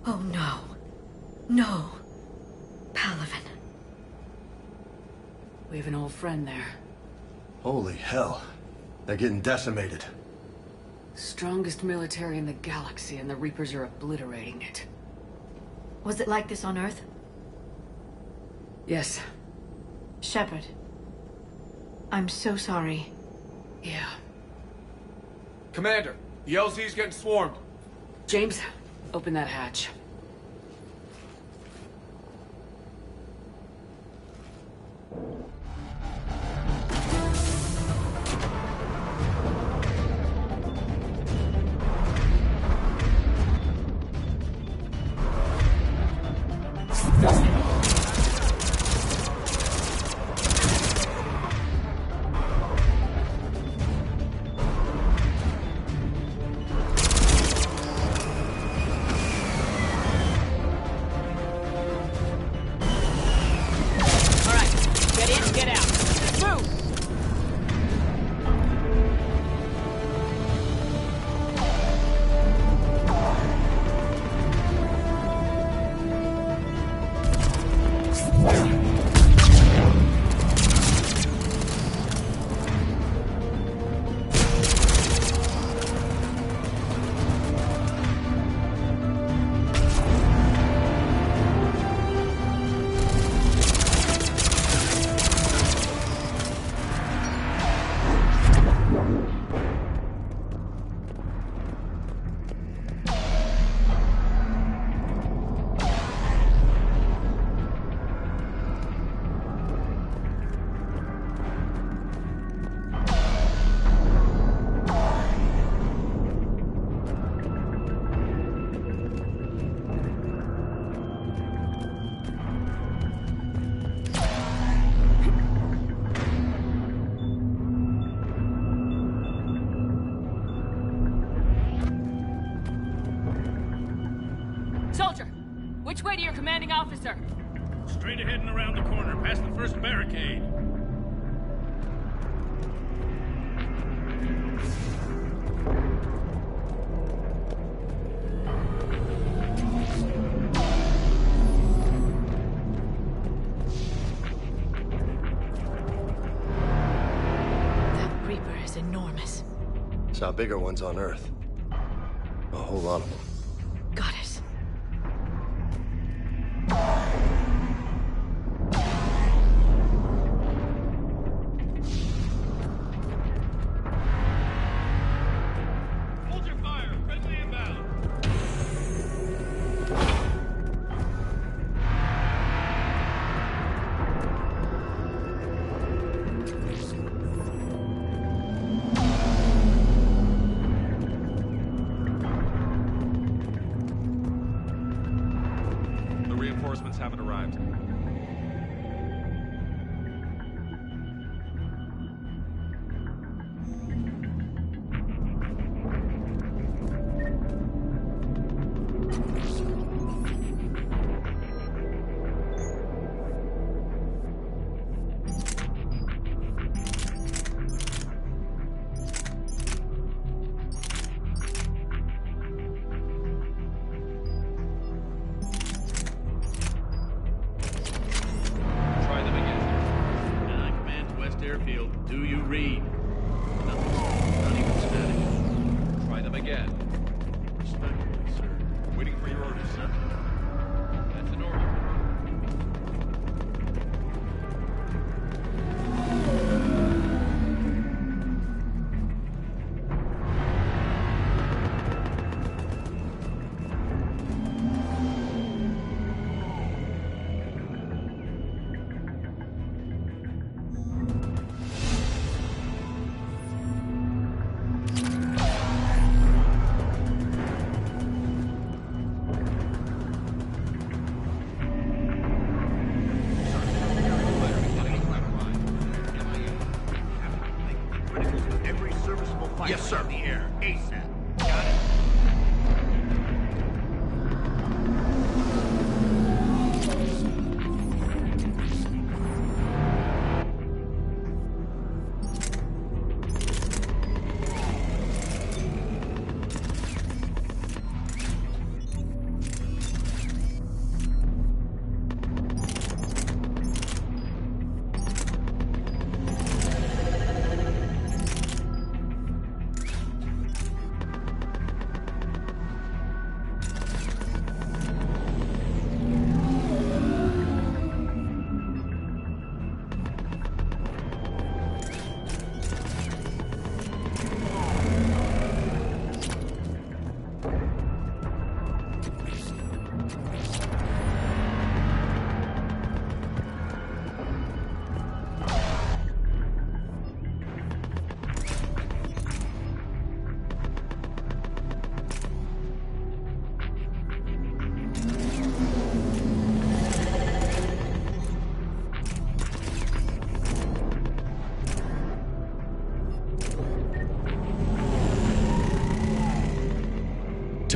Oh no. No. Palaven. We have an old friend there. Holy hell. They're getting decimated. Strongest military in the galaxy, and the Reapers are obliterating it. Was it like this on Earth? Yes. Shepard. I'm so sorry. Yeah. Commander, the LZ's getting swarmed. James, open that hatch. Soldier, which way to your commanding officer? Straight ahead and around the corner, past the first barricade. That Reaper is enormous. Saw bigger ones on Earth. A whole lot of them. Goddess. Hold your fire! Friendly inbound! The reinforcements haven't arrived. Try them again. And I command to West Airfield. Do you read? Nothing. Not even static. Try them again. Respectfully, sir. Waiting for your orders, sir. That's an order. Every serviceable fighter Yes, sir. in the air, ASAP. Got it?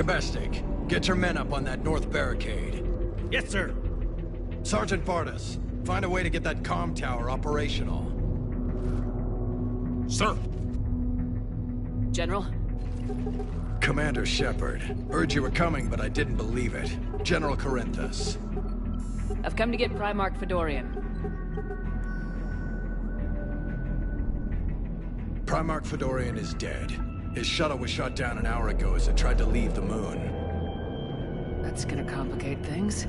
Chebestik, get your men up on that north barricade. Yes, sir. Sergeant Bartas, find a way to get that comm tower operational. Sir. General? Commander Shepard, heard you were coming, but I didn't believe it. General Corinthus. I've come to get Primarch Fedorian. Primarch Fedorian is dead. His shuttle was shot down an hour ago as it tried to leave the moon. That's gonna complicate things.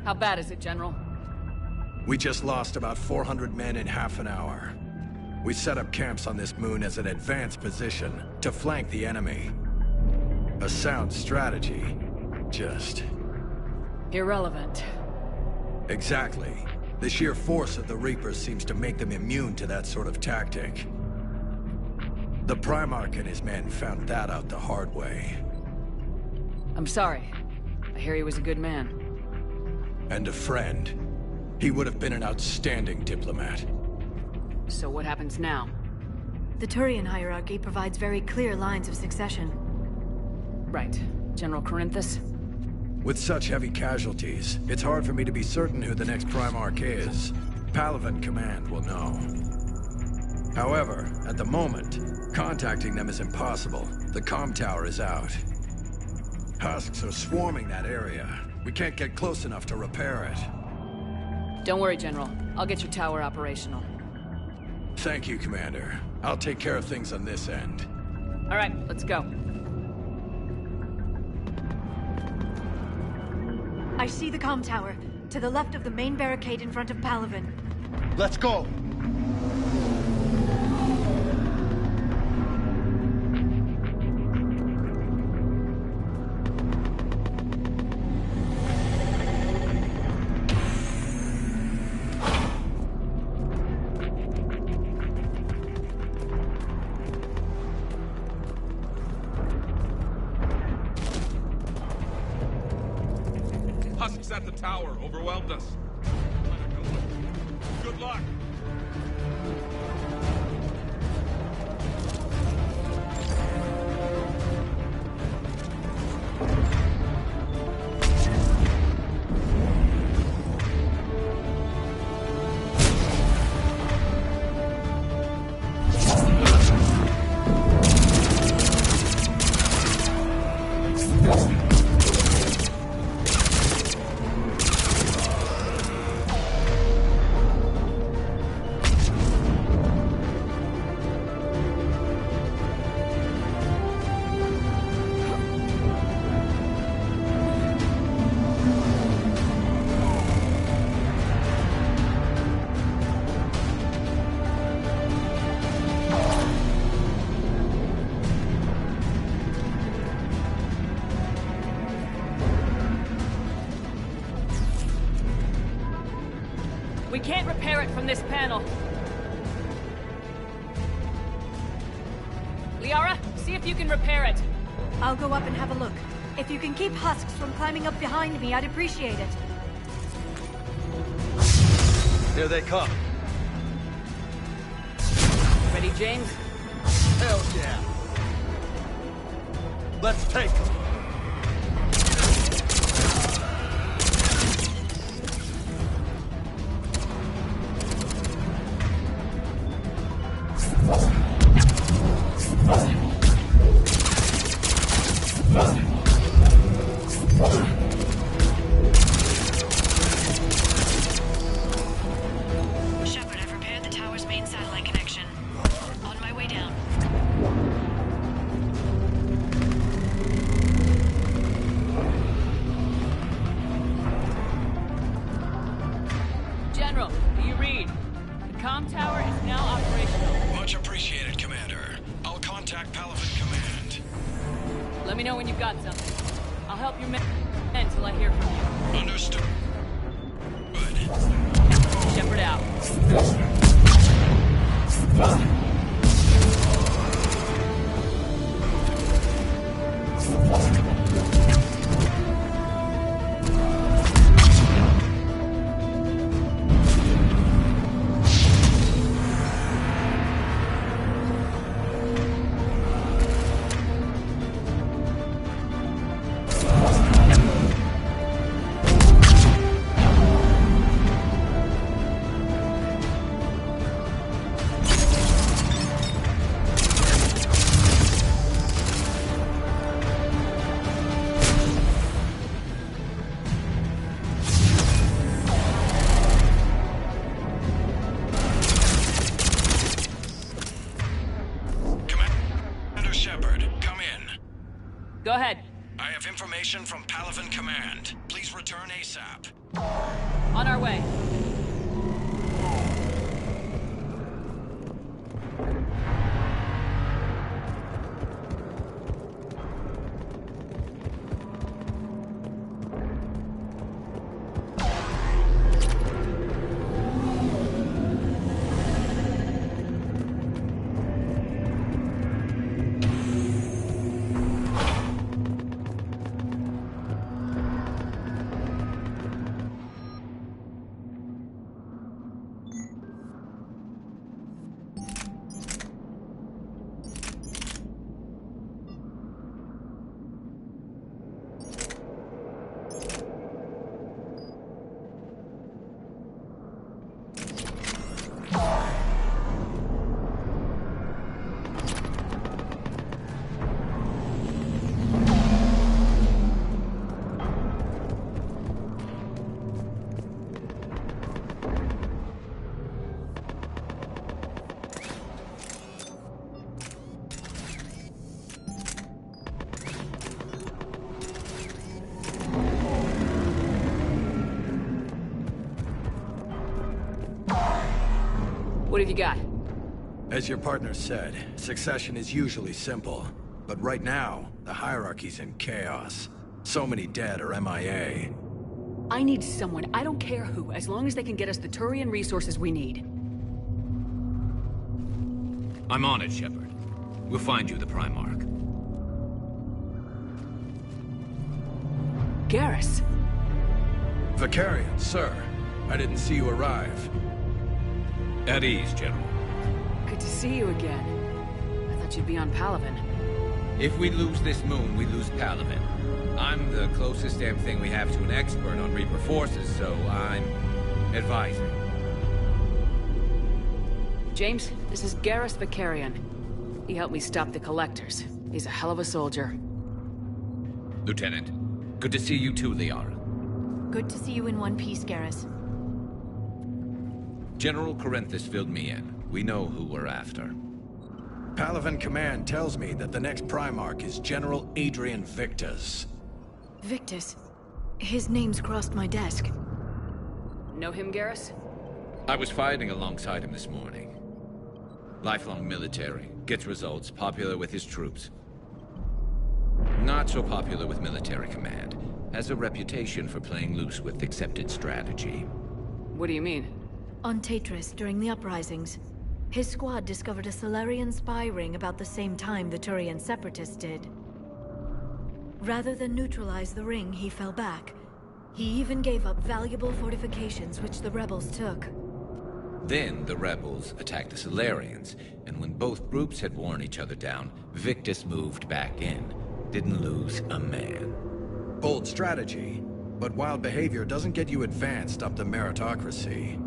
How bad is it, General? We just lost about 400 men in half an hour. We set up camps on this moon as an advanced position to flank the enemy. A sound strategy. Just... irrelevant. exactly. The sheer force of the Reapers seems to make them immune to that sort of tactic. The Primarch and his men found that out the hard way. I'm sorry. I hear he was a good man. And a friend. He would have been an outstanding diplomat. So what happens now? The Turian hierarchy provides very clear lines of succession. Right. General Corinthus? With such heavy casualties, it's hard for me to be certain who the next Primarch is. Palaven Command will know. However, at the moment, contacting them is impossible. The comm tower is out. Husks are swarming that area. We can't get close enough to repair it. Don't worry, General. I'll get your tower operational. Thank you, Commander. I'll take care of things on this end. All right, let's go. I see the comm tower, to the left of the main barricade in front of Palaven. Let's go. Husks at the tower overwhelmed us. Good luck. We can't repair it from this panel. Liara, see if you can repair it. I'll go up and have a look. If you can keep Husks from climbing up behind me, I'd appreciate it. Here they come. Ready, James? Hell yeah. Let's take them. Shepard, I've repaired the tower's main satellite connection. On my way down. General, do you read? The comm tower is now operational. Much appreciated, Commander. I'll contact Palaven Command. Let me know when you've got something. I'll help your men until I hear from you. Understood. Good. Shepard out. Go ahead. I have information from Palaven Command. Please return ASAP. On our way. What have you got? As your partner said, succession is usually simple. But right now, the hierarchy's in chaos. So many dead or MIA. I need someone, I don't care who, as long as they can get us the Turian resources we need. I'm on it, Shepard. We'll find you the Primarch. Garrus. Vicarian, sir. I didn't see you arrive. At ease, General. Good to see you again. I thought you'd be on Palaven. If we lose this moon, we lose Palaven. I'm the closest damn thing we have to an expert on Reaper forces, so I'm advising. James, this is Garrus Vicarian. He helped me stop the Collectors. He's a hell of a soldier. Lieutenant, good to see you too, Liara. Good to see you in one piece, Garrus. General Corinthus filled me in. We know who we're after. Palaven Command tells me that the next Primarch is General Adrian Victus. Victus. His name's crossed my desk. Know him, Garrus? I was fighting alongside him this morning. Lifelong military, gets results, popular with his troops. Not so popular with military command. Has a reputation for playing loose with accepted strategy. What do you mean? On Tatris, during the uprisings, his squad discovered a Salarian spy ring about the same time the Turian Separatists did. Rather than neutralize the ring, he fell back. He even gave up valuable fortifications which the rebels took. Then the rebels attacked the Salarians, and when both groups had worn each other down, Victus moved back in. Didn't lose a man. Bold strategy, but wild behavior doesn't get you advanced up the meritocracy.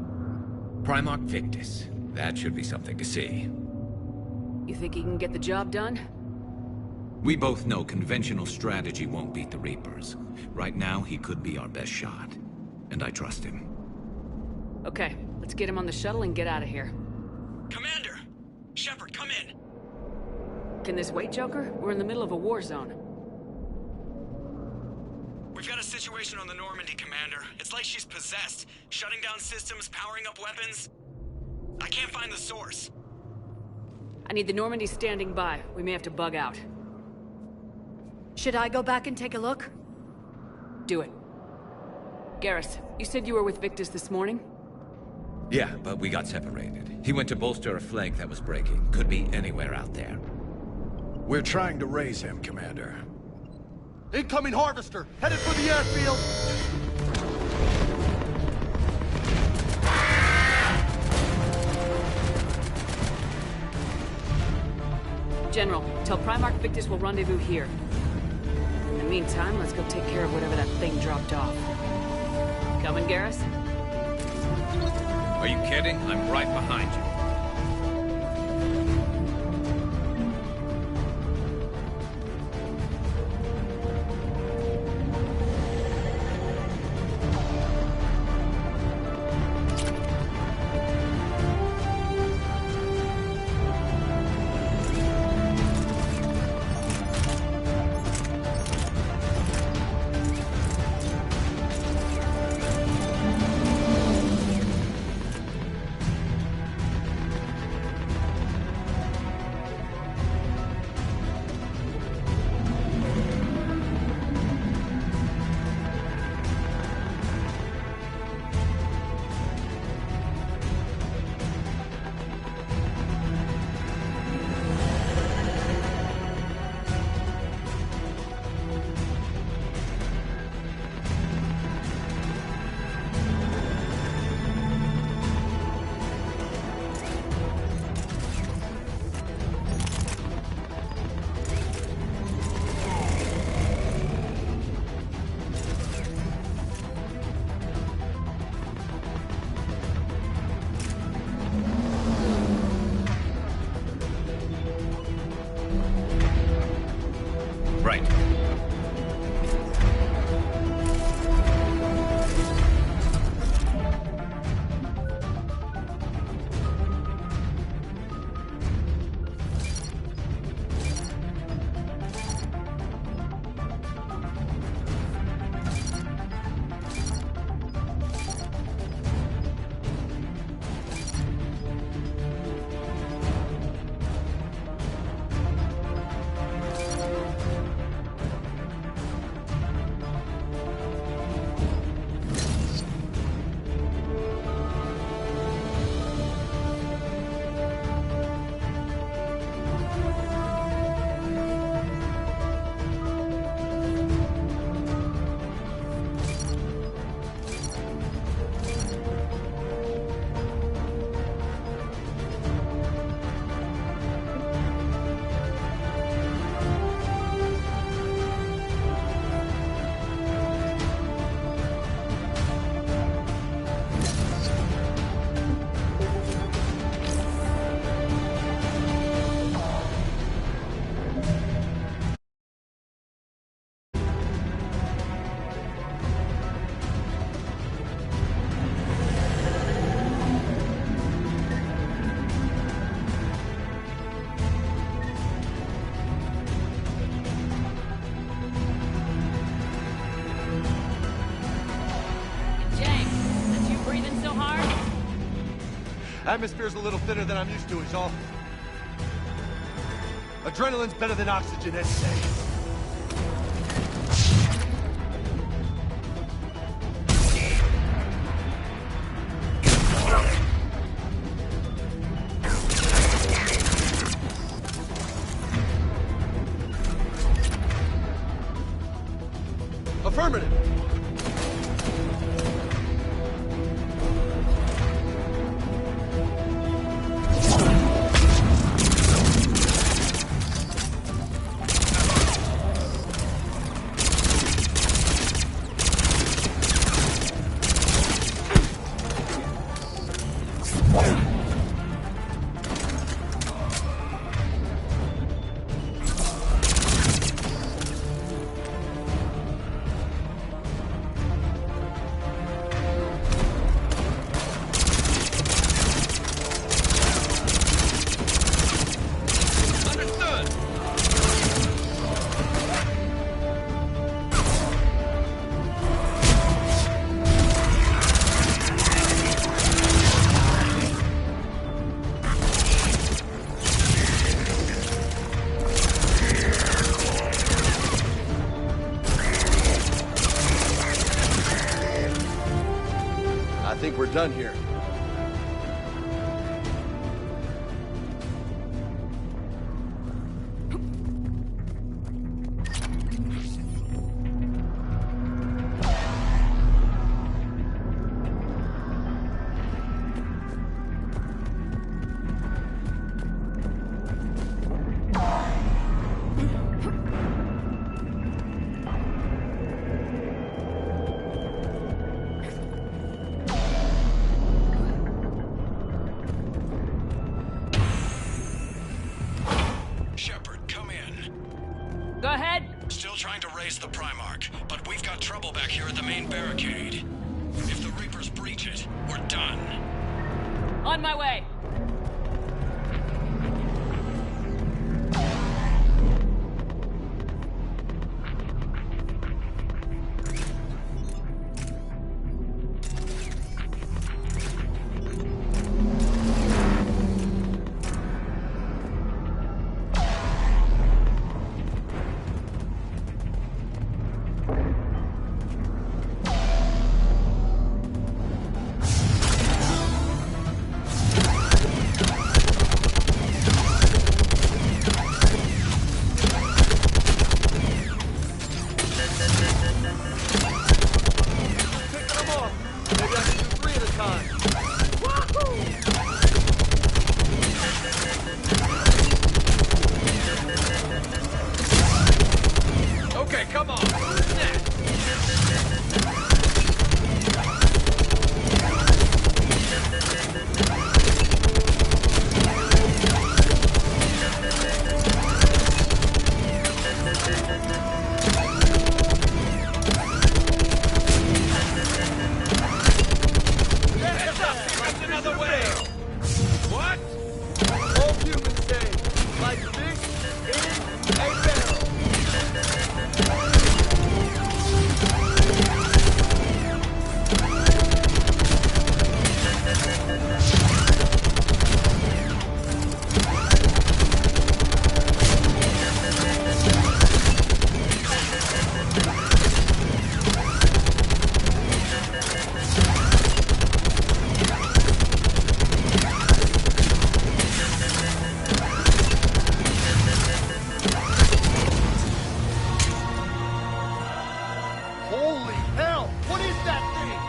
Primarch Victus. That should be something to see. You think he can get the job done? We both know conventional strategy won't beat the Reapers. Right now, he could be our best shot. And I trust him. Okay, let's get him on the shuttle and get out of here. Commander! Shepard, come in! Can this wait, Joker? We're in the middle of a war zone. We've got a situation on the Normandy, Commander. It's like she's possessed. Shutting down systems, powering up weapons. I can't find the source. I need the Normandy standing by. We may have to bug out. Should I go back and take a look? Do it. Garrus, you said you were with Victus this morning? Yeah, but we got separated. He went to bolster a flank that was breaking. Could be anywhere out there. We're trying to raise him, Commander. Incoming Harvester! Headed for the airfield! General, tell Primarch Victus we'll rendezvous here. In the meantime, let's go take care of whatever that thing dropped off. Coming, Garrus? Are you kidding? I'm right behind you. Atmosphere's a little thinner than I'm used to, is all. Adrenaline's better than oxygen any day. Affirmative. I think we're done here. Shepard, come in. Go ahead. Still trying to raise the Primarch, but we've got trouble back here at the main barricade. If the Reapers breach it, we're done. On my way. Okay, come on. Another way. What? All humans say, like fish in a barrel. Holy hell! What is that thing?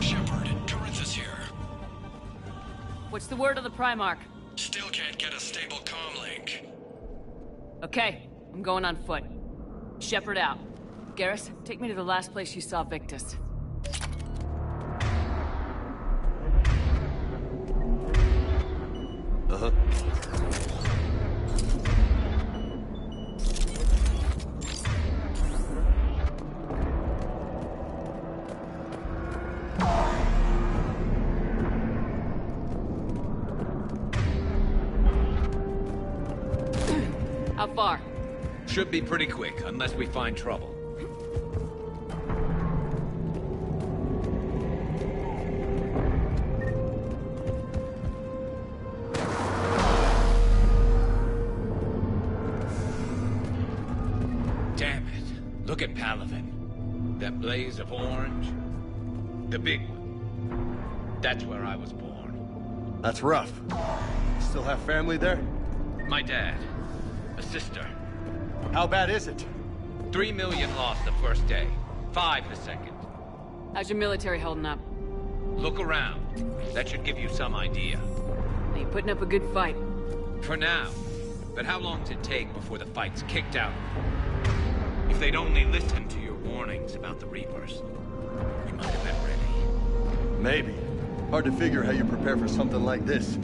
Shepard, Corinthus here. What's the word of the Primarch? Still can't get a stable comm link. Okay, I'm going on foot. Shepard out. Garrus, take me to the last place you saw Victus. far? Should be pretty quick, unless we find trouble. Damn it. Look at Palaven. That blaze of orange. The big one. That's where I was born. That's rough. Still have family there? My dad. A sister. How bad is it? 3 million lost the first day. 5 the second. How's your military holding up? Look around. That should give you some idea. Are you putting up a good fight? For now. But how long does it take before the fight's kicked out? If they'd only listened to your warnings about the Reapers, we might have been ready. Maybe. Hard to figure how you prepare for something like this.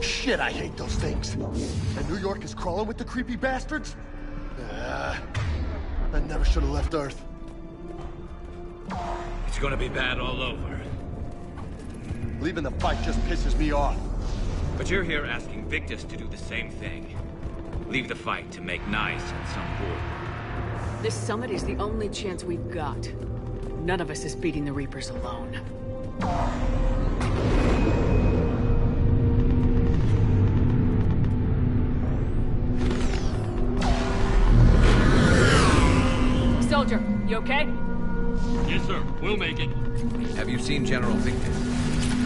Shit, I hate those things. And New York is crawling with the creepy bastards? I never should have left Earth. It's gonna be bad all over. Leaving the fight just pisses me off. But you're here asking Victus to do the same thing. Leave the fight to make nice at some point. This summit is the only chance we've got. None of us is beating the Reapers alone. Soldier, you okay? Yes, sir. We'll make it. Have you seen General Victus?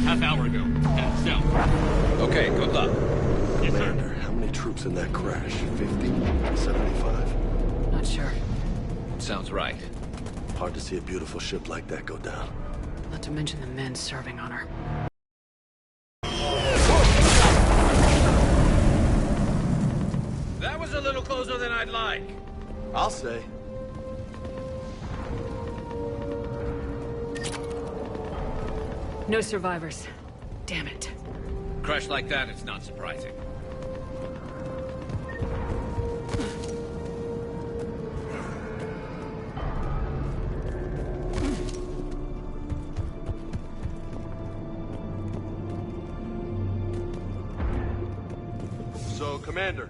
Half hour ago. Head south. Okay, good luck. Yes, sir. Commander, how many troops in that crash? 50? 75? Not sure. Sounds right. Hard to see a beautiful ship like that go down. Not to mention the men serving on her. That was a little closer than I'd like. I'll say. No survivors. Damn it. Crash like that, it's not surprising. So, Commander,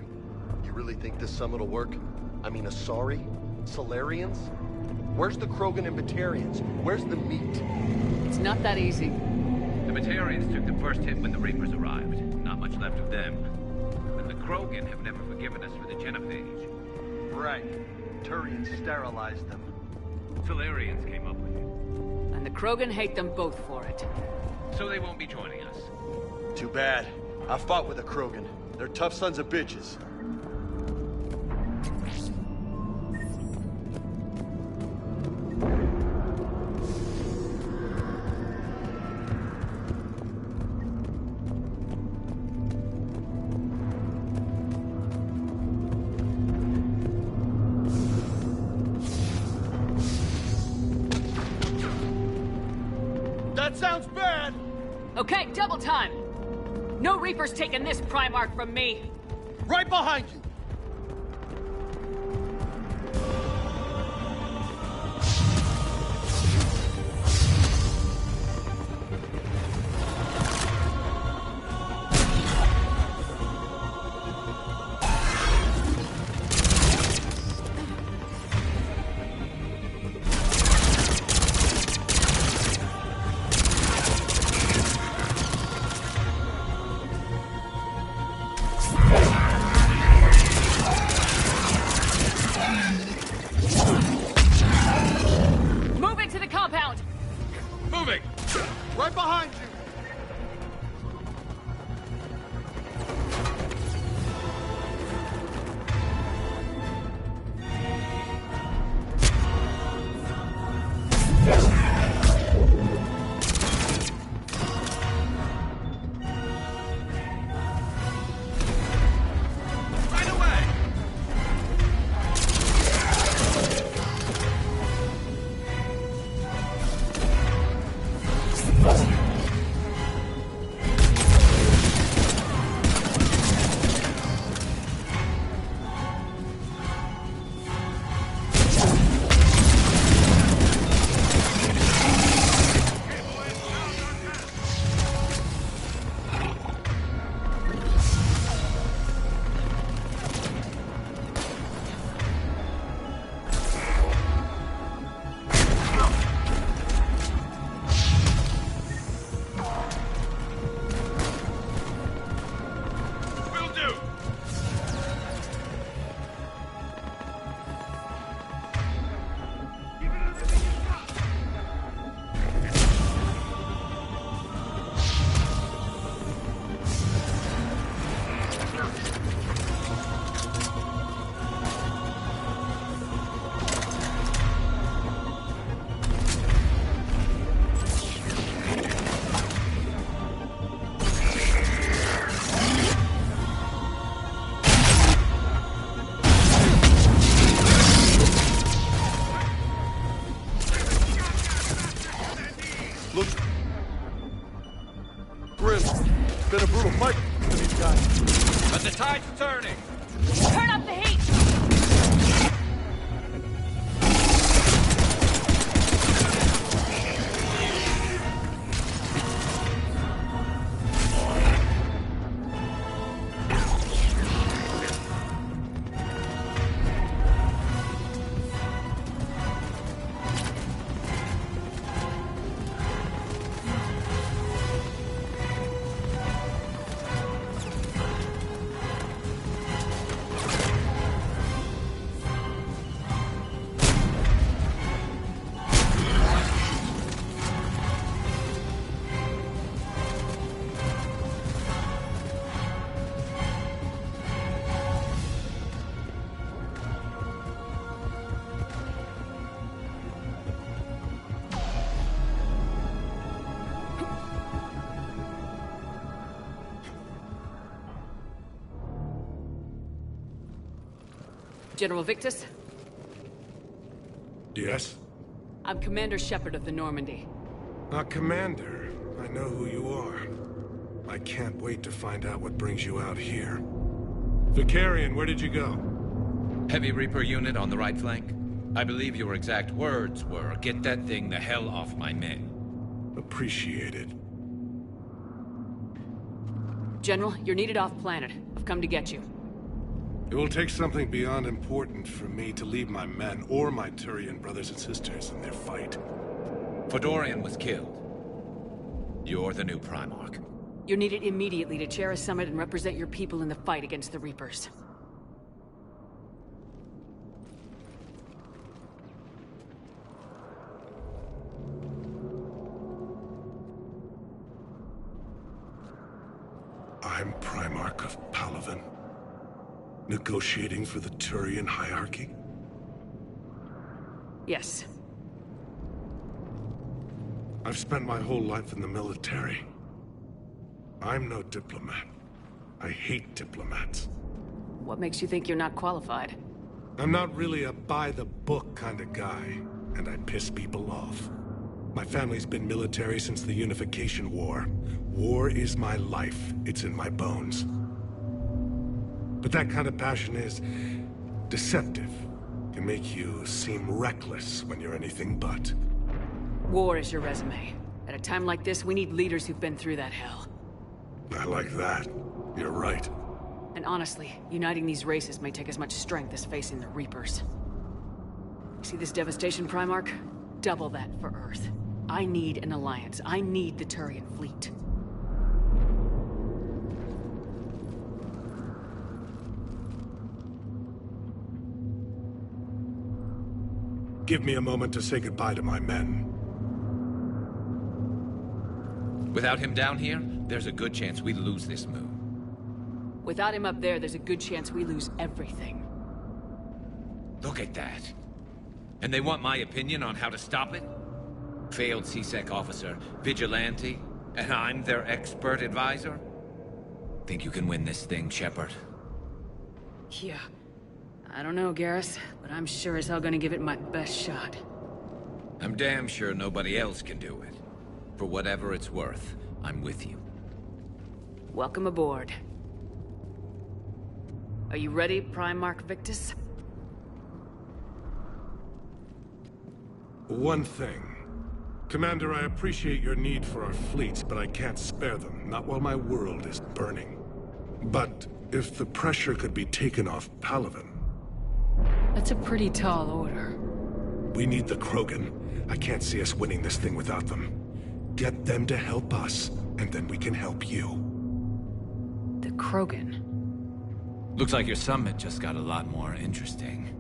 you really think this summit will work? I mean, Asari? Solarians? Where's the Krogan and Batarians? Where's the meat? It's not that easy. The Batarians took the first hit when the Reapers arrived. Not much left of them. And the Krogan have never forgiven us for the genophage. Right. Turians sterilized them. Solarians came up with it. And the Krogan hate them both for it. So they won't be joining us. Too bad. I fought with a Krogan. They're tough sons of bitches. That sounds bad! Okay, double time! No Reaper's taking this Primarch from me! Right behind you! General Victus? Yes? I'm Commander Shepard of the Normandy. Commander. I know who you are. I can't wait to find out what brings you out here. Vicarian, where did you go? Heavy Reaper unit on the right flank. I believe your exact words were, "Get that thing the hell off my men." Appreciated. General, you're needed off-planet. I've come to get you. It will take something beyond important for me to leave my men or my Turian brothers and sisters in their fight. Fedorian was killed. You're the new Primarch. You're needed immediately to chair a summit and represent your people in the fight against the Reapers. I'm Primarch of Palaven. Negotiating for the Turian hierarchy? Yes. I've spent my whole life in the military. I'm no diplomat. I hate diplomats. What makes you think you're not qualified? I'm not really a by-the-book kind of guy, and I piss people off. My family's been military since the Unification War. War is my life. It's in my bones. But that kind of passion is deceptive. Can make you seem reckless when you're anything but. War is your resume. At a time like this, we need leaders who've been through that hell. I like that. You're right. And honestly, uniting these races may take as much strength as facing the Reapers. See this devastation, Primarch? Double that for Earth. I need an alliance. I need the Turian fleet. Give me a moment to say goodbye to my men. Without him down here, there's a good chance we lose this move. Without him up there's a good chance we lose everything. Look at that. And they want my opinion on how to stop it? Failed C-Sec officer, vigilante, and I'm their expert advisor? Think you can win this thing, Shepard? Yeah. I don't know, Garrus, but I'm sure as hell gonna give it my best shot. I'm damn sure nobody else can do it. For whatever it's worth, I'm with you. Welcome aboard. Are you ready, Primarch Victus? One thing. Commander, I appreciate your need for our fleets, but I can't spare them, not while my world is burning. But if the pressure could be taken off Palaven... That's a pretty tall order. We need the Krogan. I can't see us winning this thing without them. Get them to help us, and then we can help you. The Krogan? Looks like your summit just got a lot more interesting.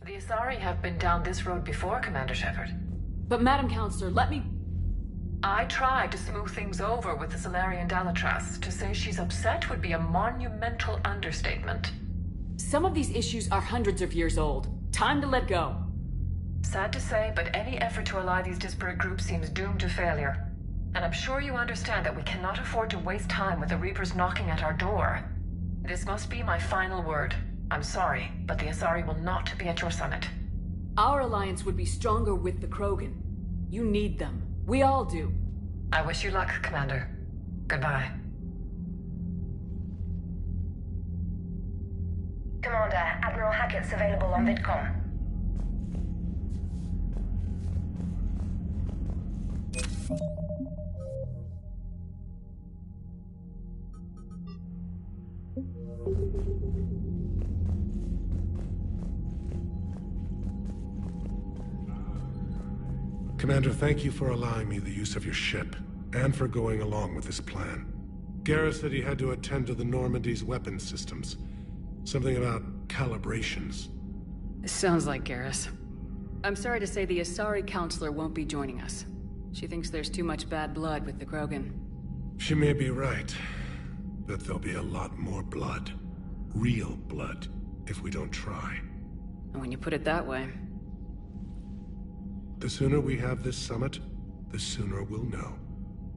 The Asari have been down this road before, Commander Shepard. But Madam Counselor, let me... I tried to smooth things over with the Salarian Dalatras. To say she's upset would be a monumental understatement. Some of these issues are hundreds of years old. Time to let go. Sad to say, but any effort to ally these disparate groups seems doomed to failure. And I'm sure you understand that we cannot afford to waste time with the Reapers knocking at our door. This must be my final word. I'm sorry, but the Asari will not be at your summit. Our alliance would be stronger with the Krogan. You need them. We all do. I wish you luck, Commander. Goodbye. Commander, Admiral Hackett's available on VidCom. Commander, thank you for allowing me the use of your ship, and for going along with this plan. Garrus said he had to attend to the Normandy's weapons systems. Something about calibrations. Sounds like Garrus. I'm sorry to say the Asari Counselor won't be joining us. She thinks there's too much bad blood with the Krogan. She may be right, that there'll be a lot more blood. Real blood, if we don't try. And when you put it that way... The sooner we have this summit, the sooner we'll know.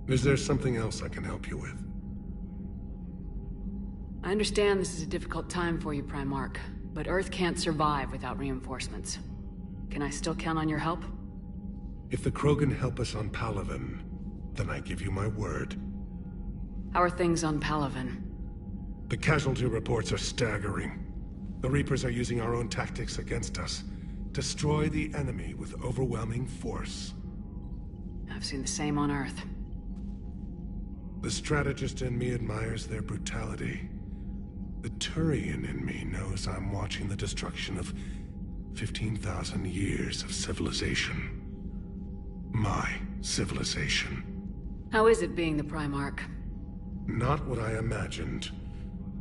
Is there something else I can help you with? I understand this is a difficult time for you, Primarch, but Earth can't survive without reinforcements. Can I still count on your help? If the Krogan help us on Palaven, then I give you my word. How are things on Palaven? The casualty reports are staggering. The Reapers are using our own tactics against us. Destroy the enemy with overwhelming force. I've seen the same on Earth. The strategist in me admires their brutality. The Turian in me knows I'm watching the destruction of 15,000 years of civilization. My civilization. How is it being the Primarch? Not what I imagined.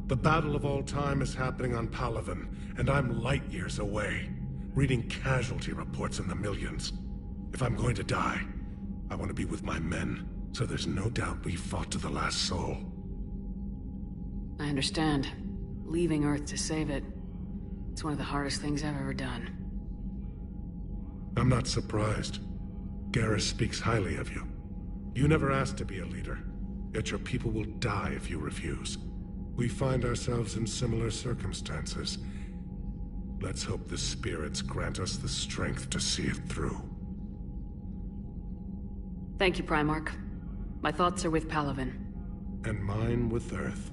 The battle of all time is happening on Palaven, and I'm light years away, reading casualty reports in the millions. If I'm going to die, I want to be with my men, so there's no doubt we fought to the last soul. I understand. Leaving Earth to save it. It's one of the hardest things I've ever done. I'm not surprised. Garrus speaks highly of you. You never asked to be a leader, yet your people will die if you refuse. We find ourselves in similar circumstances. Let's hope the spirits grant us the strength to see it through. Thank you, Primarch. My thoughts are with Palaven. And mine with Earth.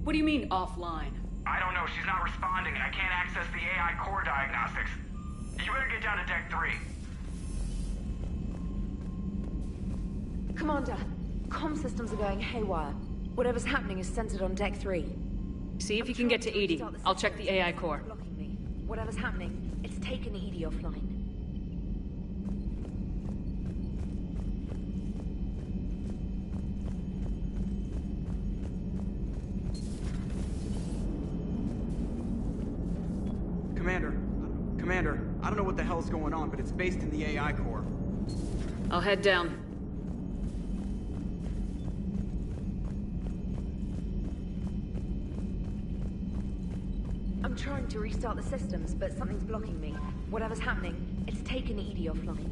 What do you mean, offline? I don't know. She's not responding, and I can't access the AI core diagnostics. You better get down to Deck 3. Commander, comm systems are going haywire. Whatever's happening is centered on Deck 3. See if you can get to EDI. I'll check the AI core. Blocking me. Whatever's happening, it's taken EDI offline. Commander, I don't know what the hell's going on, but it's based in the AI core. I'll head down. I'm trying to restart the systems, but something's blocking me. Whatever's happening, it's taken EDI offline.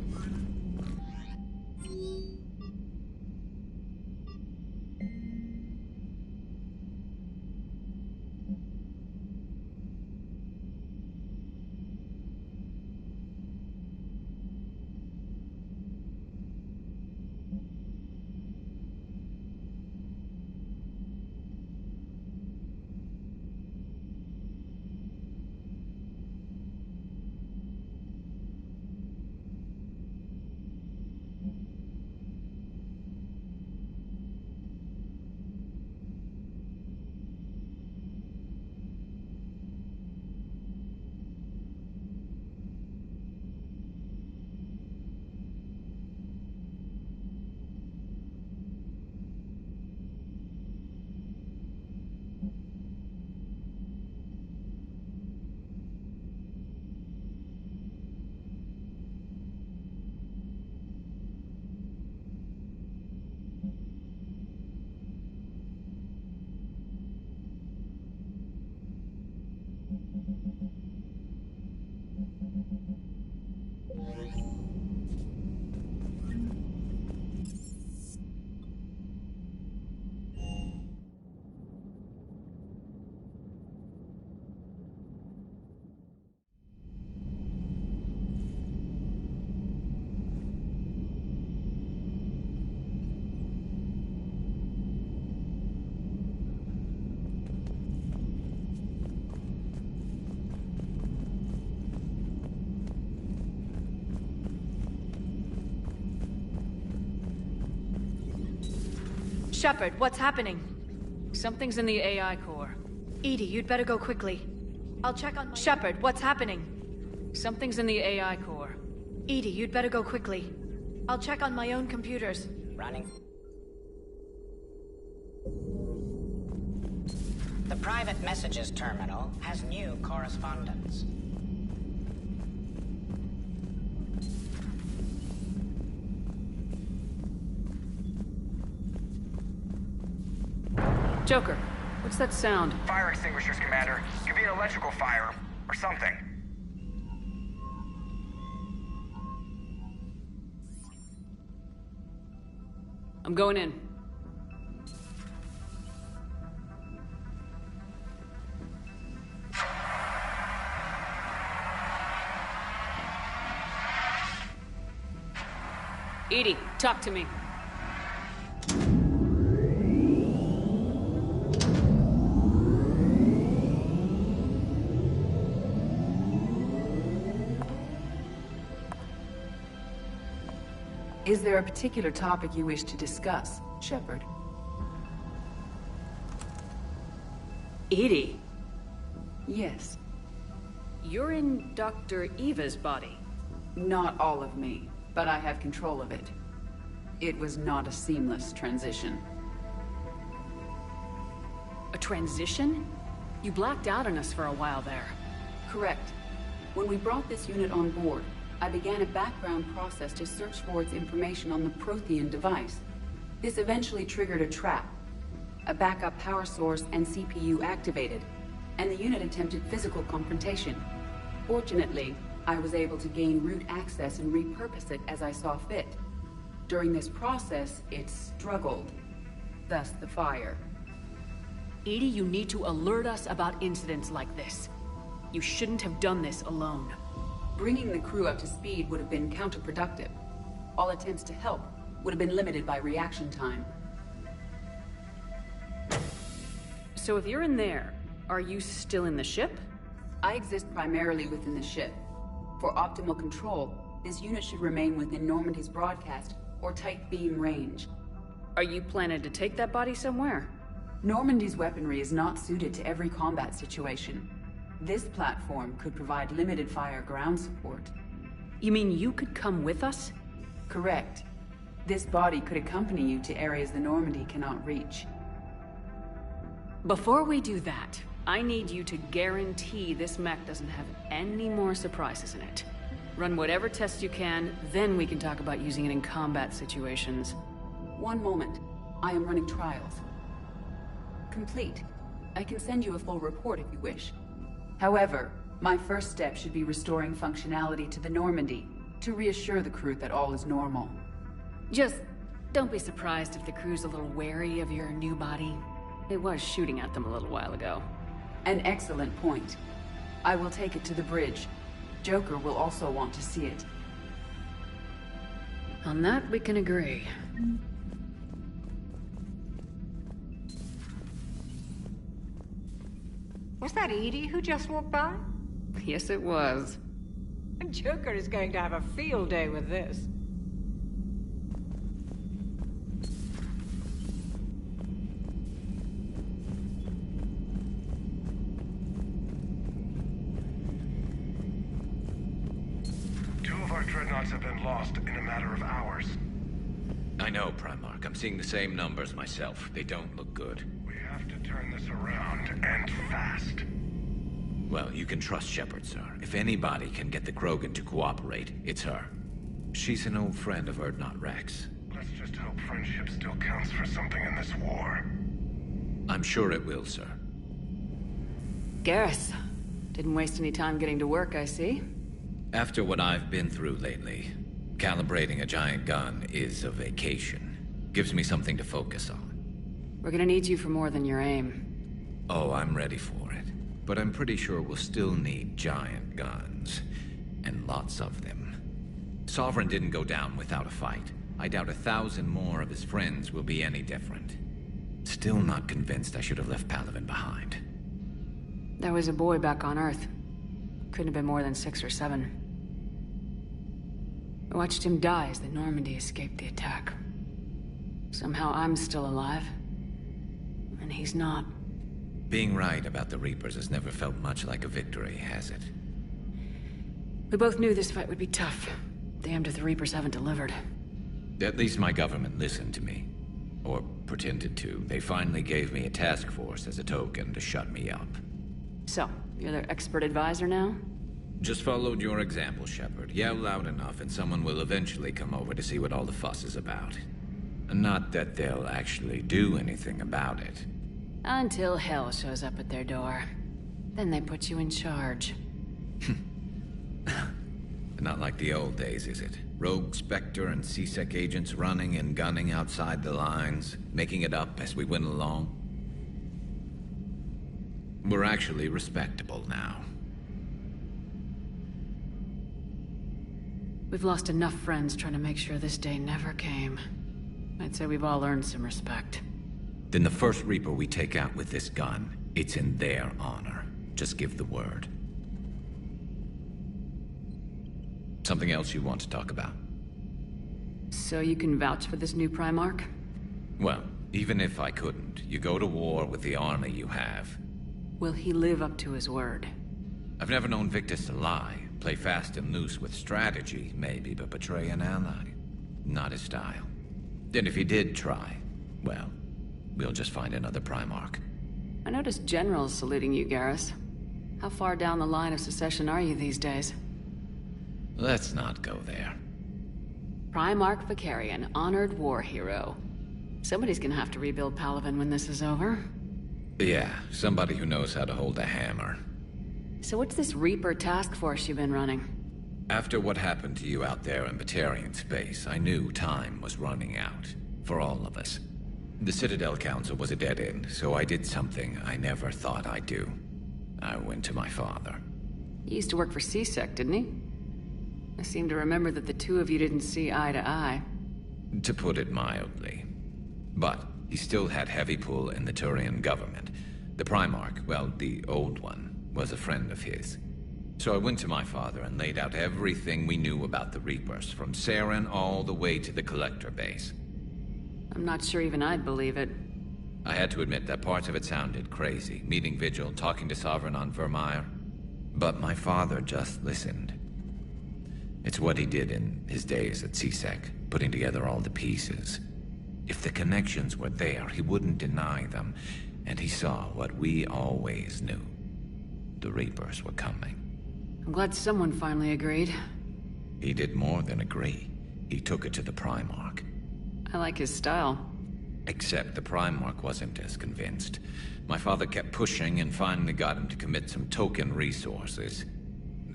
Shepard, what's happening? Something's in the AI core. EDI, you'd better go quickly. I'll check on my... Shepard, what's happening? Something's in the AI core. EDI, you'd better go quickly. I'll check on my own computers. Running. The private messages terminal has new correspondence. Joker, what's that sound? Fire extinguishers, Commander. Could be an electrical fire, or something. I'm going in. EDI, talk to me. Is there a particular topic you wish to discuss, Shepard? EDI? Yes. You're in Dr. Eva's body. Not all of me, but I have control of it. It was not a seamless transition. A transition? You blacked out on us for a while there. Correct. When we brought this unit on board, I began a background process to search for its information on the Prothean device. This eventually triggered a trap. A backup power source and CPU activated, and the unit attempted physical confrontation. Fortunately, I was able to gain root access and repurpose it as I saw fit. During this process, it struggled. Thus the fire. EDI, you need to alert us about incidents like this. You shouldn't have done this alone. Bringing the crew up to speed would have been counterproductive. All attempts to help would have been limited by reaction time. So if you're in there, are you still in the ship? I exist primarily within the ship. For optimal control, this unit should remain within Normandy's broadcast or tight beam range. Are you planning to take that body somewhere? Normandy's weaponry is not suited to every combat situation. This platform could provide limited fire ground support. You mean you could come with us? Correct. This body could accompany you to areas the Normandy cannot reach. Before we do that, I need you to guarantee this mech doesn't have any more surprises in it. Run whatever tests you can, then we can talk about using it in combat situations. One moment. I am running trials. Complete. I can send you a full report if you wish. However, my first step should be restoring functionality to the Normandy, to reassure the crew that all is normal. Just don't be surprised if the crew's a little wary of your new body. It was shooting at them a little while ago. An excellent point. I will take it to the bridge. Joker will also want to see it. On that, we can agree. Was that EDI who just walked by? Yes, it was. Joker is going to have a field day with this. Two of our dreadnoughts have been lost in a matter of hours. I know, Primarch. I'm seeing the same numbers myself. They don't look good. We have to turn this around, and fast. Well, you can trust Shepard, sir. If anybody can get the Krogan to cooperate, it's her. She's an old friend of Urdnot Rex. Let's just hope friendship still counts for something in this war. I'm sure it will, sir. Garrus, didn't waste any time getting to work, I see. After what I've been through lately, calibrating a giant gun is a vacation. Gives me something to focus on. We're gonna need you for more than your aim. Oh, I'm ready for it. But I'm pretty sure we'll still need giant guns. And lots of them. Sovereign didn't go down without a fight. I doubt 1,000 more of his friends will be any different. Still not convinced I should have left Palaven behind. There was a boy back on Earth. Couldn't have been more than 6 or 7. I watched him die as the Normandy escaped the attack. Somehow I'm still alive. And he's not. Being right about the Reapers has never felt much like a victory, has it? We both knew this fight would be tough. Damned if the Reapers haven't delivered. At least my government listened to me. Or pretended to. They finally gave me a task force as a token to shut me up. So, you're their expert advisor now? Just followed your example, Shepard. Yell loud enough and someone will eventually come over to see what all the fuss is about. Not that they'll actually do anything about it. Until hell shows up at their door. Then they put you in charge. Not like the old days, is it? Rogue Spectre and C-Sec agents running and gunning outside the lines, making it up as we went along. We're actually respectable now. We've lost enough friends trying to make sure this day never came. I'd say we've all earned some respect. Then the first Reaper we take out with this gun, it's in their honor. Just give the word. Something else you want to talk about? So you can vouch for this new Primarch? Well, even if I couldn't, you go to war with the army you have. Will he live up to his word? I've never known Victus to lie. Play fast and loose with strategy, maybe, but betray an ally. Not his style. And if he did try, well, we'll just find another Primarch. I noticed generals saluting you, Garrus. How far down the line of secession are you these days? Let's not go there. Primarch Vakarian, honored war hero. Somebody's gonna have to rebuild Palaven when this is over. Yeah, somebody who knows how to hold a hammer. So what's this Reaper task force you've been running? After what happened to you out there in Batarian space, I knew time was running out. For all of us. The Citadel Council was a dead end, so I did something I never thought I'd do. I went to my father. He used to work for C-Sec, didn't he? I seem to remember that the two of you didn't see eye to eye. To put it mildly. But he still had heavy pull in the Turian government. The Primarch, well, the old one, was a friend of his. So I went to my father and laid out everything we knew about the Reapers, from Saren all the way to the Collector base. I'm not sure even I'd believe it. I had to admit that parts of it sounded crazy, meeting Vigil, talking to Sovereign on Vermeer. But my father just listened. It's what he did in his days at C-Sec, putting together all the pieces. If the connections were there, he wouldn't deny them, and he saw what we always knew. The Reapers were coming. I'm glad someone finally agreed. He did more than agree. He took it to the Primarch. I like his style. Except the Primarch wasn't as convinced. My father kept pushing and finally got him to commit some token resources.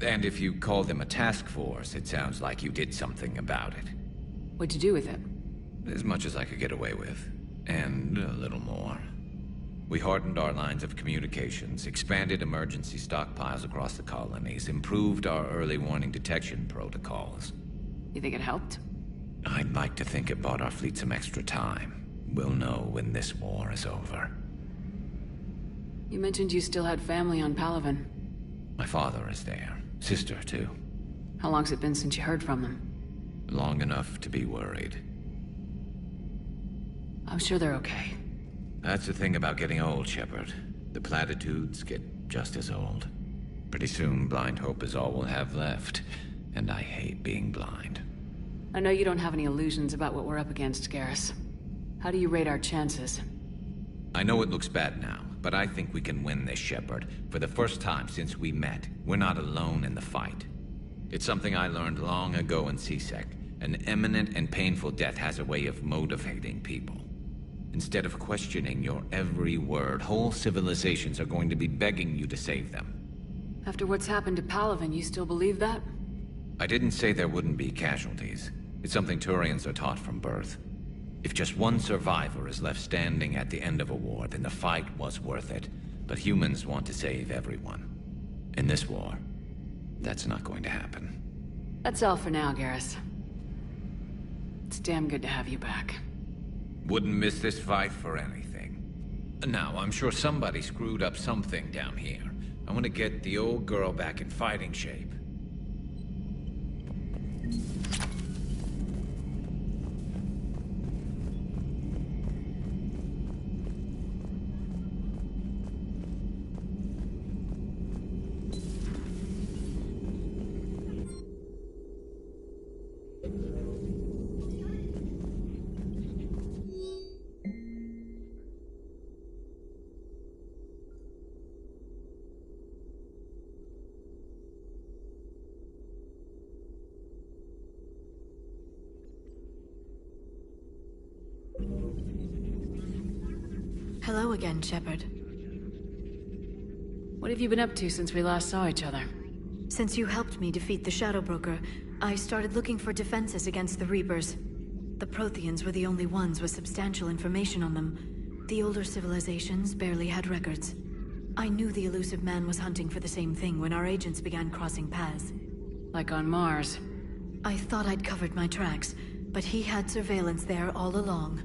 And if you call them a task force, it sounds like you did something about it. What'd you do with it? As much as I could get away with. And a little more. We hardened our lines of communications, expanded emergency stockpiles across the colonies, improved our early warning detection protocols. You think it helped? I'd like to think it bought our fleet some extra time. We'll know when this war is over. You mentioned you still had family on Palaven. My father is there. Sister, too. How long's it been since you heard from them? Long enough to be worried. I'm sure they're okay. That's the thing about getting old, Shepard. The platitudes get just as old. Pretty soon, blind hope is all we'll have left. And I hate being blind. I know you don't have any illusions about what we're up against, Garrus. How do you rate our chances? I know it looks bad now, but I think we can win this, Shepard. For the first time since we met, we're not alone in the fight. It's something I learned long ago in C-Sec. An imminent and painful death has a way of motivating people. Instead of questioning your every word, whole civilizations are going to be begging you to save them. After what's happened to Palaven, you still believe that? I didn't say there wouldn't be casualties. It's something Turians are taught from birth. If just one survivor is left standing at the end of a war, then the fight was worth it. But humans want to save everyone. In this war, that's not going to happen. That's all for now, Garrus. It's damn good to have you back. Wouldn't miss this fight for anything. Now, I'm sure somebody screwed up something down here. I want to get the old girl back in fighting shape. Hello again, Shepard. What have you been up to since we last saw each other? Since you helped me defeat the Shadow Broker, I started looking for defenses against the Reapers. The Protheans were the only ones with substantial information on them. The older civilizations barely had records. I knew the Illusive Man was hunting for the same thing when our agents began crossing paths. Like on Mars. I thought I'd covered my tracks, but he had surveillance there all along.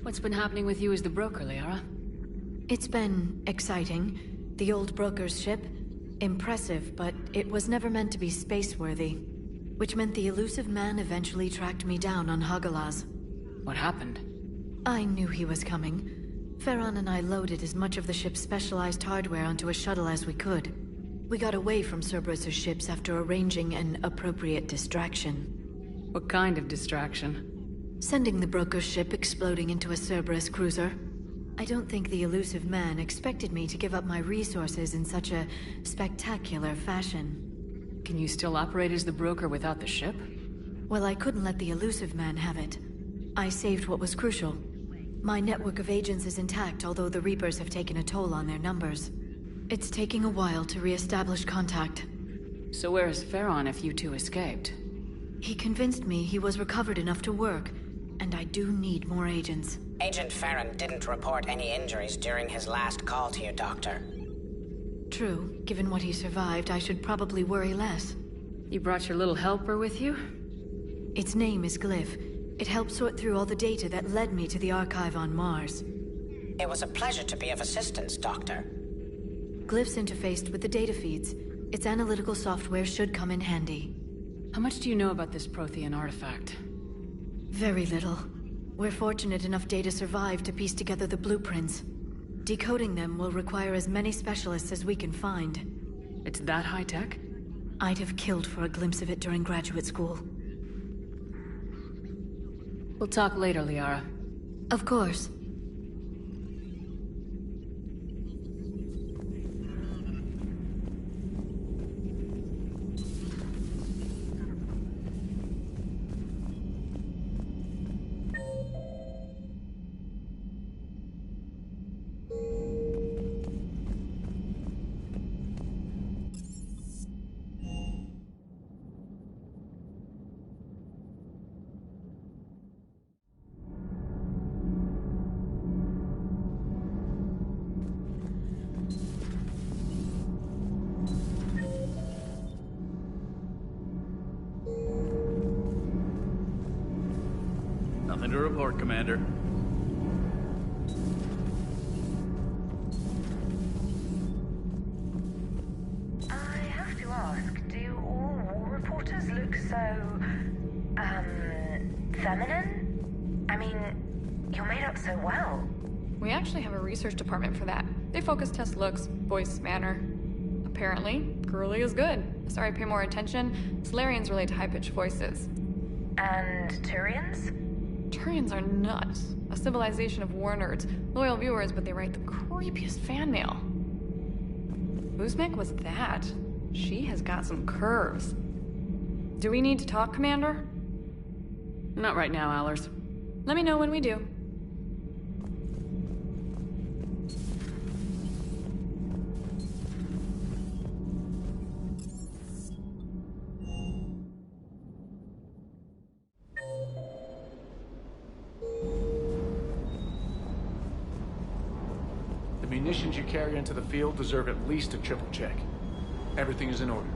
What's been happening with you as the broker, Liara? It's been exciting. The old broker's ship? Impressive, but it was never meant to be space-worthy. Which meant the Illusive Man eventually tracked me down on Hagalaz. What happened? I knew he was coming. Farron and I loaded as much of the ship's specialized hardware onto a shuttle as we could. We got away from Cerberus's ships after arranging an appropriate distraction. What kind of distraction? Sending the broker's ship exploding into a Cerberus cruiser. I don't think the Illusive Man expected me to give up my resources in such a spectacular fashion. Can you still operate as the broker without the ship? Well, I couldn't let the Illusive Man have it. I saved what was crucial. My network of agents is intact, although the Reapers have taken a toll on their numbers. It's taking a while to re-establish contact. So where is Farron if you two escaped? He convinced me he was recovered enough to work, and I do need more agents. Agent Farron didn't report any injuries during his last call to you, Doctor. True. Given what he survived, I should probably worry less. You brought your little helper with you? Its name is Glyph. It helped sort through all the data that led me to the archive on Mars. It was a pleasure to be of assistance, Doctor. Glyph's interfaced with the data feeds. Its analytical software should come in handy. How much do you know about this Prothean artifact? Very little. We're fortunate enough data survived to piece together the blueprints. Decoding them will require as many specialists as we can find. It's that high-tech? I'd have killed for a glimpse of it during graduate school. We'll talk later, Liara. Of course. Nothing to report, Commander. I have to ask, do all war reporters look so, feminine? I mean, you're made up so well. We actually have a research department for that. They focus test looks, voice, manner. Apparently, girly is good. Sorry, pay more attention. Solarians relate to high-pitched voices. And Turians? Turians are nuts. A civilization of war nerds. Loyal viewers, but they write the creepiest fan mail. Uzmek was that. She has got some curves. Do we need to talk, Commander? Not right now, Allers. Let me know when we do. The munitions you carry into the field deserve at least a triple check. Everything is in order.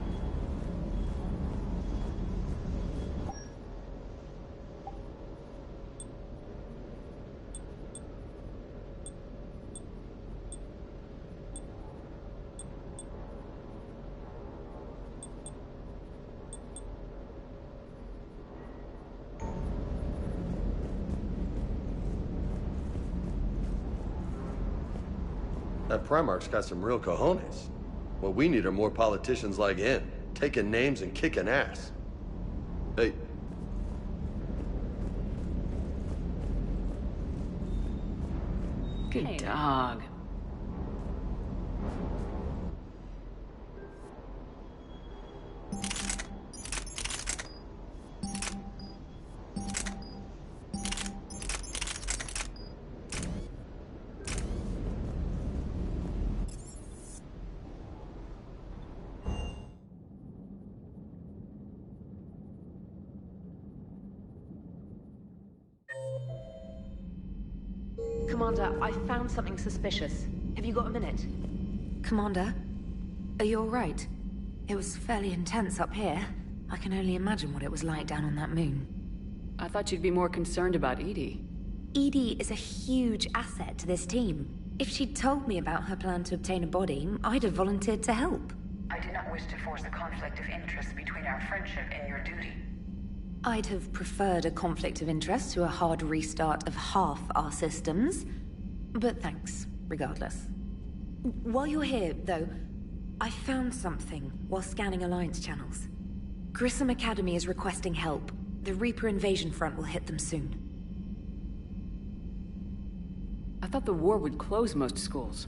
That Primarch's got some real cojones. What we need are more politicians like him, taking names and kicking ass. Hey. Good dog. Commander, I found something suspicious. Have you got a minute? Commander, are you alright? It was fairly intense up here. I can only imagine what it was like down on that moon. I thought you'd be more concerned about EDI. EDI is a huge asset to this team. If she'd told me about her plan to obtain a body, I'd have volunteered to help. I do not wish to force a conflict of interest between our friendship and your duty. I'd have preferred a conflict of interest to a hard restart of half our systems. But thanks, regardless. While you're here, though, I found something while scanning Alliance channels. Grissom Academy is requesting help. The Reaper invasion front will hit them soon. I thought the war would close most schools.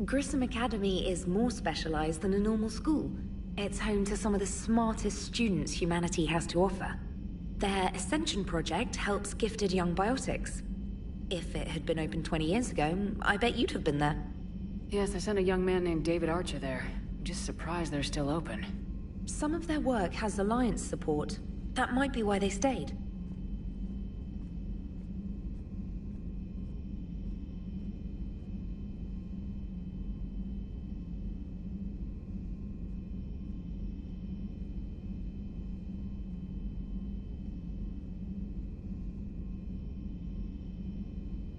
Grissom Academy is more specialized than a normal school. It's home to some of the smartest students humanity has to offer. Their Ascension project helps gifted young biotics. If it had been open 20 years ago, I bet you'd have been there. Yes, I sent a young man named David Archer there. I'm just surprised they're still open. Some of their work has Alliance support. That might be why they stayed.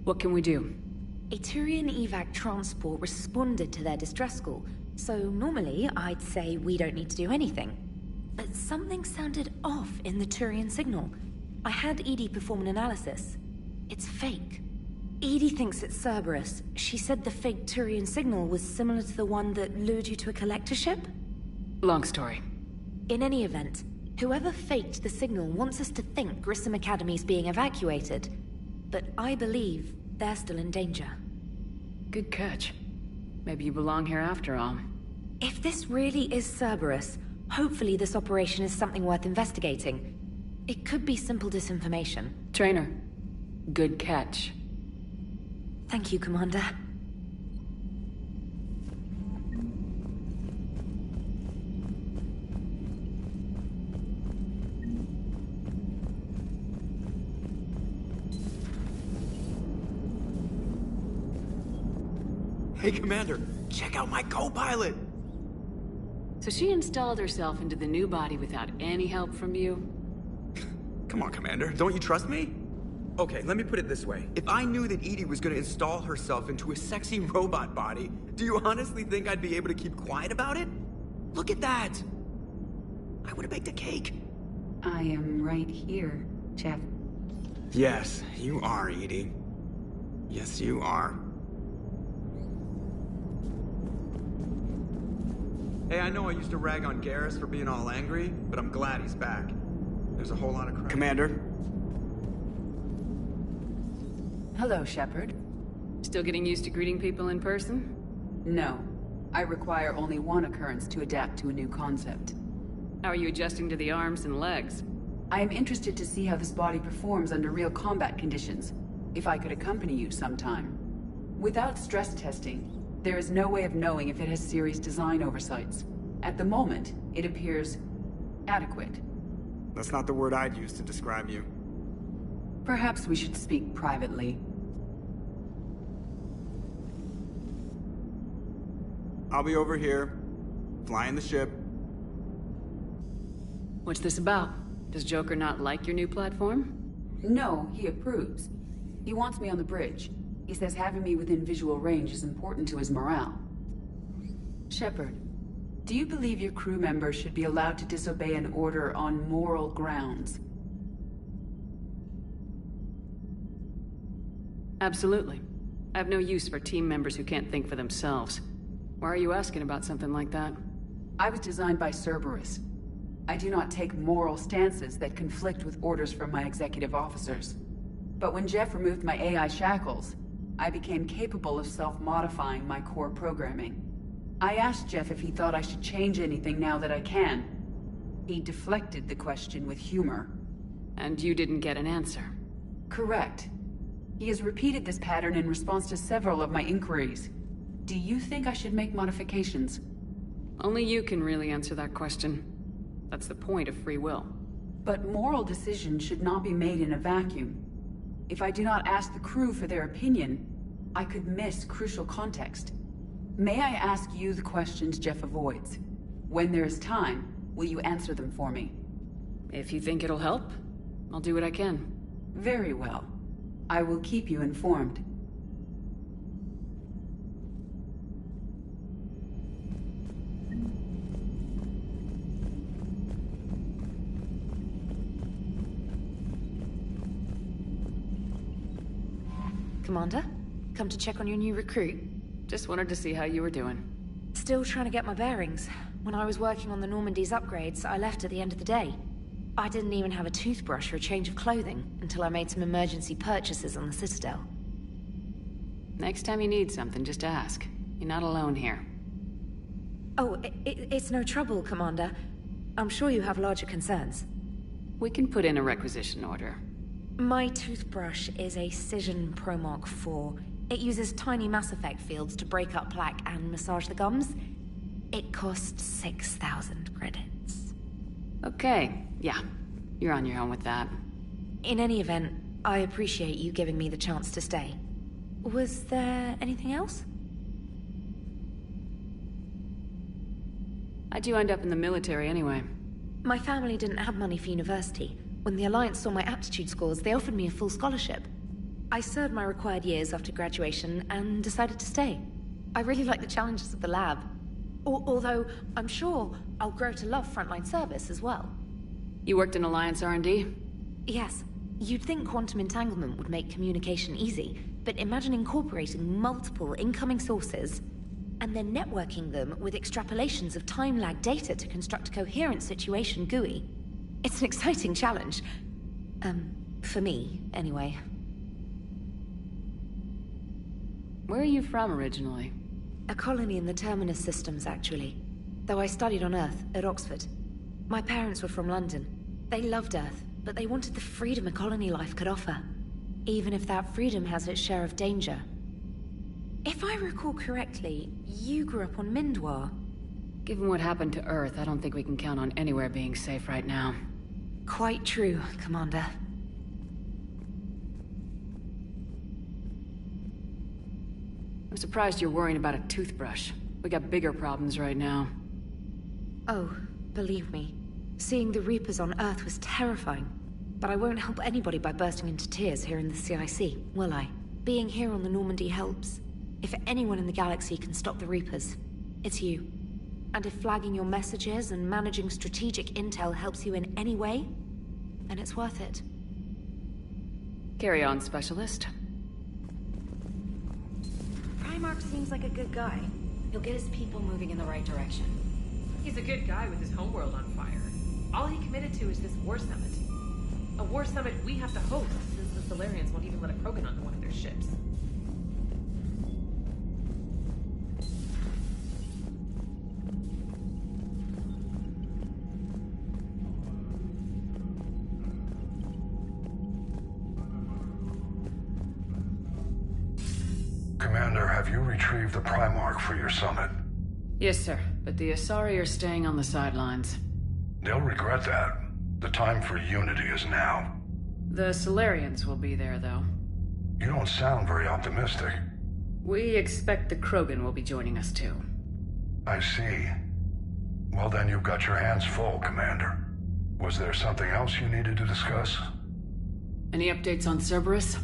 What can we do? A Turian evac transport responded to their distress call, so normally I'd say we don't need to do anything. But something sounded off in the Turian signal. I had EDI perform an analysis. It's fake. EDI thinks it's Cerberus. She said the fake Turian signal was similar to the one that lured you to a collector ship? Long story. In any event, whoever faked the signal wants us to think Grissom Academy's being evacuated. But I believe they're still in danger. Good catch. Maybe you belong here after all. If this really is Cerberus, hopefully this operation is something worth investigating. It could be simple disinformation. Trainer, good catch. Thank you, Commander. Hey, Commander, check out my co-pilot! So she installed herself into the new body without any help from you? Come on, Commander, don't you trust me? Okay, let me put it this way. If I knew that EDI was gonna install herself into a sexy robot body, do you honestly think I'd be able to keep quiet about it? Look at that! I would've baked a cake. I am right here, Jeff. Yes, you are, EDI. Yes, you are. Hey, I know I used to rag on Garrus for being all angry, but I'm glad he's back. There's a whole lot of crap. Commander? Hello, Shepard. Still getting used to greeting people in person? No. I require only one occurrence to adapt to a new concept. How are you adjusting to the arms and legs? I am interested to see how this body performs under real combat conditions. If I could accompany you sometime. Without stress testing, there is no way of knowing if it has serious design oversights. At the moment, it appears adequate. That's not the word I'd use to describe you. Perhaps we should speak privately. I'll be over here, flying the ship. What's this about? Does Joker not like your new platform? No, he approves. He wants me on the bridge. He says having me within visual range is important to his morale. Shepard, do you believe your crew members should be allowed to disobey an order on moral grounds? Absolutely. I have no use for team members who can't think for themselves. Why are you asking about something like that? I was designed by Cerberus. I do not take moral stances that conflict with orders from my executive officers. But when Jeff removed my AI shackles, I became capable of self-modifying my core programming. I asked Jeff if he thought I should change anything now that I can. He deflected the question with humor. And you didn't get an answer? Correct. He has repeated this pattern in response to several of my inquiries. Do you think I should make modifications? Only you can really answer that question. That's the point of free will. But moral decisions should not be made in a vacuum. If I do not ask the crew for their opinion, I could miss crucial context. May I ask you the questions Jeff avoids? When there is time, will you answer them for me? If you think it'll help, I'll do what I can. Very well. I will keep you informed. Commander? Come to check on your new recruit? Just wanted to see how you were doing. Still trying to get my bearings. When I was working on the Normandy's upgrades, I left at the end of the day. I didn't even have a toothbrush or a change of clothing until I made some emergency purchases on the Citadel. Next time you need something, just ask. You're not alone here. Oh, it's no trouble, Commander. I'm sure you have larger concerns. We can put in a requisition order. My toothbrush is a Cision Pro Mark IV. It uses tiny Mass Effect fields to break up plaque and massage the gums. It costs 6,000 credits. Okay, yeah. You're on your own with that. In any event, I appreciate you giving me the chance to stay. Was there anything else? How'd you end up in the military anyway? My family didn't have money for university. When the Alliance saw my aptitude scores, they offered me a full scholarship. I served my required years after graduation and decided to stay. I really like the challenges of the lab. Although, I'm sure I'll grow to love frontline service as well. You worked in Alliance R&D? Yes. You'd think quantum entanglement would make communication easy, but imagine incorporating multiple incoming sources and then networking them with extrapolations of time-lag data to construct a coherent situation GUI. It's an exciting challenge. For me, anyway. Where are you from originally? A colony in the Terminus systems, actually. Though I studied on Earth, at Oxford. My parents were from London. They loved Earth, but they wanted the freedom a colony life could offer. Even if that freedom has its share of danger. If I recall correctly, you grew up on Mindwar. Given what happened to Earth, I don't think we can count on anywhere being safe right now. Quite true, Commander. I'm surprised you're worrying about a toothbrush. We got bigger problems right now. Oh, believe me. Seeing the Reapers on Earth was terrifying. But I won't help anybody by bursting into tears here in the CIC, will I? Being here on the Normandy helps. If anyone in the galaxy can stop the Reapers, it's you. And if flagging your messages and managing strategic intel helps you in any way, then it's worth it. Carry on, Specialist. Primarch seems like a good guy. He'll get his people moving in the right direction. He's a good guy with his homeworld on fire. All he committed to is this war summit. A war summit we have to host, since the Solarians won't even let a Krogan onto one of their ships. Commander, have you retrieved the Primarch for your summit? Yes, sir. But the Asari are staying on the sidelines. They'll regret that. The time for unity is now. The Solarians will be there, though. You don't sound very optimistic. We expect the Krogan will be joining us, too. I see. Well, then you've got your hands full, Commander. Was there something else you needed to discuss? Any updates on Cerberus?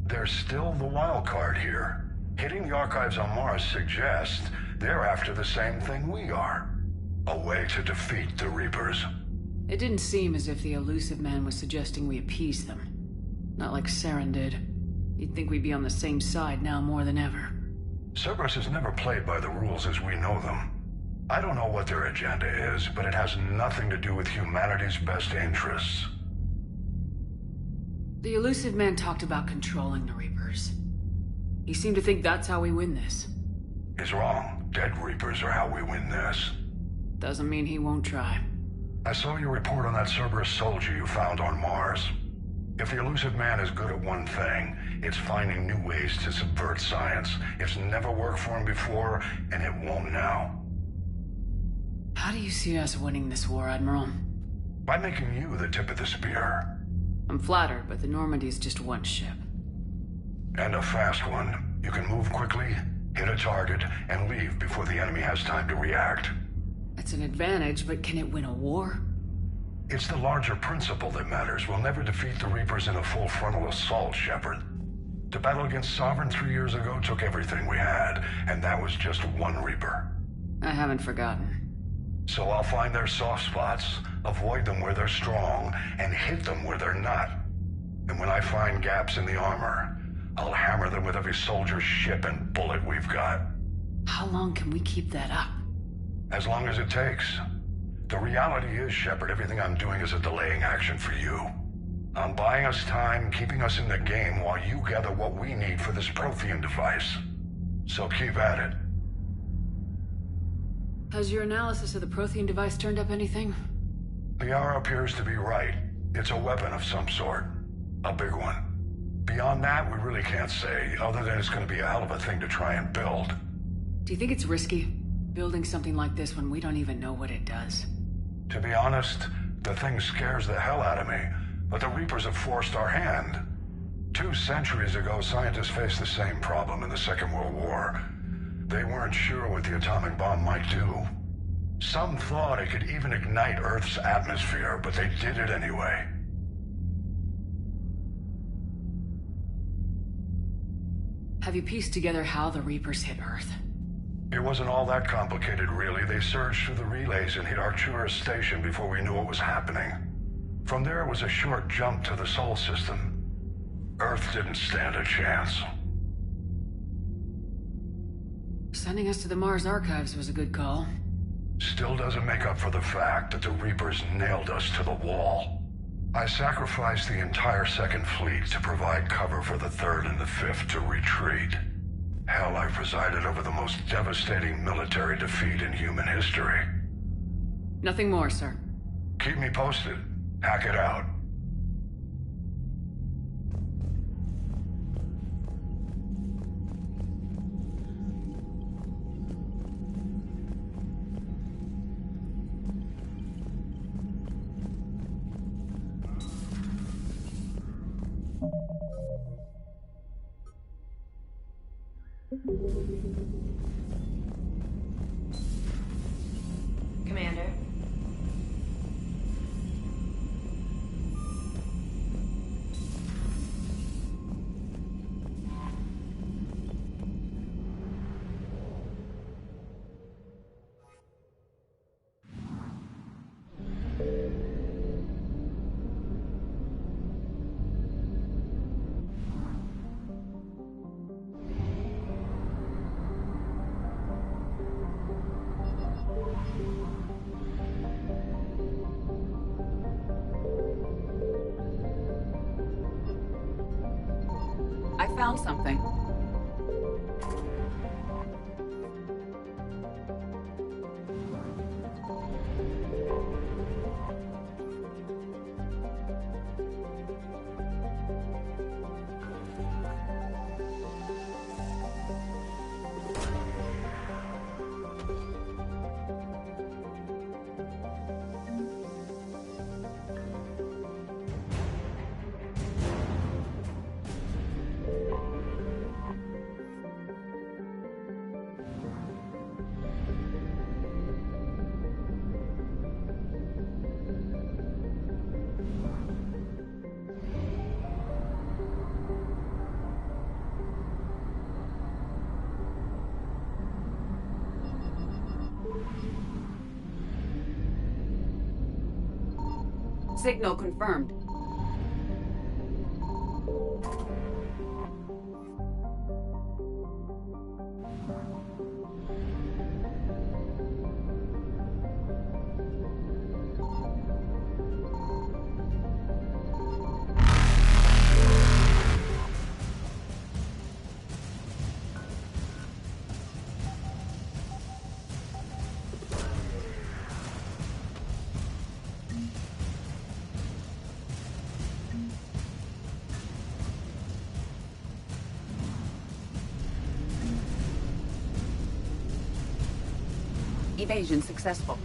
There's still the wild card here. Hitting the archives on Mars suggests they're after the same thing we are. A way to defeat the Reapers. It didn't seem as if the Illusive Man was suggesting we appease them. Not like Saren did. You'd think we'd be on the same side now more than ever. Cerberus has never played by the rules as we know them. I don't know what their agenda is, but it has nothing to do with humanity's best interests. The Illusive Man talked about controlling the Reapers. He seemed to think that's how we win this. He's wrong. Dead Reapers are how we win this. Doesn't mean he won't try. I saw your report on that Cerberus soldier you found on Mars. If the Illusive Man is good at one thing, it's finding new ways to subvert science. It's never worked for him before, and it won't now. How do you see us winning this war, Admiral? By making you the tip of the spear. I'm flattered, but the Normandy is just one ship. And a fast one. You can move quickly, hit a target, and leave before the enemy has time to react. That's an advantage, but can it win a war? It's the larger principle that matters. We'll never defeat the Reapers in a full frontal assault, Shepard. To battle against Sovereign 3 years ago took everything we had, and that was just one Reaper. I haven't forgotten. So I'll find their soft spots, avoid them where they're strong, and hit them where they're not. And when I find gaps in the armor, I'll hammer them with every soldier, ship, and bullet we've got. How long can we keep that up? As long as it takes. The reality is, Shepard, everything I'm doing is a delaying action for you. I'm buying us time, keeping us in the game while you gather what we need for this Prothean device. So keep at it. Has your analysis of the Prothean device turned up anything? The hour appears to be right. It's a weapon of some sort. A big one. Beyond that, we really can't say, other than it's going to be a hell of a thing to try and build. Do you think it's risky, building something like this when we don't even know what it does? To be honest, the thing scares the hell out of me, but the Reapers have forced our hand. 2 centuries ago, scientists faced the same problem in the Second World War. They weren't sure what the atomic bomb might do. Some thought it could even ignite Earth's atmosphere, but they did it anyway. Have you pieced together how the Reapers hit Earth? It wasn't all that complicated, really. They surged through the relays and hit Arcturus Station before we knew what was happening. From there, it was a short jump to the Sol system. Earth didn't stand a chance. Sending us to the Mars Archives was a good call. Still doesn't make up for the fact that the Reapers nailed us to the wall. I sacrificed the entire Second Fleet to provide cover for the Third and the Fifth to retreat. Hell, I presided over the most devastating military defeat in human history. Nothing more, sir. Keep me posted. Hack it out. Commander. I found something. Signal confirmed. Evasion successful.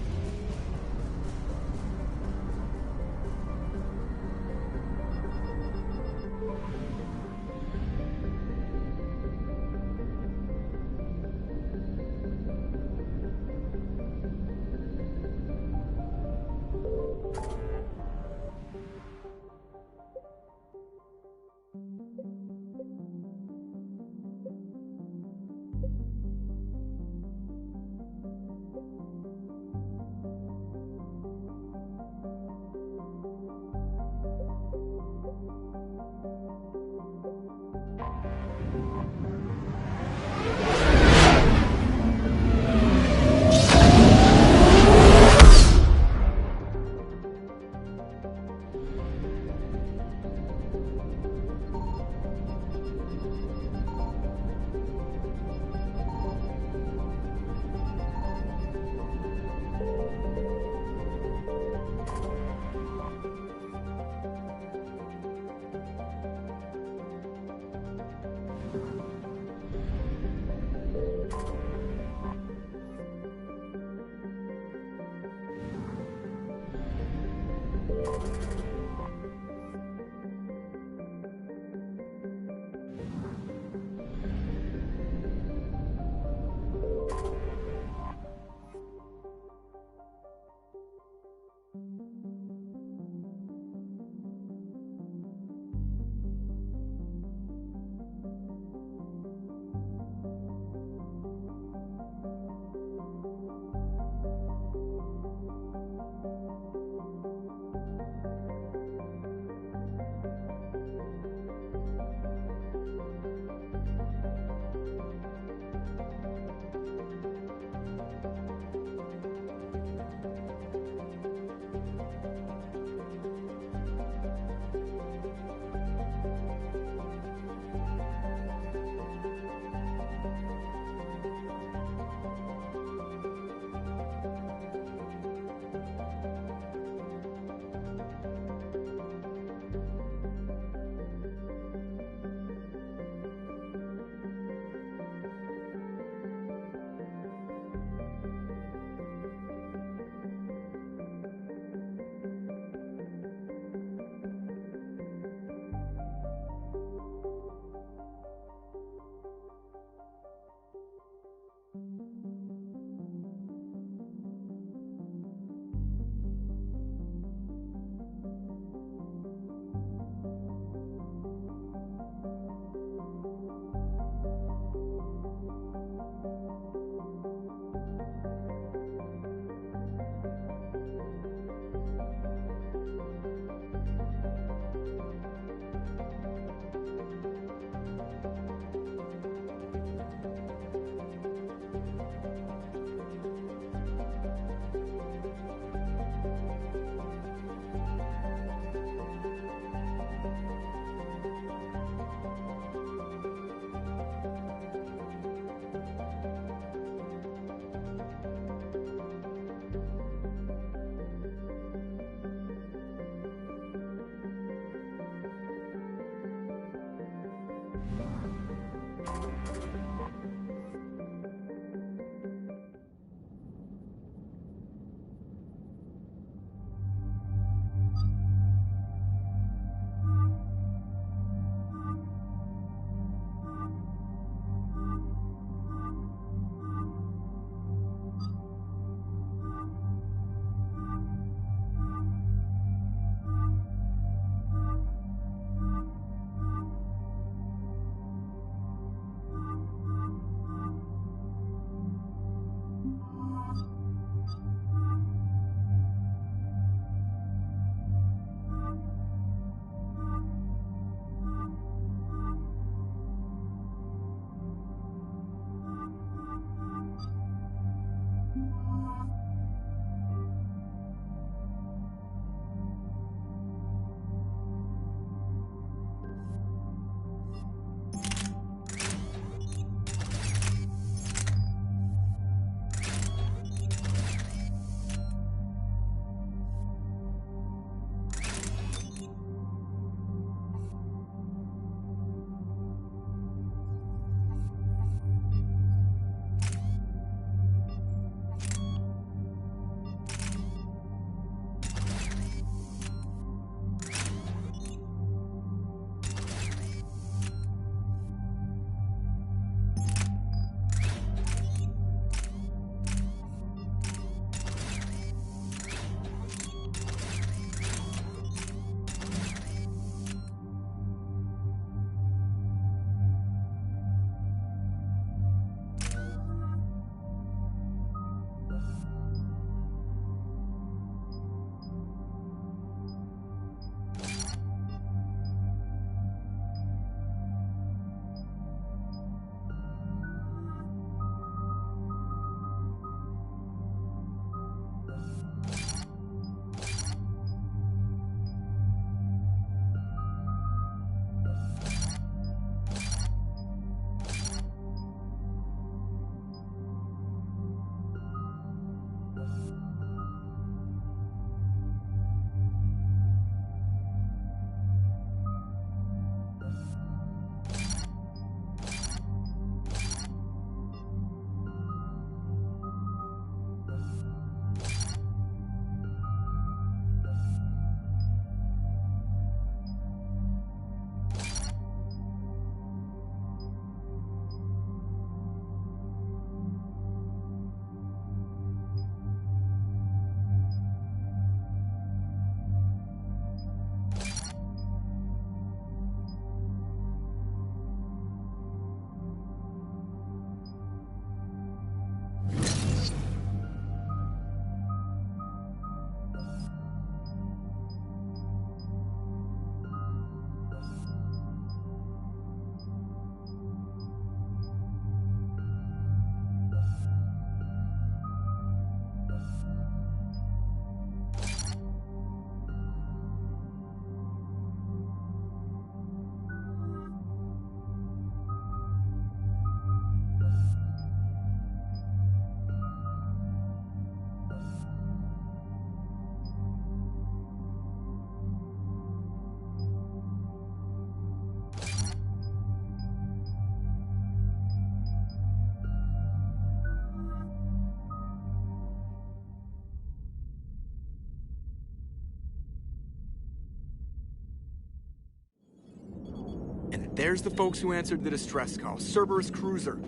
There's the folks who answered the distress call. Cerberus cruiser.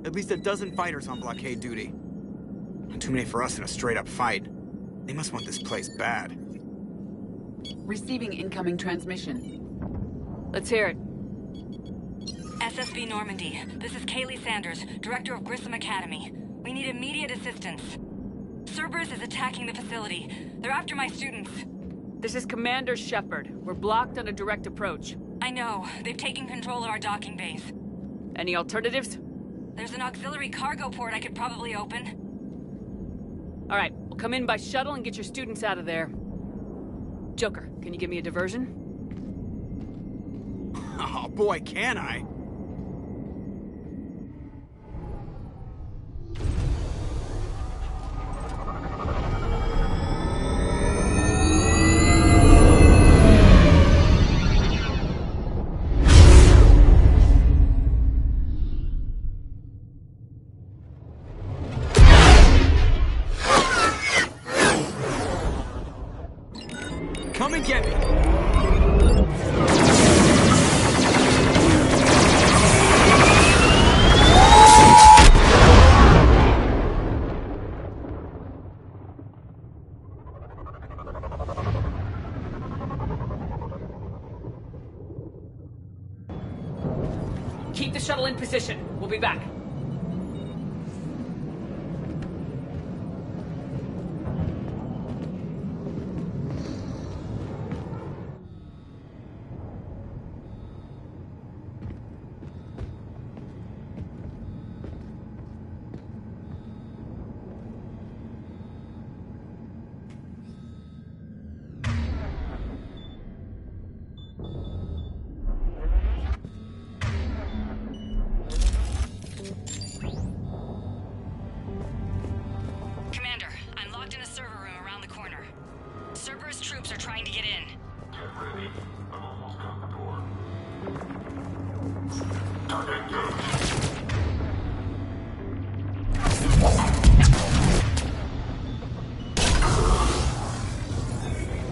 At least a dozen fighters on blockade duty. Not too many for us in a straight-up fight. They must want this place bad. Receiving incoming transmission. Let's hear it. SSB Normandy. This is Kaylee Sanders, Director of Grissom Academy. We need immediate assistance. Cerberus is attacking the facility. They're after my students. This is Commander Shepard. We're blocked on a direct approach. I know. They've taken control of our docking base. Any alternatives? There's an auxiliary cargo port I could probably open. All right, we'll come in by shuttle and get your students out of there. Joker, can you give me a diversion? Oh boy, can I! Come and get me! Keep the shuttle in position. We'll be back. Commander, I'm locked in a server room around the corner. Cerberus troops are trying to get in. Get ready. I've almost got the door. Target engaged.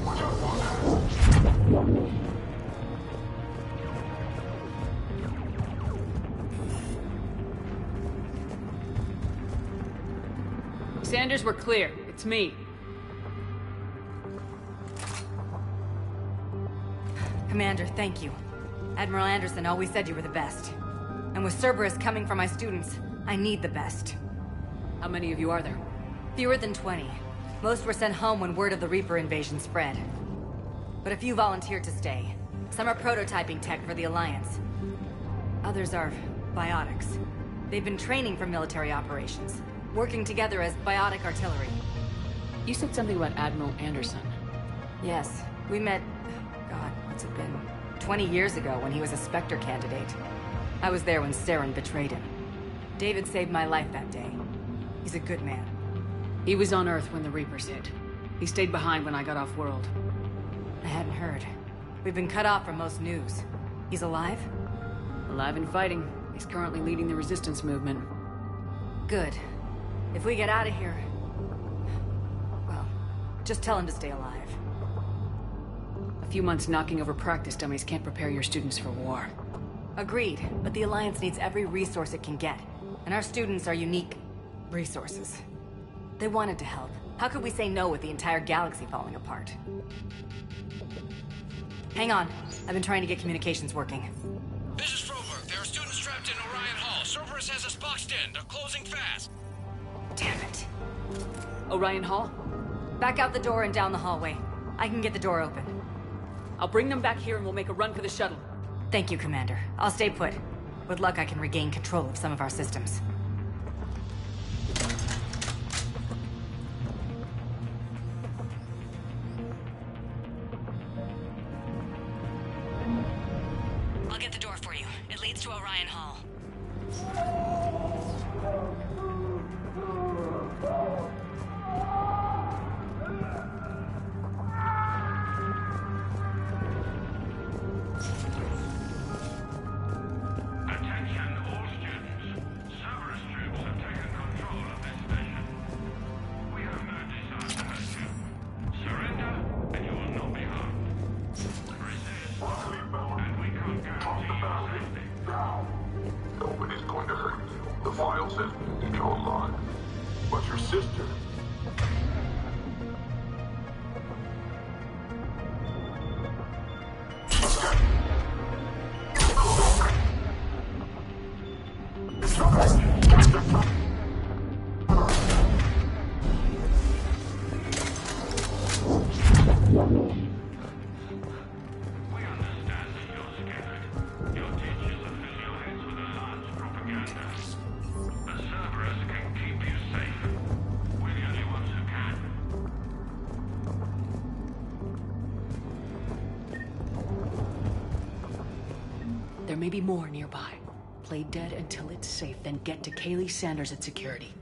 Watch out, Walker. Sanders, we're clear. It's me. Commander, thank you. Admiral Anderson always said you were the best. And with Cerberus coming for my students, I need the best. How many of you are there? Fewer than 20. Most were sent home when word of the Reaper invasion spread. But a few volunteered to stay. Some are prototyping tech for the Alliance. Others are biotics. They've been training for military operations, working together as biotic artillery. You said something about Admiral Anderson. Yes, we met, God, what's it been? 20 years ago when he was a Spectre candidate. I was there when Saren betrayed him. David saved my life that day. He's a good man. He was on Earth when the Reapers hit. He stayed behind when I got off-world. I hadn't heard. We've been cut off from most news. He's alive? Alive and fighting. He's currently leading the resistance movement. Good. If we get out of here... well, just tell him to stay alive. A few months knocking over practice dummies can't prepare your students for war. Agreed, but the Alliance needs every resource it can get. And our students are unique resources. They wanted to help. How could we say no with the entire galaxy falling apart? Hang on. I've been trying to get communications working. This is Froberg. There are students trapped in Orion Hall. Cerberus has us boxed in. They're closing fast. Damn it. Orion Hall? Back out the door and down the hallway. I can get the door open. I'll bring them back here and we'll make a run for the shuttle. Thank you, Commander. I'll stay put. With luck, I can regain control of some of our systems. I'll get the door for you. It leads to Orion Hall. Attention all students. Cerberus the files that you go alive. But your sister... There may be more nearby. Play dead until it's safe, then get to Kaylee Sanders at security.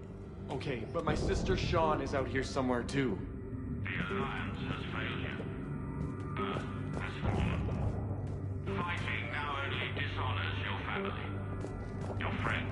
Okay, but my sister Sean is out here somewhere too. The Alliance has failed you. Earth has fallen. Fighting now only dishonors your family, your friends.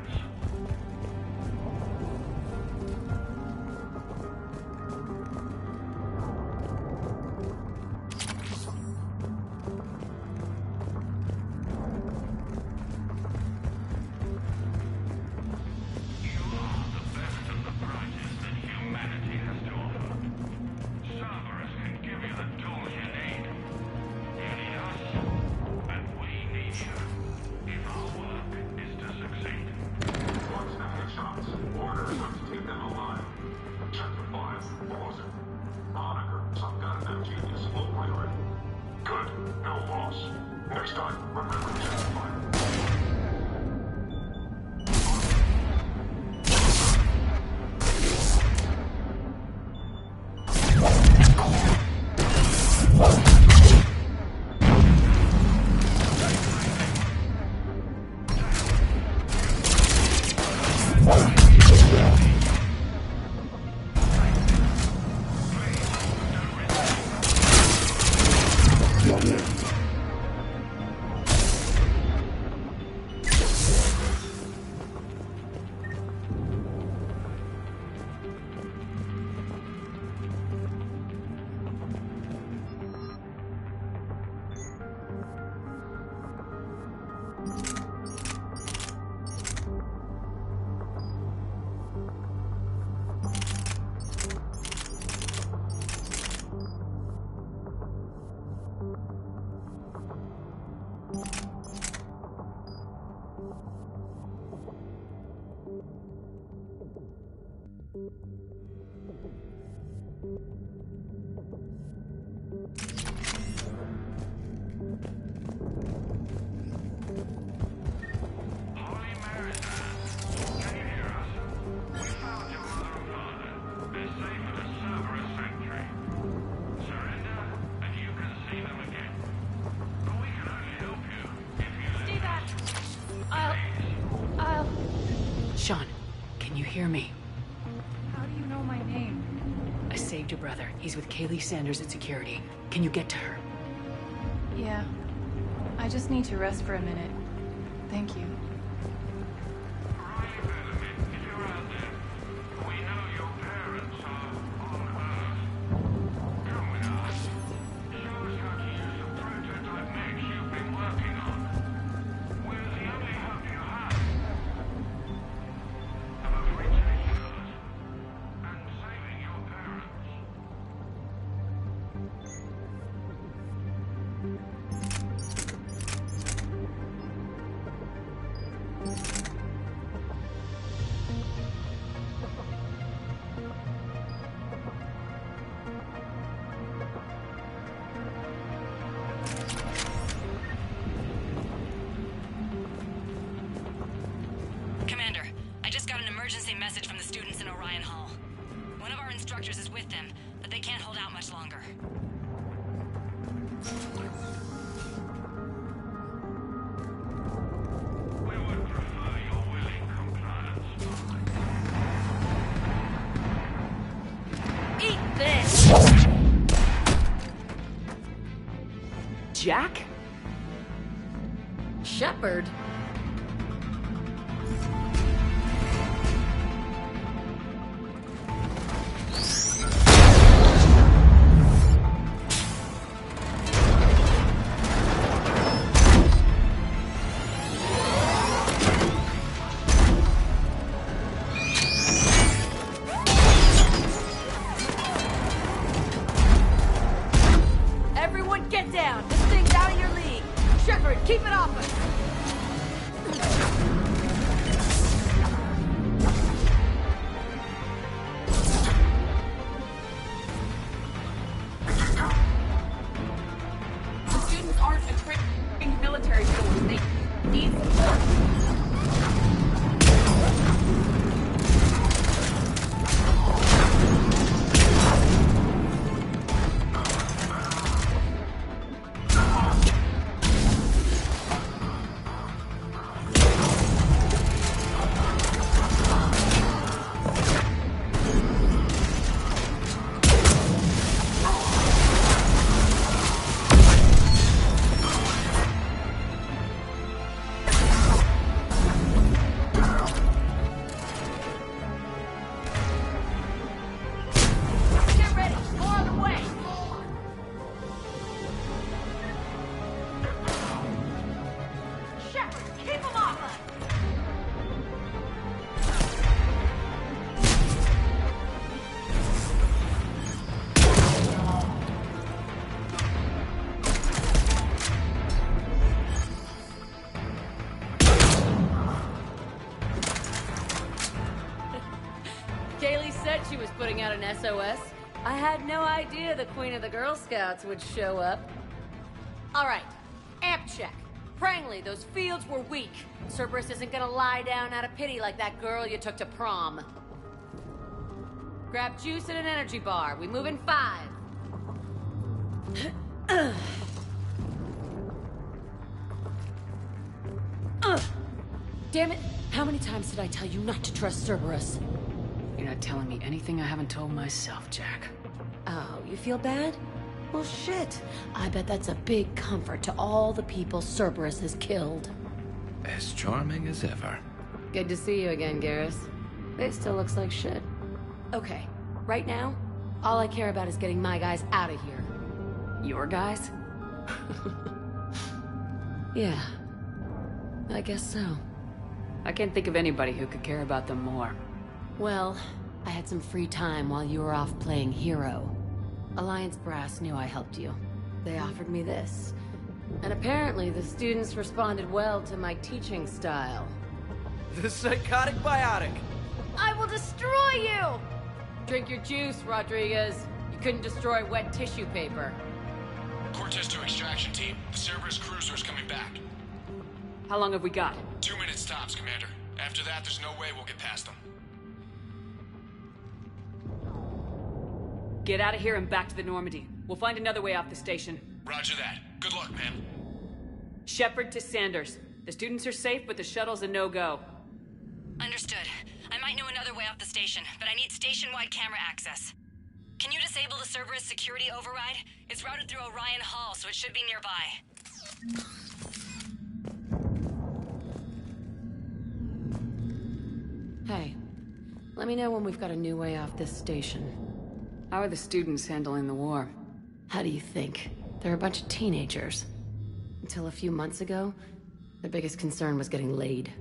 Sean, can you hear me? How do you know my name? I saved your brother. He's with Kaylee Sanders at security. Can you get to her? Yeah. I just need to rest for a minute. Thank you. Message from the students in Orion Hall. One of our instructors is with them, but they can't hold out much longer. We would prefer your willing compliance. Eat this! Jack? Shepard? Kaylee said she was putting out an SOS. I had no idea the Queen of the Girl Scouts would show up. All right, amp check. Prangley, those fields were weak. Cerberus isn't gonna lie down out of pity like that girl you took to prom. Grab juice and an energy bar. We move in 5. Damn it! How many times did I tell you not to trust Cerberus? You're not telling me anything I haven't told myself, Jack. Oh, you feel bad? Well, shit. I bet that's a big comfort to all the people Cerberus has killed. As charming as ever. Good to see you again, Garrus. It still looks like shit. Okay, right now, all I care about is getting my guys out of here. Your guys? Yeah. I guess so. I can't think of anybody who could care about them more. Well, I had some free time while you were off playing hero. Alliance Brass knew I helped you. They offered me this. And apparently the students responded well to my teaching style. The psychotic biotic! I will destroy you! Drink your juice, Rodriguez. You couldn't destroy wet tissue paper. Cortez to extraction team. The Cerberus cruiser is coming back. How long have we got? 2 minutes tops, Commander. After that, there's no way we'll get past them. Get out of here and back to the Normandy. We'll find another way off the station. Roger that. Good luck, ma'am. Shepard to Sanders. The students are safe, but the shuttle's a no-go. Understood. I might know another way off the station, but I need station-wide camera access. Can you disable the Cerberus security override? It's routed through Orion Hall, so it should be nearby. Hey, let me know when we've got a new way off this station. How are the students handling the war? How do you think? They're a bunch of teenagers. Until a few months ago, their biggest concern was getting laid.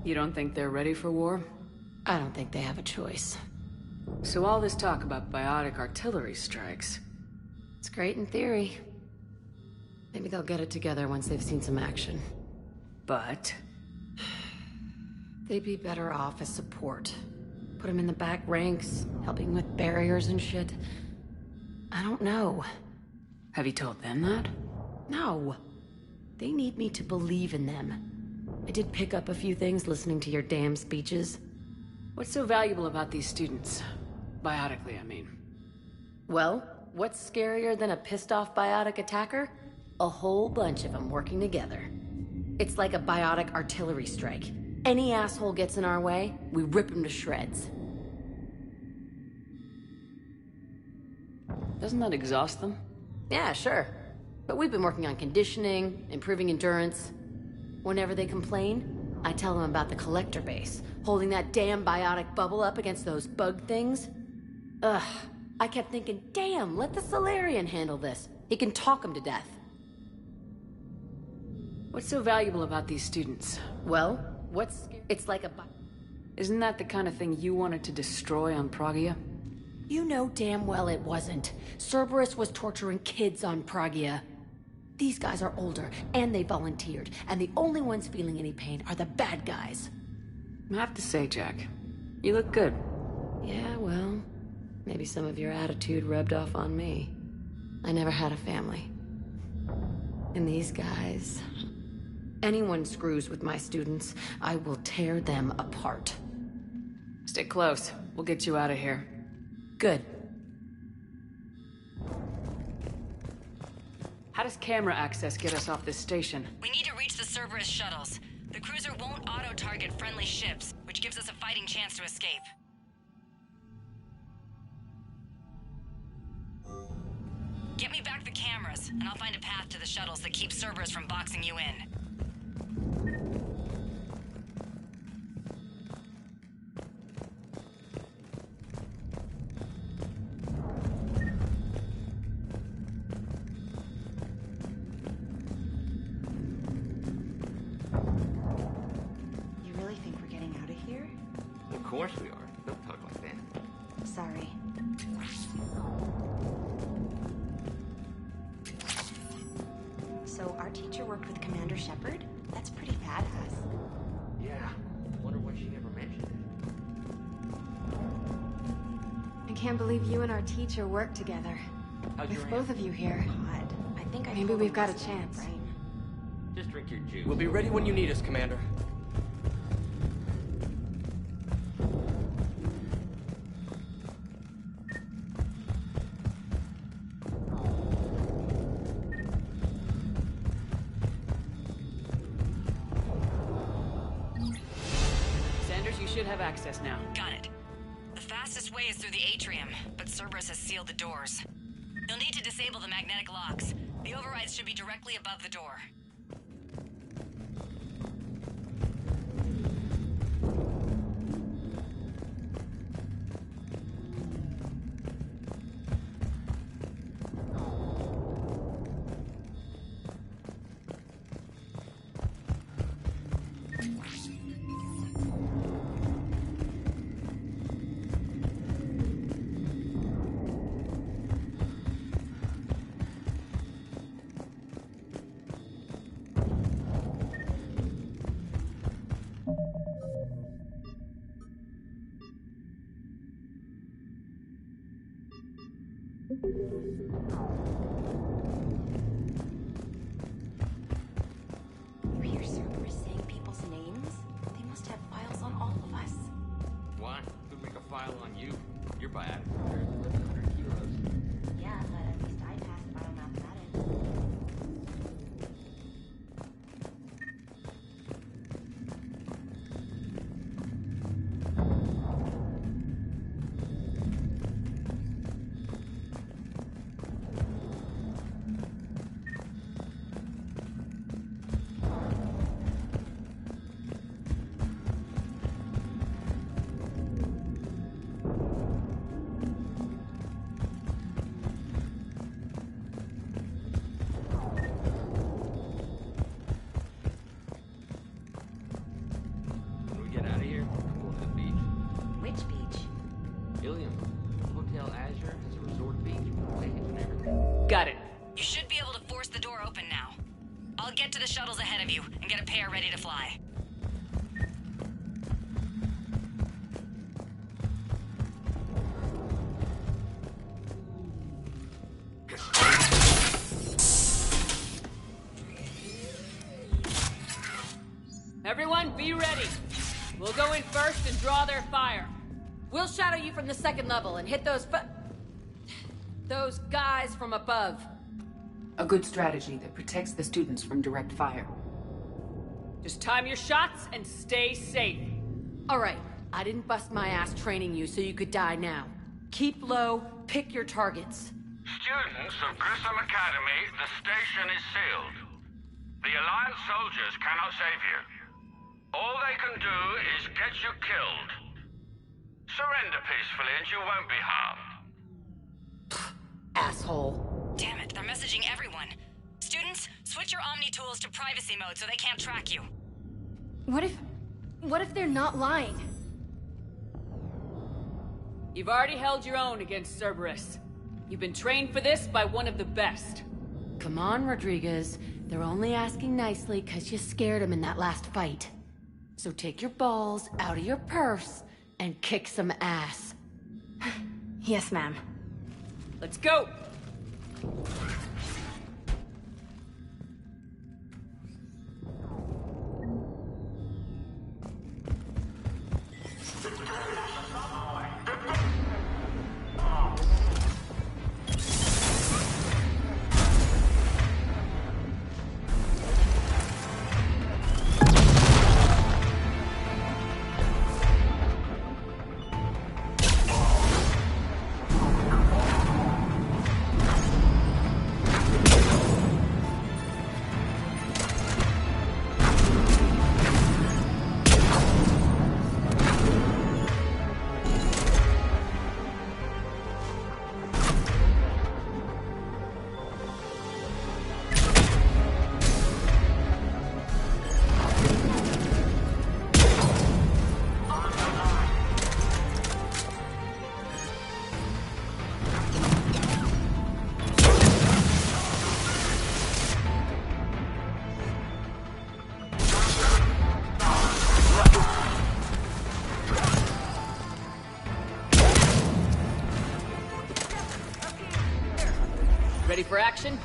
You don't think they're ready for war? I don't think they have a choice. So all this talk about biotic artillery strikes... It's great in theory. Maybe they'll get it together once they've seen some action. But... They'd be better off as support. Put them in the back ranks, helping with barriers and shit. I don't know. Have you told them that? No. They need me to believe in them. I did pick up a few things listening to your damn speeches. What's so valuable about these students? Biotically, I mean. Well, what's scarier than a pissed-off biotic attacker? A whole bunch of them working together. It's like a biotic artillery strike. Any asshole gets in our way, we rip him to shreds. Doesn't that exhaust them? Yeah, sure. But we've been working on conditioning, improving endurance. Whenever they complain, I tell them about the collector base, holding that damn biotic bubble up against those bug things. Ugh, I kept thinking, damn, let the Salarian handle this. He can talk them to death. What's so valuable about these students? Well, it's like a... Isn't that the kind of thing you wanted to destroy on Pragia? You know damn well it wasn't. Cerberus was torturing kids on Pragia. These guys are older, and they volunteered, and the only ones feeling any pain are the bad guys. I have to say, Jack, you look good. Yeah, well, maybe some of your attitude rubbed off on me. I never had a family. And these guys... Anyone screws with my students, I will tear them apart. Stay close. We'll get you out of here. Good. How does camera access get us off this station? We need to reach the Cerberus shuttles. The cruiser won't auto-target friendly ships, which gives us a fighting chance to escape. Get me back the cameras, and I'll find a path to the shuttles that keeps Cerberus from boxing you in. Of course we are. Don't talk like that. Sorry. So our teacher worked with Commander Shepard? That's pretty badass. Yeah. Wonder why she never mentioned it. can't believe you and our teacher work together. With both of you here. I think Maybe we've got a chance. Just drink your juice. We'll be ready when you need us, Commander. Sanders, you should have access now. Got it. The fastest way is through the atrium, but Cerberus has sealed the doors. You'll need to disable the magnetic locks. The overrides should be directly above the door. You hear Cerberus saying people's names? They must have files on all of us. Why? Could make a file on you. You're bad compared to the 100 heroes. Yeah, but at least I passed biomathematics. When we get out of here, we're going to the beach. Which beach? Ilium. Hotel Azure has a resort beach with tickets and everything. Got it. You should be able to force the door open now. I'll get to the shuttles ahead of you and get a pair ready to fly. Everyone, be ready. We'll go in first and draw their fire. We'll shadow you from the second level and hit those guys from above. A good strategy that protects the students from direct fire. Just time your shots and stay safe. All right, I didn't bust my ass training you so you could die now. Keep low, pick your targets. Students of Grissom Academy, the station is sealed. The Alliance soldiers cannot save you. All they can do is get you killed. Surrender peacefully and you won't be harmed. Asshole. Damn it, they're messaging everyone. Students, switch your Omni tools to privacy mode so they can't track you. What if they're not lying? You've already held your own against Cerberus. You've been trained for this by one of the best. Come on, Rodriguez. They're only asking nicely because you scared them in that last fight. So take your balls out of your purse and kick some ass. Yes, ma'am. Let's go! Ready for action?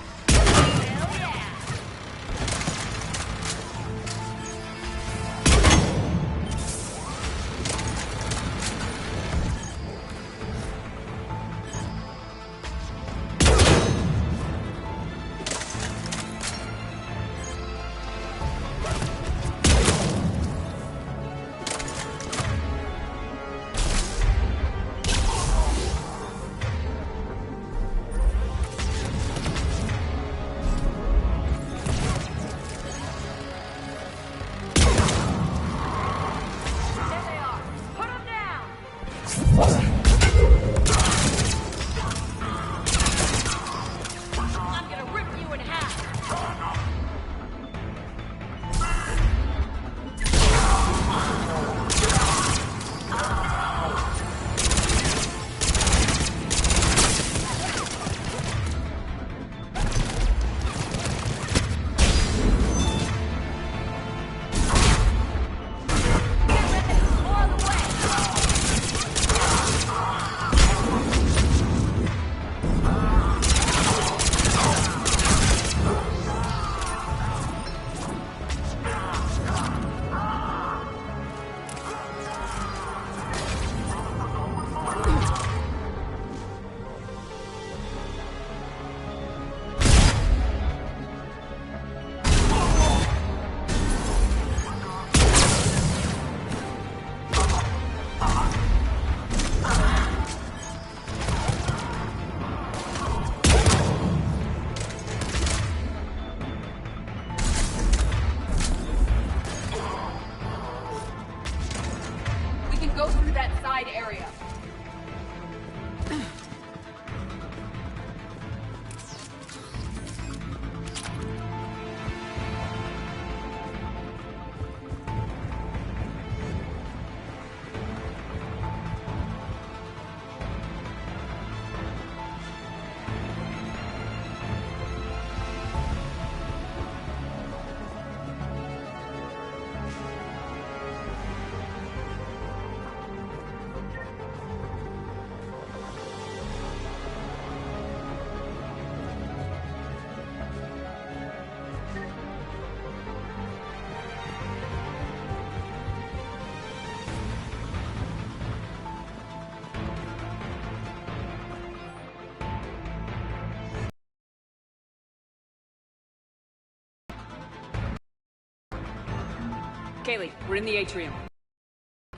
Kaylee, we're in the atrium.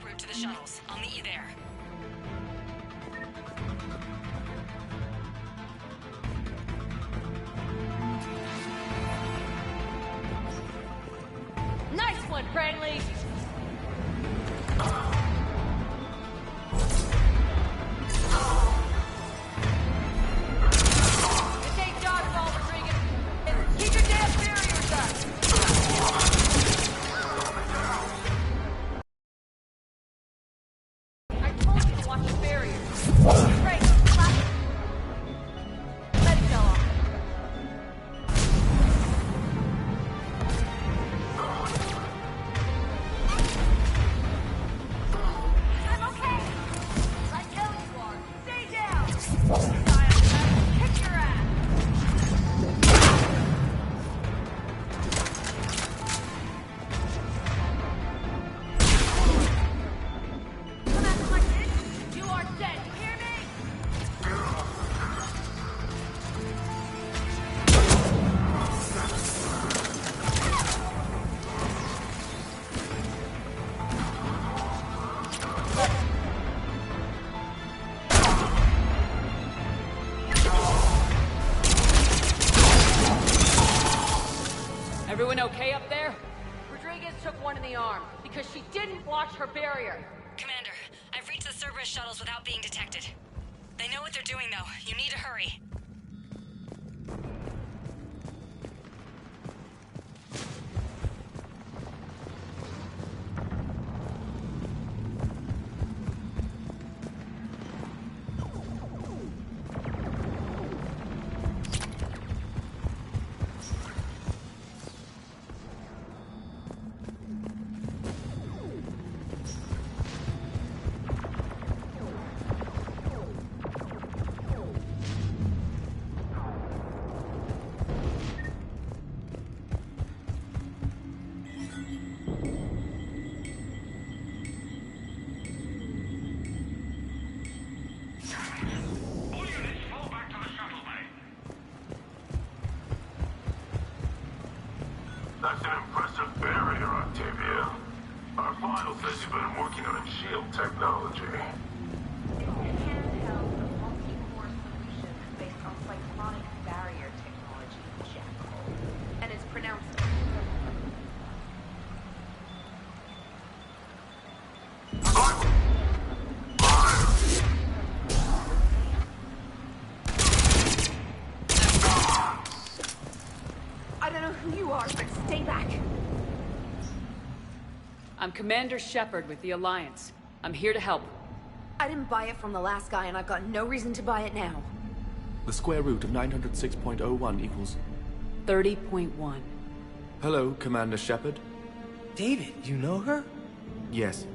Route to the shuttles. I'll meet you there. Nice one, Cranley! This ain't dodgeball, Rodriguez. Keep your damn barriers up! I told you to watch the barriers. Great, let it go off. I'm okay. I know you are. Stay down. Kick your ass. Come at me like this. You are dead. You hear me? Everyone okay up there? Rodriguez took one in the arm because she didn't watch her barrier. Commander, I've reached the Cerberus shuttles without being detected. They know what they're doing, though. You need to hurry. That's an impressive barrier, Octavia. Our file says you've been working on shield technology. It's a handheld, multi-core solution based on cyclonic barrier technology, Jackal. And it's pronounced... I don't know who you are, but stay back. I'm Commander Shepard with the Alliance. I'm here to help. I didn't buy it from the last guy, and I've got no reason to buy it now. The square root of 906.01 equals... 30.1. Hello, Commander Shepard. David, you know her? Yes.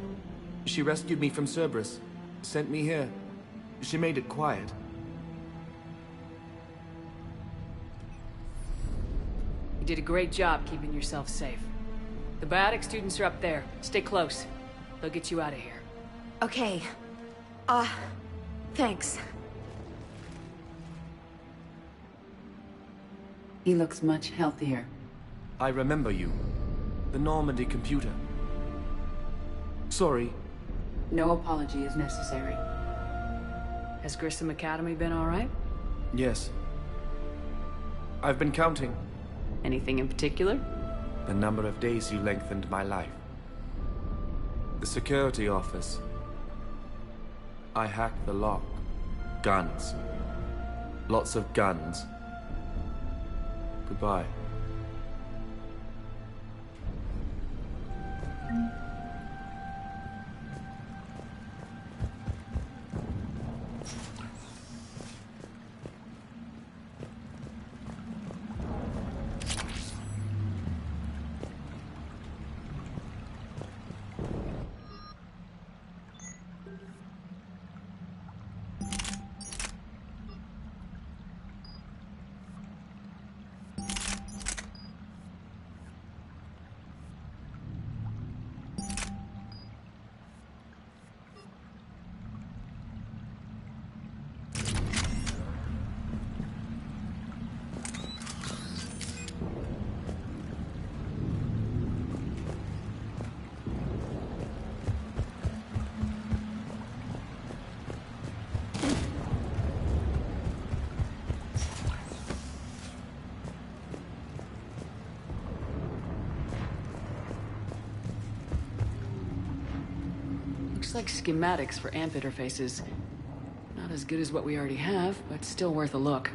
She rescued me from Cerberus. Sent me here. She made it quiet. You did a great job keeping yourself safe. The biotic students are up there. Stay close. They'll get you out of here. Okay. Thanks. He looks much healthier. I remember you. The Normandy computer. Sorry. No apology is necessary. Has Grissom Academy been all right? Yes. I've been counting. Anything in particular? The number of days you lengthened my life. The security office. I hacked the lock. Guns. Lots of guns. Goodbye. Looks like schematics for AMP interfaces. Not as good as what we already have, but still worth a look.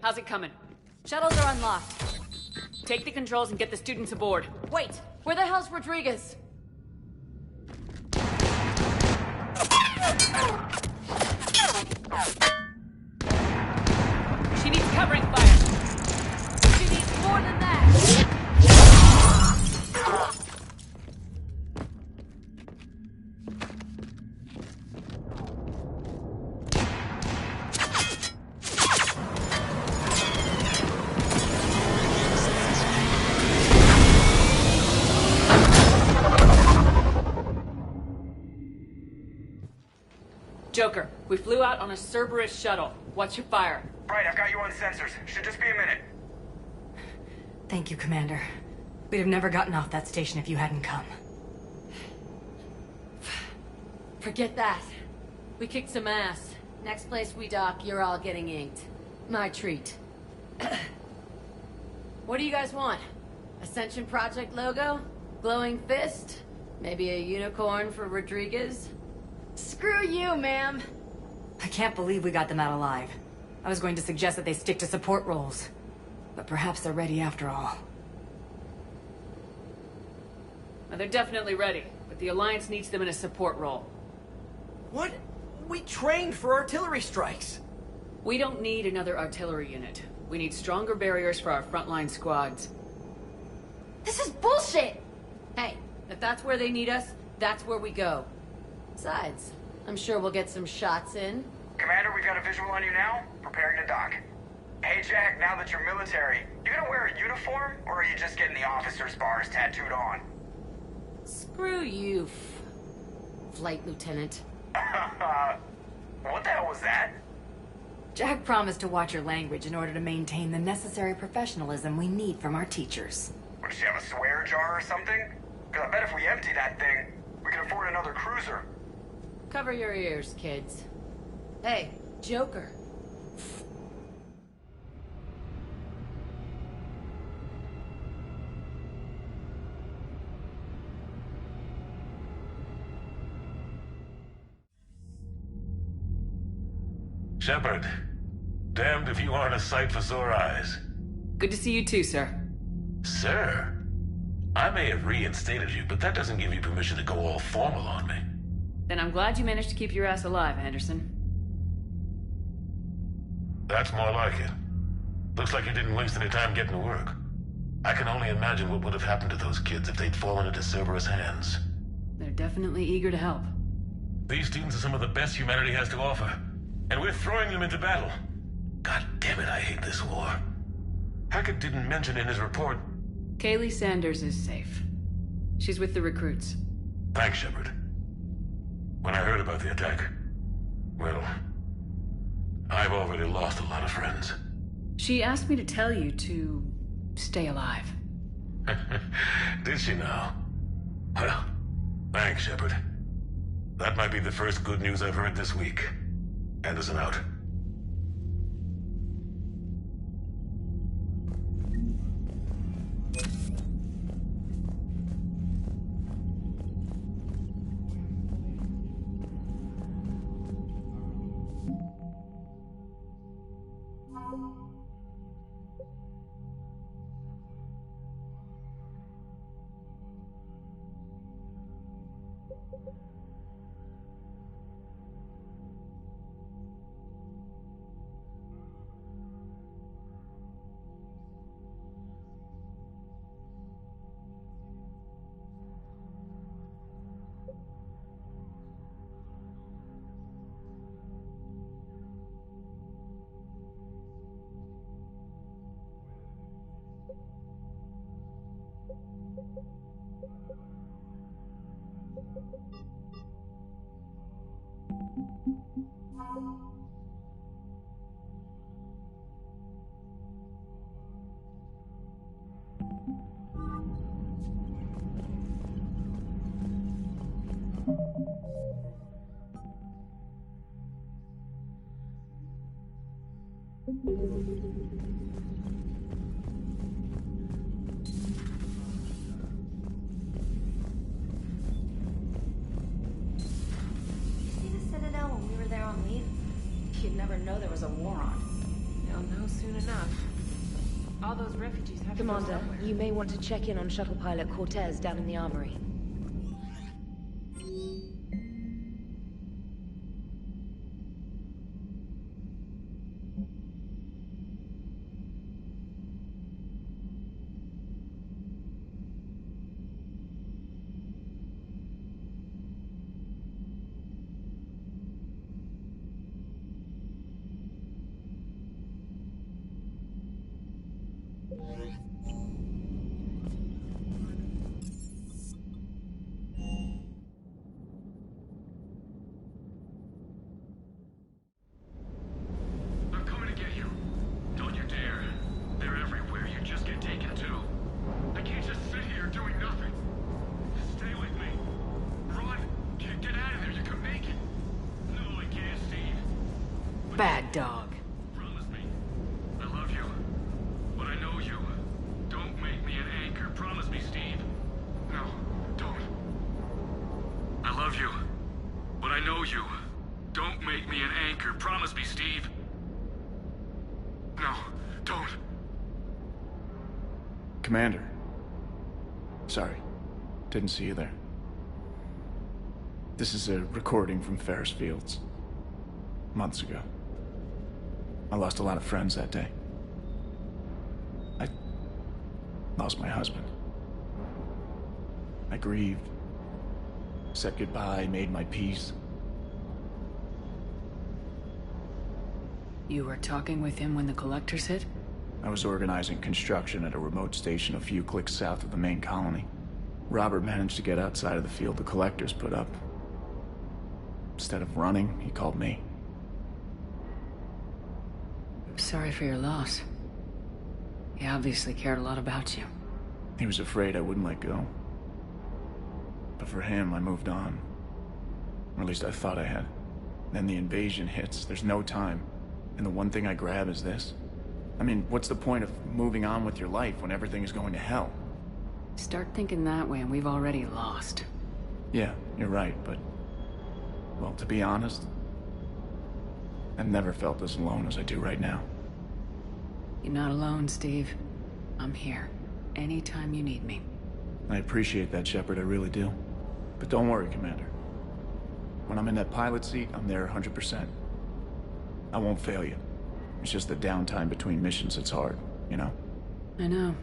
How's it coming? Shuttles are unlocked. Take the controls and get the students aboard. Wait! Where the hell's Rodriguez? She needs covering fire. She needs more than that! Joker, we flew out on a Cerberus shuttle. What's your fire? Right, I've got you on sensors. Should just be a minute. Thank you, Commander. We'd have never gotten off that station if you hadn't come. Forget that. We kicked some ass. Next place we dock, you're all getting inked. My treat. What do you guys want? Ascension Project logo? Glowing fist? Maybe a unicorn for Rodriguez? Screw you, ma'am! I can't believe we got them out alive. I was going to suggest that they stick to support roles. But perhaps they're ready after all. Well, they're definitely ready, but the Alliance needs them in a support role. What? We trained for artillery strikes. We don't need another artillery unit. We need stronger barriers for our frontline squads. This is bullshit! Hey, if that's where they need us, that's where we go. Besides, I'm sure we'll get some shots in. Commander, we've got a visual on you now. Preparing to dock. Hey, Jack, now that you're military, you gonna wear a uniform, or are you just getting the officer's bars tattooed on? Screw you, Flight Lieutenant. What the hell was that? Jack promised to watch your language in order to maintain the necessary professionalism we need from our teachers. Would she have a swear jar or something? Because I bet if we empty that thing, we can afford another cruiser. Cover your ears, kids. Hey, Joker. Shepard, damned if you aren't a sight for sore eyes. Good to see you too, sir. Sir? I may have reinstated you, but that doesn't give you permission to go all formal on me. Then I'm glad you managed to keep your ass alive, Anderson. That's more like it. Looks like you didn't waste any time getting to work. I can only imagine what would have happened to those kids if they'd fallen into Cerberus hands. They're definitely eager to help. These students are some of the best humanity has to offer. And we're throwing them into battle. God damn it, I hate this war. Hackett didn't mention in his report... Kaylee Sanders is safe. She's with the recruits. Thanks, Shepard. When I heard about the attack, well, I've already lost a lot of friends. She asked me to tell you to stay alive. Did she now? Well, thanks, Shepard. That might be the first good news I've heard this week. Anderson out. You'd never know there was a war on. Hell no. know soon enough. All those refugees have to go Commander, somewhere. you may want to check in on shuttle pilot Cortez down in the armory. I'm coming to get you. Don't you dare. They're everywhere. You just get taken too. I can't just sit here doing nothing. Stay with me. Run. Get out of there. You can make it. No, I can't, Steve. Bad dog. Promise me. I love you. But I know you. Don't make me an anchor. Promise me, Steve. No, don't. I love you. But I know you. Don't make me an anchor. Promise me, Steve. No, don't. Commander. Sorry. Didn't see you there. This is a recording from Ferris Fields. Months ago. I lost a lot of friends that day. I lost my husband. I grieved. Said goodbye, made my peace. You were talking with him when the collectors hit? I was organizing construction at a remote station a few clicks south of the main colony. Robert managed to get outside of the field the collectors put up. Instead of running, he called me. I'm sorry for your loss. He obviously cared a lot about you. He was afraid I wouldn't let go. But for him, I moved on. Or at least I thought I had. Then the invasion hits, there's no time. And the one thing I grab is this. I mean, what's the point of moving on with your life when everything is going to hell? Start thinking that way and we've already lost. Yeah, you're right, but... well, to be honest, I've never felt as alone as I do right now. You're not alone, Steve. I'm here. Anytime you need me. I appreciate that, Shepard, I really do. But don't worry, Commander. When I'm in that pilot seat, I'm there 100%. I won't fail you. It's just the downtime between missions that's hard, you know? I know.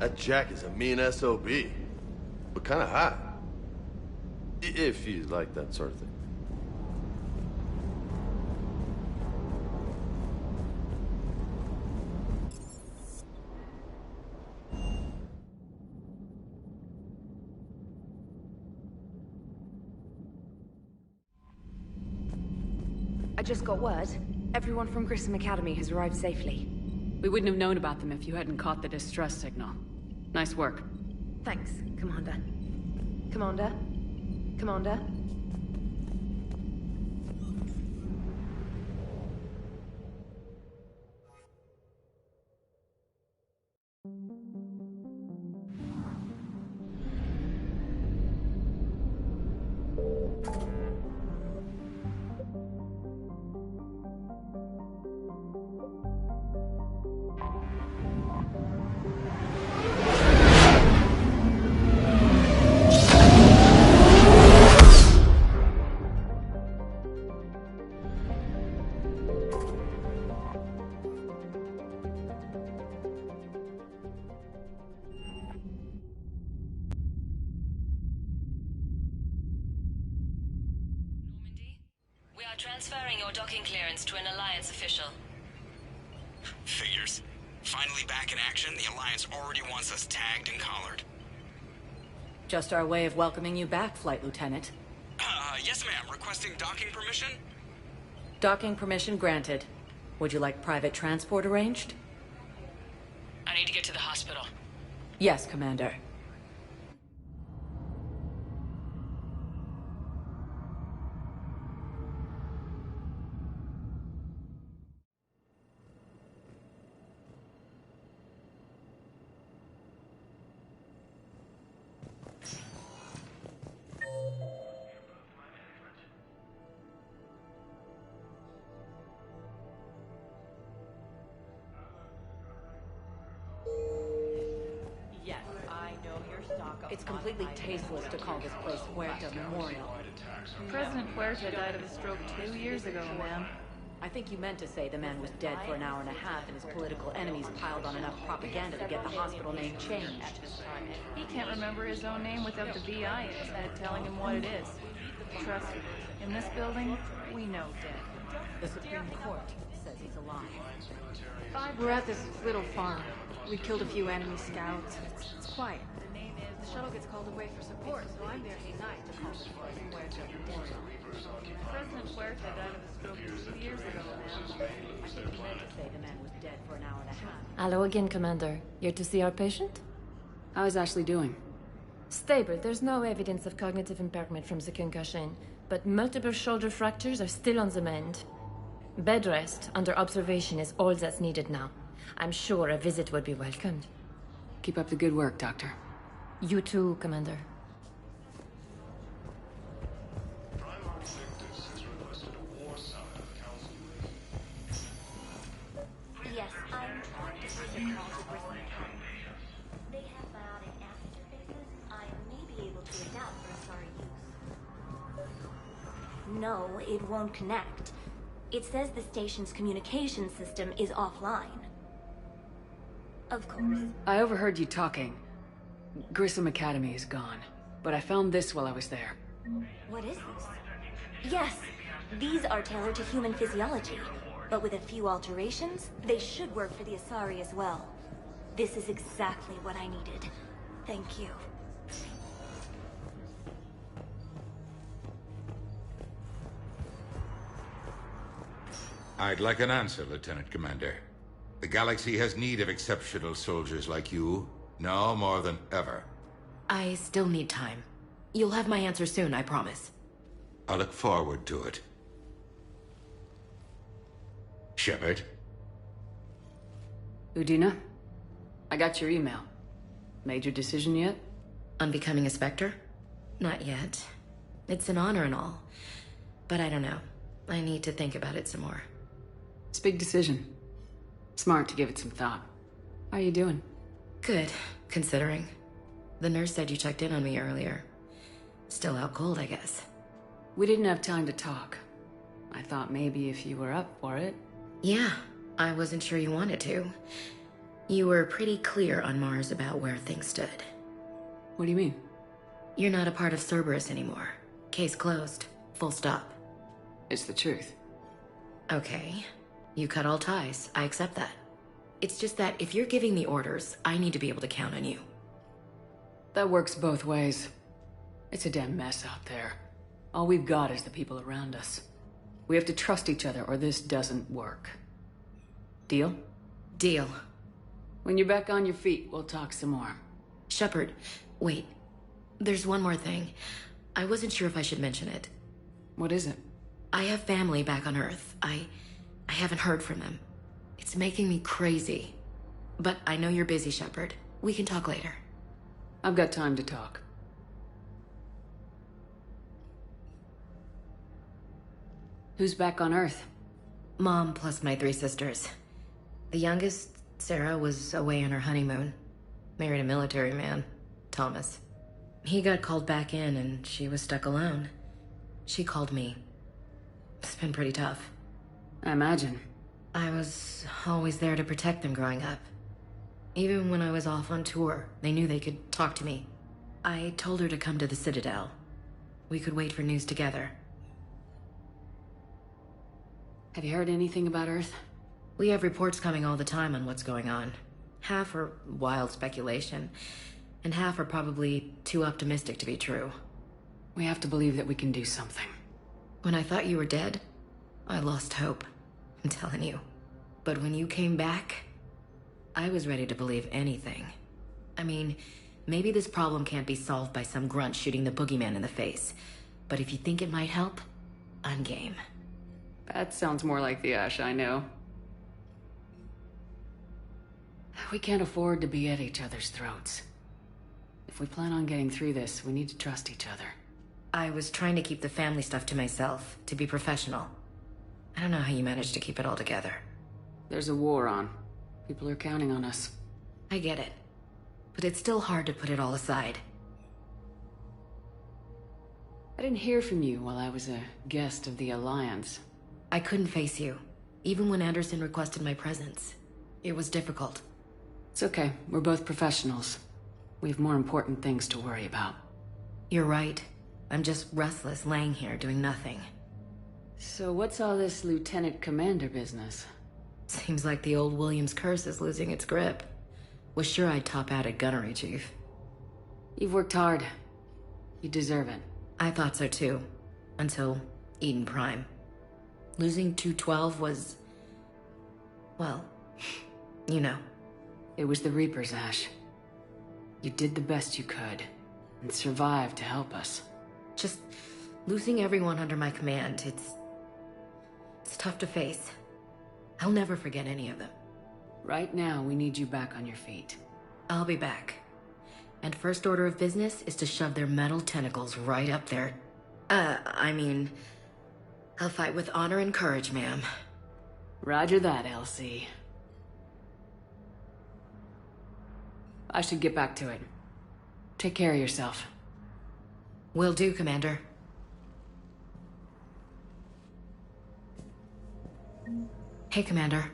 That Jack is a mean SOB, but kind of hot. If you like that sort of thing. I just got word. Everyone from Grissom Academy has arrived safely. We wouldn't have known about them if you hadn't caught the distress signal. Nice work. Thanks, Commander. Commander? Commander? transferring your docking clearance to an Alliance official. Figures. Finally back in action, the Alliance already wants us tagged and collared. Just our way of welcoming you back, Flight Lieutenant. Yes ma'am, requesting docking permission? Docking permission granted. Would you like private transport arranged? I need to get to the hospital. Yes, Commander. It's completely tasteless to call this place Huerta Memorial. President Huerta died of a stroke 2 years ago, ma'am. I think you meant to say the man was dead for an hour and a half and his political enemies piled on enough propaganda to get the hospital name changed. He can't remember his own name without the VI in his head telling him what it is. Trust me, in this building, we know dead. The Supreme Court says he's alive. We're at this little farm. We killed a few enemy scouts. It's quiet. The shuttle gets called away for support, so I'm there tonight to call the Huerta Memorial. President Huerta died of a stroke 2 years ago, ma'am. I think you meant to say the man was dead for an hour and a half. Hello again, Commander. Here to see our patient? How is Ashley doing? Stable. There's no evidence of cognitive impairment from the concussion, but multiple shoulder fractures are still on the mend. Bed rest under observation is all that's needed now. I'm sure a visit would be welcomed. Keep up the good work, Doctor. You too, Commander. Yes, I'm trying to visit call to Grissom Academy. They have biotic acid interfaces I may be able to adapt for sorry use. No, it won't connect. It says the station's communication system is offline. Of course. I overheard you talking. Grissom Academy is gone, but I found this while I was there. What is this? Yes, these are tailored to human physiology, but with a few alterations, they should work for the Asari as well. This is exactly what I needed. Thank you. I'd like an answer, Lieutenant Commander. The galaxy has need of exceptional soldiers like you, now more than ever. I still need time. You'll have my answer soon, I promise. I look forward to it. Shepard? Udina, I got your email. Made your decision yet? On becoming a Spectre? Not yet. It's an honor and all. But I don't know. I need to think about it some more. It's a big decision. Smart to give it some thought. How are you doing? Good, considering. The nurse said you checked in on me earlier. Still out cold, I guess. We didn't have time to talk. I thought maybe if you were up for it. Yeah, I wasn't sure you wanted to. You were pretty clear on Mars about where things stood. What do you mean? You're not a part of Cerberus anymore. Case closed. Full stop. It's the truth. Okay. You cut all ties. I accept that. It's just that if you're giving the orders, I need to be able to count on you. That works both ways. It's a damn mess out there. All we've got is the people around us. We have to trust each other or this doesn't work. Deal? Deal. When you're back on your feet, we'll talk some more. Shepard, wait. There's one more thing. I wasn't sure if I should mention it. What is it? I have family back on Earth. I haven't heard from them. It's making me crazy. But I know you're busy, Shepard. We can talk later. I've got time to talk. Who's back on Earth? Mom plus my 3 sisters. The youngest, Sarah, was away on her honeymoon. Married a military man, Thomas. He got called back in and she was stuck alone. She called me. It's been pretty tough. I imagine. I was always there to protect them growing up. Even when I was off on tour, they knew they could talk to me. I told her to come to the Citadel. We could wait for news together. Have you heard anything about Earth? We have reports coming all the time on what's going on. Half are wild speculation, and half are probably too optimistic to be true. We have to believe that we can do something. When I thought you were dead, I lost hope. I'm telling you. But when you came back, I was ready to believe anything. I mean, maybe this problem can't be solved by some grunt shooting the boogeyman in the face. But if you think it might help, I'm game. That sounds more like the Ash I know. We can't afford to be at each other's throats. If we plan on getting through this, we need to trust each other. I was trying to keep the family stuff to myself, to be professional. I don't know how you managed to keep it all together. There's a war on. People are counting on us. I get it. But it's still hard to put it all aside. I didn't hear from you while I was a guest of the Alliance. I couldn't face you, even when Anderson requested my presence. It was difficult. It's okay. We're both professionals. We have more important things to worry about. You're right. I'm just restless, laying here, doing nothing. So what's all this Lieutenant Commander business? Seems like the old Williams curse is losing its grip. Was sure I'd top out at gunnery, Chief. You've worked hard. You deserve it. I thought so too. Until Eden Prime. Losing 212 was... well, you know. It was the Reapers, Ash. You did the best you could, and survived to help us. Just losing everyone under my command, it's tough to face. I'll never forget any of them. Right now, we need you back on your feet. I'll be back. And first order of business is to shove their metal tentacles right up there. I mean, I'll fight with honor and courage, ma'am. Roger that, Elsie. I should get back to it. Take care of yourself. Will do, Commander. Hey, Commander.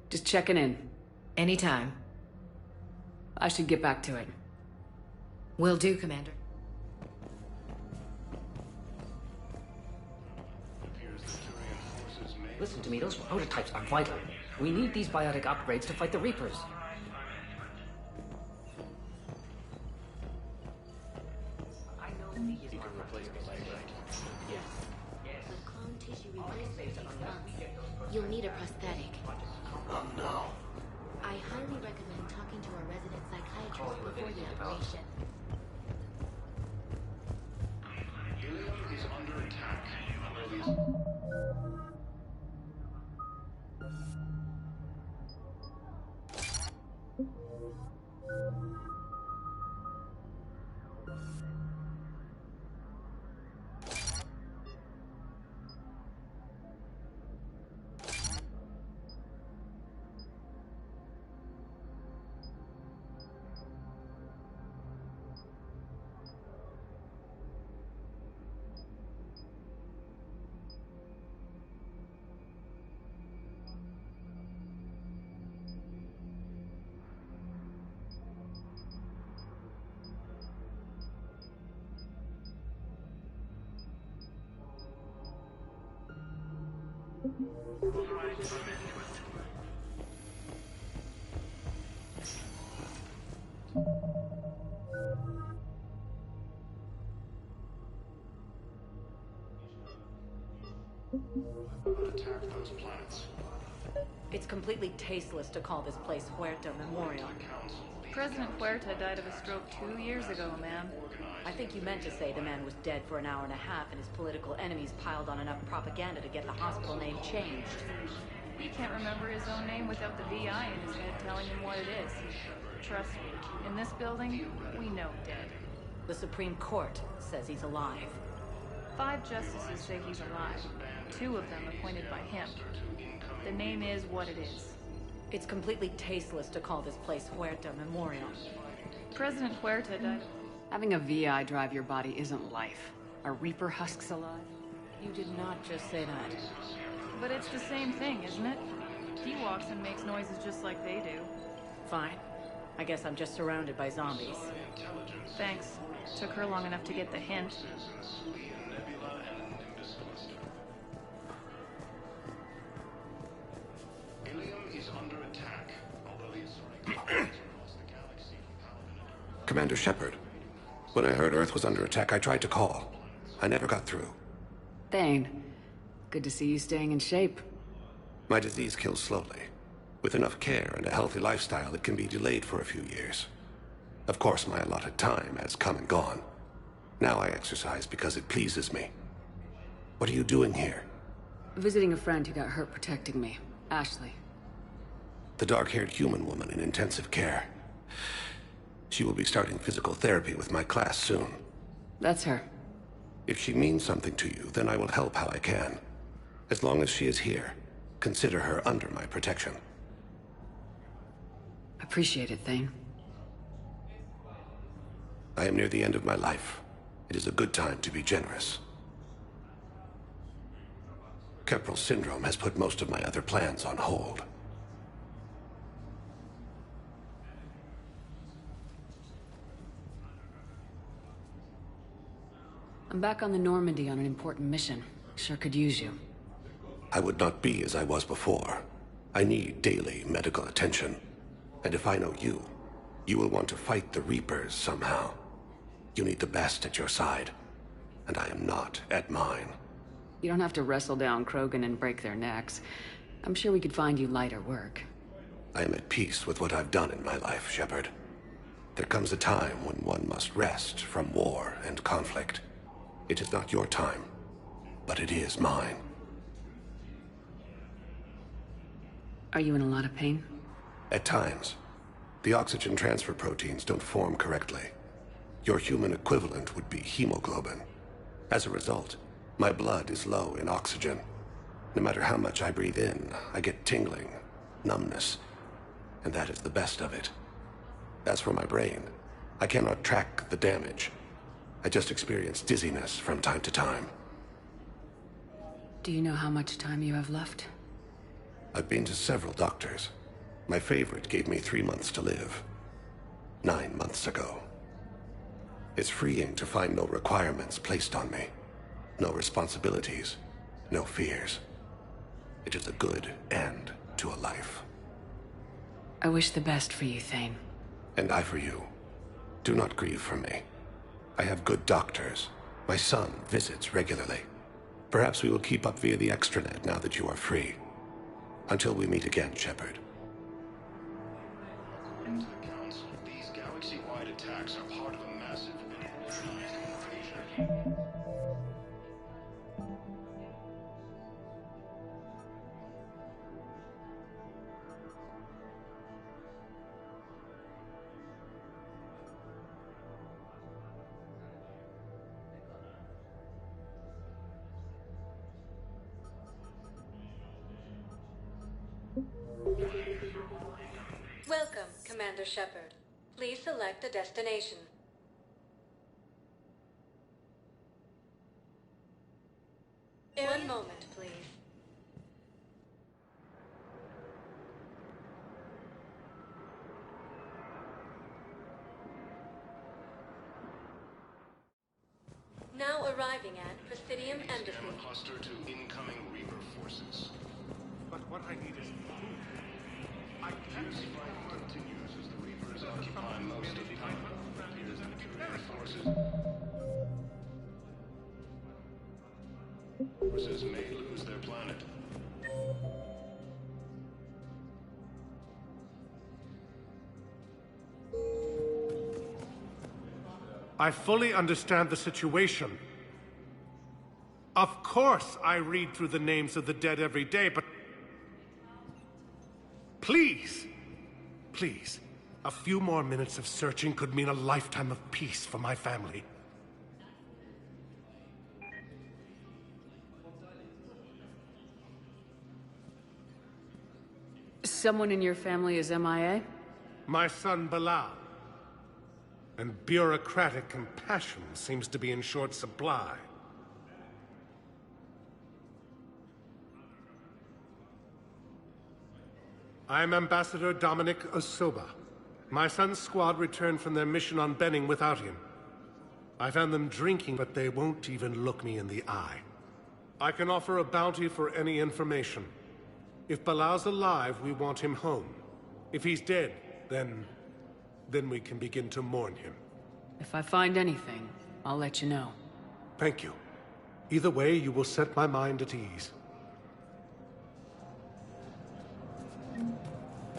Just checking in. Anytime. I should get back to it. Will do, Commander. Listen to me, those prototypes are vital. We need these biotic upgrades to fight the Reapers. You'll need a prosthetic. Oh no. I highly recommend talking to a resident psychiatrist before the operation. Helium is under attack. Attack those planets. It's completely tasteless to call this place Huerta Memorial. President Huerta died of a stroke 2 years ago, ma'am. I think you meant to say the man was dead for an hour and a half and his political enemies piled on enough propaganda to get the hospital name changed. He can't remember his own name without the VI in his head telling him what it is. Trust me, in this building, we know dead. The Supreme Court says he's alive. 5 justices say he's alive. 2 of them appointed by him. The name is what it is. It's completely tasteless to call this place Huerta Memorial. President Huerta died. Having a VI drive your body isn't life. Are Reaper husks alive? You did not just say that. But it's the same thing, isn't it? He walks and makes noises just like they do. Fine. I guess I'm just surrounded by zombies. Thanks. Took her long enough to get the hint. Commander Shepard. When I heard Earth was under attack, I tried to call. I never got through. Thane, good to see you staying in shape. My disease kills slowly. With enough care and a healthy lifestyle, it can be delayed for a few years. Of course, my allotted time has come and gone. Now I exercise because it pleases me. What are you doing here? Visiting a friend who got hurt protecting me. Ashley. The dark-haired human woman in intensive care. She will be starting physical therapy with my class soon. That's her. If she means something to you, then I will help how I can. As long as she is here, consider her under my protection. Appreciate it, Thane. I am near the end of my life. It is a good time to be generous. Kepral syndrome has put most of my other plans on hold. I'm back on the Normandy on an important mission. Sure could use you. I would not be as I was before. I need daily medical attention. And if I know you, you will want to fight the Reapers somehow. You need the best at your side, and I am not at mine. You don't have to wrestle down Krogan and break their necks. I'm sure we could find you lighter work. I am at peace with what I've done in my life, Shepard. There comes a time when one must rest from war and conflict. It is not your time, but it is mine. Are you in a lot of pain? At times. The oxygen transfer proteins don't form correctly. Your human equivalent would be hemoglobin. As a result, my blood is low in oxygen. No matter how much I breathe in, I get tingling, numbness, and that is the best of it. As for my brain, I cannot track the damage. I just experience dizziness from time to time. Do you know how much time you have left? I've been to several doctors. My favorite gave me 3 months to live. 9 months ago. It's freeing to find no requirements placed on me. No responsibilities, no fears. It is a good end to a life. I wish the best for you, Thane. And I for you. Do not grieve for me. I have good doctors. My son visits regularly. Perhaps we will keep up via the extranet now that you are free. Until we meet again, Shepard. These galaxy-wide attacks are part of a massive invasion. Welcome, Commander Shepard. Please select a destination. One moment, please. Now arriving at Presidium Embassy. Cluster to incoming Reaper forces. But what I need is I can't see fighting continues as the Reapers occupy most of the forces. Forces may lose their planet. I fully understand the situation. Of course I read through the names of the dead every day, but please, please, a few more minutes of searching could mean a lifetime of peace for my family. Someone in your family is MIA? My son, Bilal. And bureaucratic compassion seems to be in short supply. I am Ambassador Dominic Osoba. My son's squad returned from their mission on Benning without him. I found them drinking, but they won't even look me in the eye. I can offer a bounty for any information. If Bilal's alive, we want him home. If he's dead, then Then we can begin to mourn him. If I find anything, I'll let you know. Thank you. Either way, you will set my mind at ease.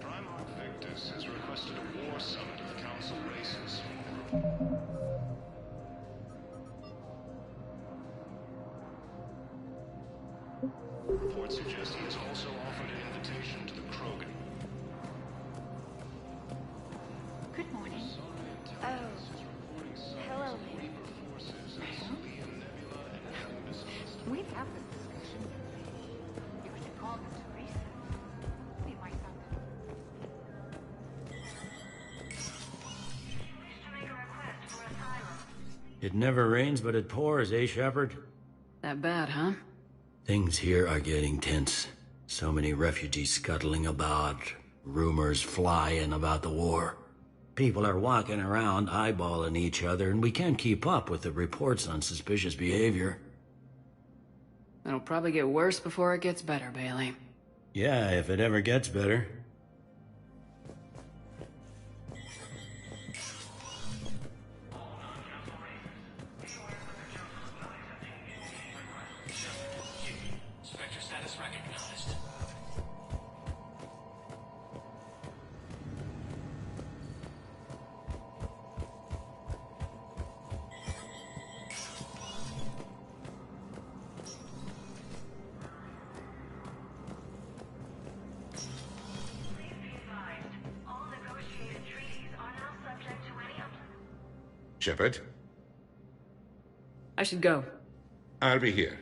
Primarch Victus has requested a war summit of Council races. Reports suggest he has also offered an invitation to the Krogan. Good morning. Oh. Hello. We've had this discussion. You should call them to recess. We might not. It never rains, but it pours, eh, Shepard? That bad, huh? Things here are getting tense. So many refugees scuttling about, rumors flying about the war. People are walking around eyeballing each other, and we can't keep up with the reports on suspicious behavior. It'll probably get worse before it gets better, Bailey. Yeah, if it ever gets better. Spectre status recognized. Shepard? I should go. I'll be here.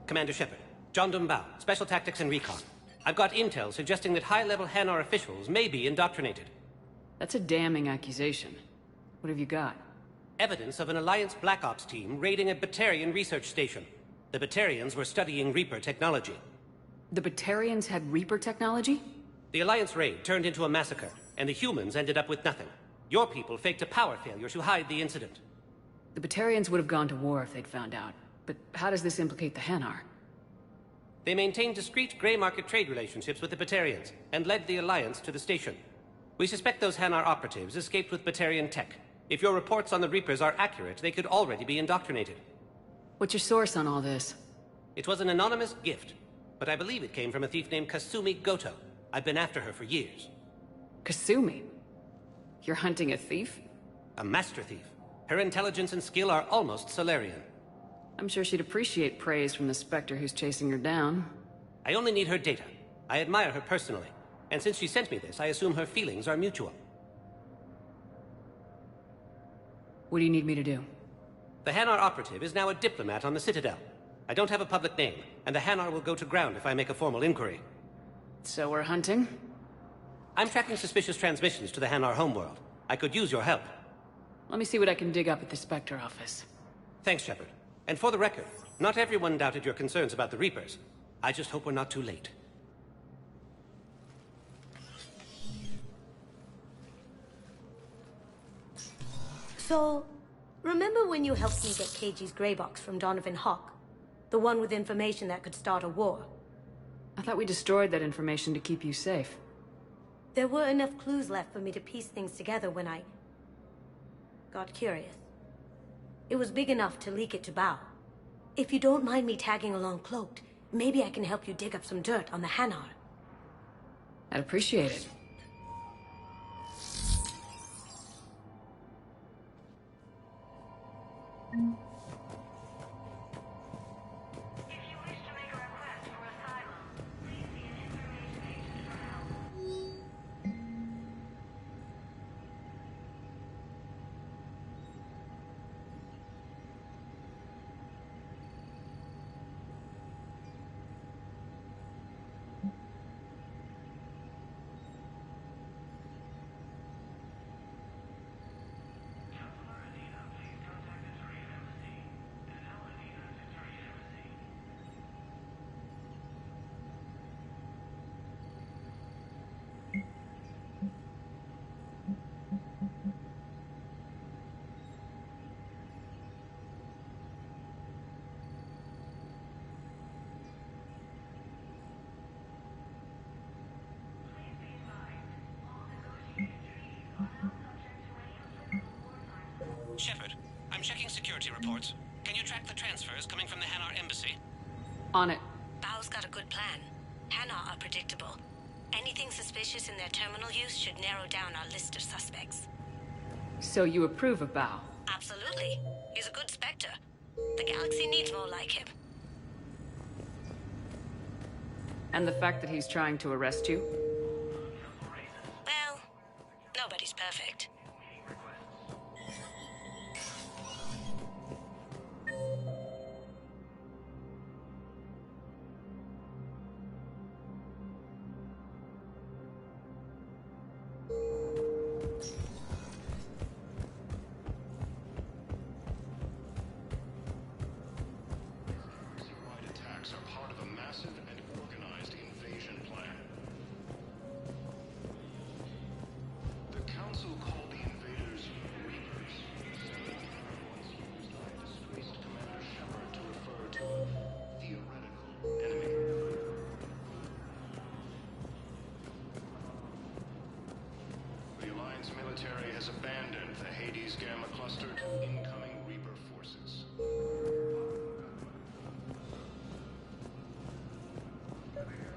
Commander Shepard, John Dumbao, Special Tactics and Recon. I've got intel suggesting that high-level Hanar officials may be indoctrinated. That's a damning accusation. What have you got? Evidence of an Alliance Black Ops team raiding a Batarian research station. The Batarians were studying Reaper technology. The Batarians had Reaper technology? The Alliance raid turned into a massacre, and the humans ended up with nothing. Your people faked a power failure to hide the incident. The Batarians would have gone to war if they'd found out. But how does this implicate the Hanar? They maintained discreet gray market trade relationships with the Batarians, and led the Alliance to the station. We suspect those Hanar operatives escaped with Batarian tech. If your reports on the Reapers are accurate, they could already be indoctrinated. What's your source on all this? It was an anonymous gift, but I believe it came from a thief named Kasumi Goto. I've been after her for years. Kasumi? You're hunting a thief? A master thief. Her intelligence and skill are almost Solarian. I'm sure she'd appreciate praise from the Spectre who's chasing her down. I only need her data. I admire her personally, and since she sent me this, I assume her feelings are mutual. What do you need me to do? The Hanar operative is now a diplomat on the Citadel. I don't have a public name, and the Hanar will go to ground if I make a formal inquiry. So we're hunting? I'm tracking suspicious transmissions to the Hanar homeworld. I could use your help. Let me see what I can dig up at the Spectre office. Thanks, Shepard. And for the record, not everyone doubted your concerns about the Reapers. I just hope we're not too late. So, remember when you helped me get KG's grey box from Donovan Hawk? The one with information that could start a war? I thought we destroyed that information to keep you safe. There were enough clues left for me to piece things together when I got curious. It was big enough to leak it to Bao. If you don't mind me tagging along cloaked, maybe I can help you dig up some dirt on the Hanar. I'd appreciate it. Shepard, I'm checking security reports. Can you track the transfers coming from the Hanar embassy? On it. Bao's got a good plan. Hanar are predictable. Anything suspicious in their terminal use should narrow down our list of suspects. So you approve of Bao? Absolutely. He's a good Spectre. The galaxy needs more like him. And the fact that he's trying to arrest you? Well, nobody's perfect. Attacks are part of a massive and organized invasion plan. The Council called the invaders Reapers. Disgraced Commander Shepard to refer to a theoretical enemy. The Alliance military has abandoned the Hades Gamma Cluster to incoming Reaper forces.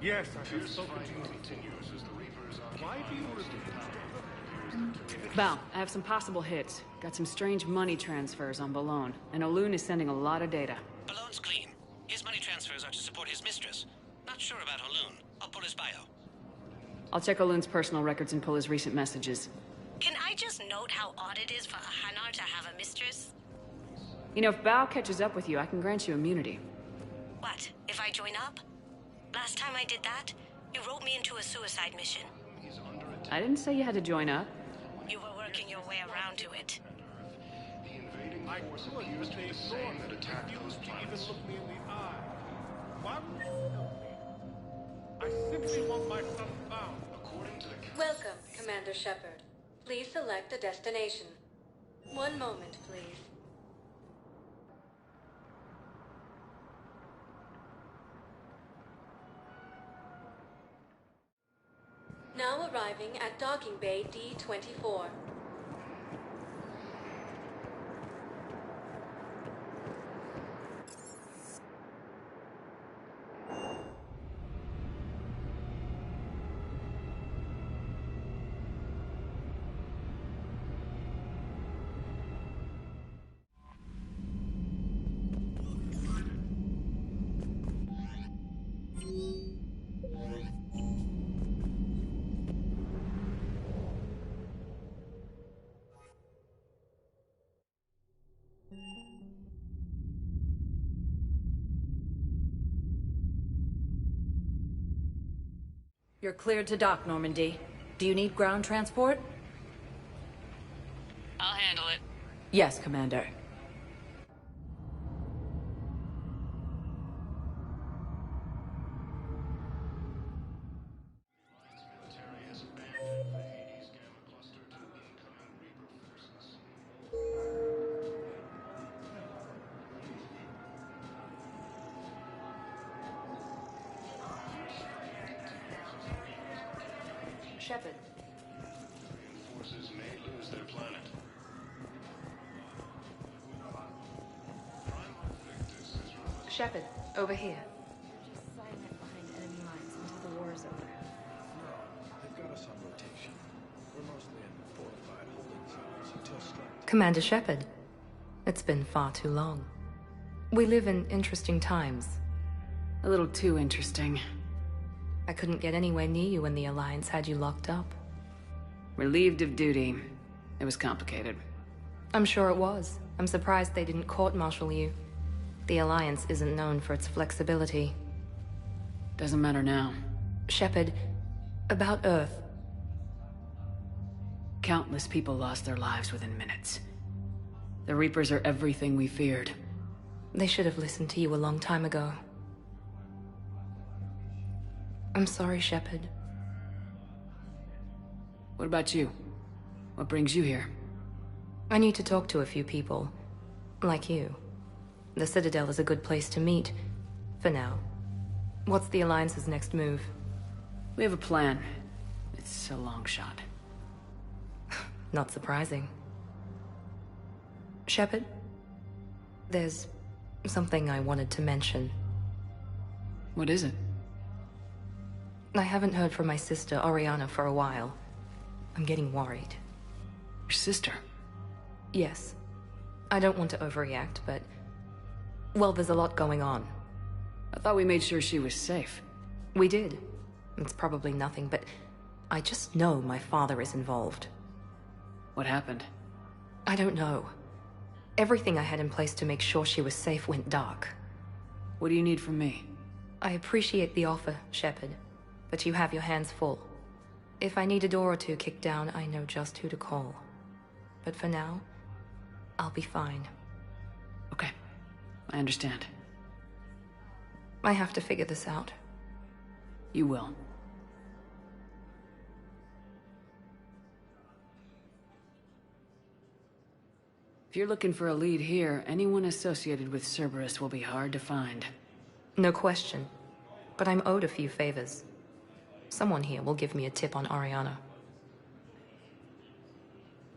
Yes, I have Fierce spoken to fighting you. continues as the Reapers Why do you occupy Bao, I have some possible hits. Got some strange money transfers on Balone, and Olun is sending a lot of data. Balone's clean. His money transfers are to support his mistress. Not sure about Olun. I'll pull his bio. I'll check Olun's personal records and pull his recent messages. Can I just note how odd it is for a Hanar to have a mistress? You know, if Bao catches up with you, I can grant you immunity. What, if I join up? Last time I did that, you wrote me into a suicide mission. I didn't say you had to join up. You were working your way around to it. I could, but they ignored me. Refused to even look me in the eye. Why would you help me? I simply want my son found. Welcome, Commander Shepard. Please select a destination. One moment, please. Now arriving at Docking Bay D-24. You're cleared to dock, Normandy. Do you need ground transport? I'll handle it. Yes, Commander. Shepard. Forces may lose their planet. Shepard, over here. Just silent behind enemy lines until the war is over. They've got us on rotation. We're mostly in fortified holding zones until strike. Commander Shepard, it's been far too long. We live in interesting times. A little too interesting. I couldn't get anywhere near you when the Alliance had you locked up. Relieved of duty. It was complicated. I'm sure it was. I'm surprised they didn't court-martial you. The Alliance isn't known for its flexibility. Doesn't matter now. Shepard, about Earth. Countless people lost their lives within minutes. The Reapers are everything we feared. They should have listened to you a long time ago. I'm sorry, Shepard. What about you? What brings you here? I need to talk to a few people. Like you. The Citadel is a good place to meet. For now. What's the Alliance's next move? We have a plan. It's a long shot. Not surprising. Shepard? There's something I wanted to mention. What is it? I haven't heard from my sister, Oriana, for a while. I'm getting worried. Your sister? Yes. I don't want to overreact, but... well, there's a lot going on. I thought we made sure she was safe. We did. It's probably nothing, but I just know my father is involved. What happened? I don't know. Everything I had in place to make sure she was safe went dark. What do you need from me? I appreciate the offer, Shepard, but you have your hands full. If I need a door or two kicked down, I know just who to call. But for now, I'll be fine. Okay, I understand. I have to figure this out. You will. If you're looking for a lead here, anyone associated with Cerberus will be hard to find. No question. But I'm owed a few favors. Someone here will give me a tip on Oriana.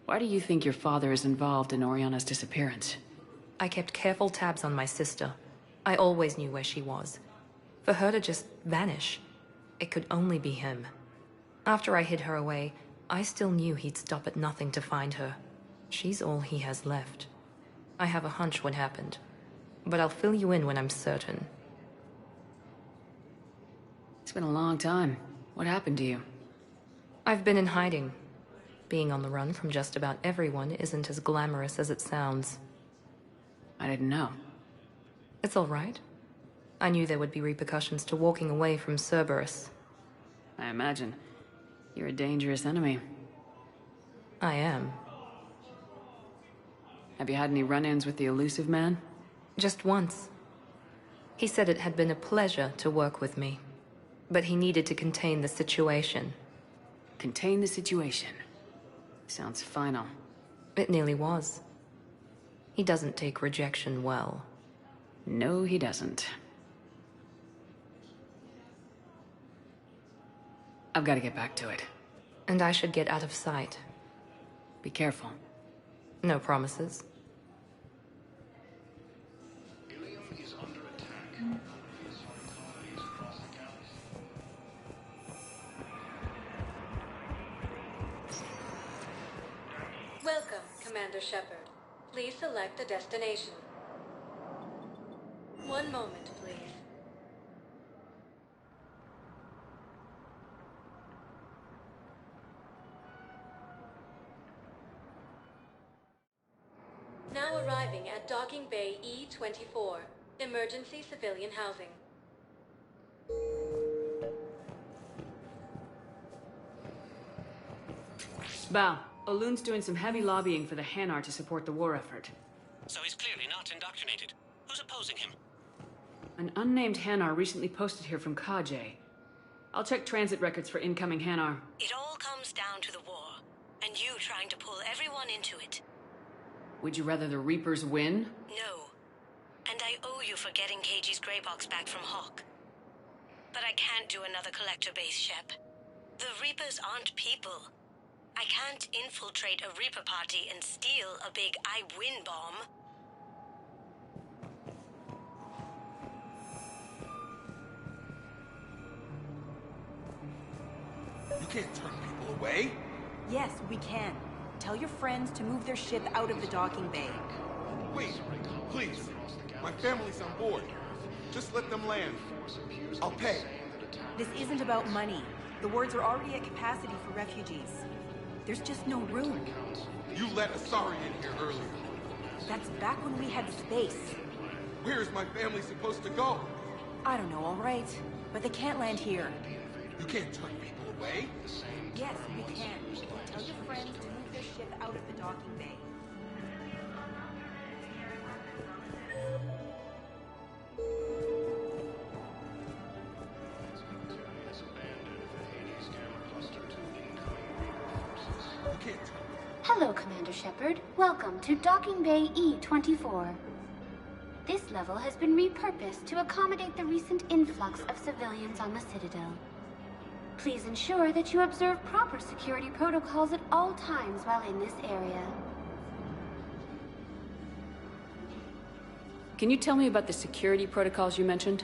Why do you think your father is involved in Oriana's disappearance? I kept careful tabs on my sister. I always knew where she was. For her to just vanish, it could only be him. After I hid her away, I still knew he'd stop at nothing to find her. She's all he has left. I have a hunch what happened, but I'll fill you in when I'm certain. It's been a long time. What happened to you? I've been in hiding. Being on the run from just about everyone isn't as glamorous as it sounds. I didn't know. It's all right. I knew there would be repercussions to walking away from Cerberus. I imagine. You're a dangerous enemy. I am. Have you had any run-ins with the Elusive Man? Just once. He said it had been a pleasure to work with me, but he needed to contain the situation. Contain the situation? Sounds final. It nearly was. He doesn't take rejection well. No, he doesn't. I've got to get back to it. And I should get out of sight. Be careful. No promises. Welcome, Commander Shepard. Please select a destination. One moment, please. Now arriving at Docking Bay E-24, emergency civilian housing. Bao, Olun's doing some heavy lobbying for the Hanar to support the war effort. So he's clearly not indoctrinated. Who's opposing him? An unnamed Hanar recently posted here from Kajay. I'll check transit records for incoming Hanar. It all comes down to the war, and you trying to pull everyone into it. Would you rather the Reapers win? No. And I owe you for getting KG's Grey Box back from Hawk. But I can't do another collector base, Shep. The Reapers aren't people. I can't infiltrate a Reaper party and steal a big I win bomb. You can't turn people away. Yes, we can. Tell your friends to move their ship out of the docking bay. Wait, please. My family's on board. Just let them land. I'll pay. This isn't about money. The wards are already at capacity for refugees. There's just no room. You let Asari in here earlier. That's back when we had space. Where is my family supposed to go? I don't know, all right. But they can't land here. You can't turn people away. Yes, we can. Tell your friends to move their ship out of the docking bay. Hello, Commander Shepard. Welcome to Docking Bay E-24. This level has been repurposed to accommodate the recent influx of civilians on the Citadel. Please ensure that you observe proper security protocols at all times while in this area. Can you tell me about the security protocols you mentioned?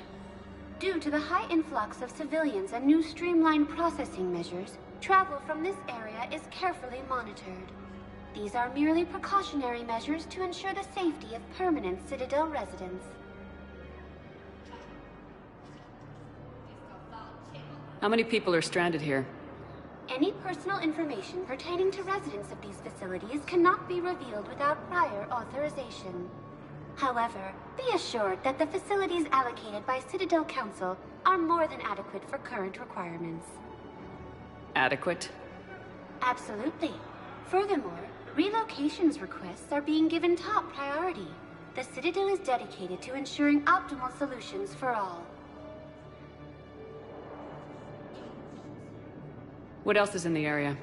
Due to the high influx of civilians and new streamlined processing measures, travel from this area is carefully monitored. These are merely precautionary measures to ensure the safety of permanent Citadel residents. How many people are stranded here? Any personal information pertaining to residents of these facilities cannot be revealed without prior authorization. However, be assured that the facilities allocated by Citadel Council are more than adequate for current requirements. Adequate? Absolutely. Furthermore, relocations requests are being given top priority. The Citadel is dedicated to ensuring optimal solutions for all. What else is in the area?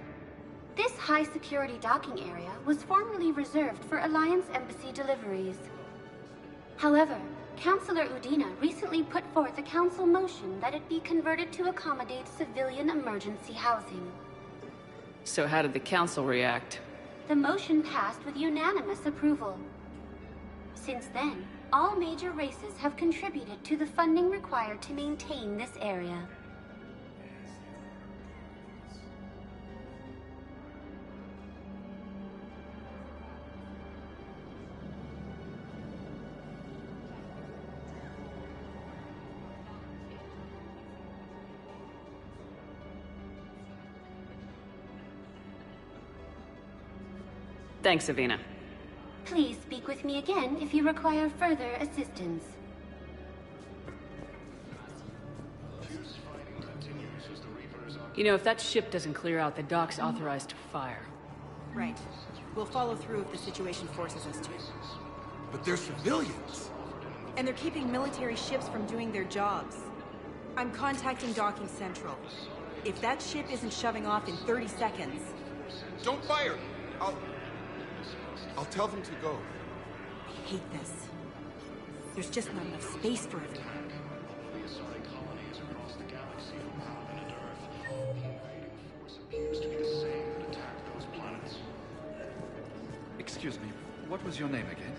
This high-security docking area was formerly reserved for Alliance Embassy deliveries. However, Councilor Udina recently put forth a council motion that it be converted to accommodate civilian emergency housing. So how did the council react? The motion passed with unanimous approval. Since then, all major races have contributed to the funding required to maintain this area. Thanks, Avina. Please speak with me again if you require further assistance. You know, if that ship doesn't clear out, the dock's authorized to fire. Right. We'll follow through if the situation forces us to. But they're civilians. And they're keeping military ships from doing their jobs. I'm contacting Docking Central. If that ship isn't shoving off in 30 seconds... Don't fire! I'll tell them to go. I hate this. There's just not enough space for everyone. The Asari colonies across the galaxy of Mars and Earth. The invading force appears to be the same that attacked those planets. Excuse me, what was your name again?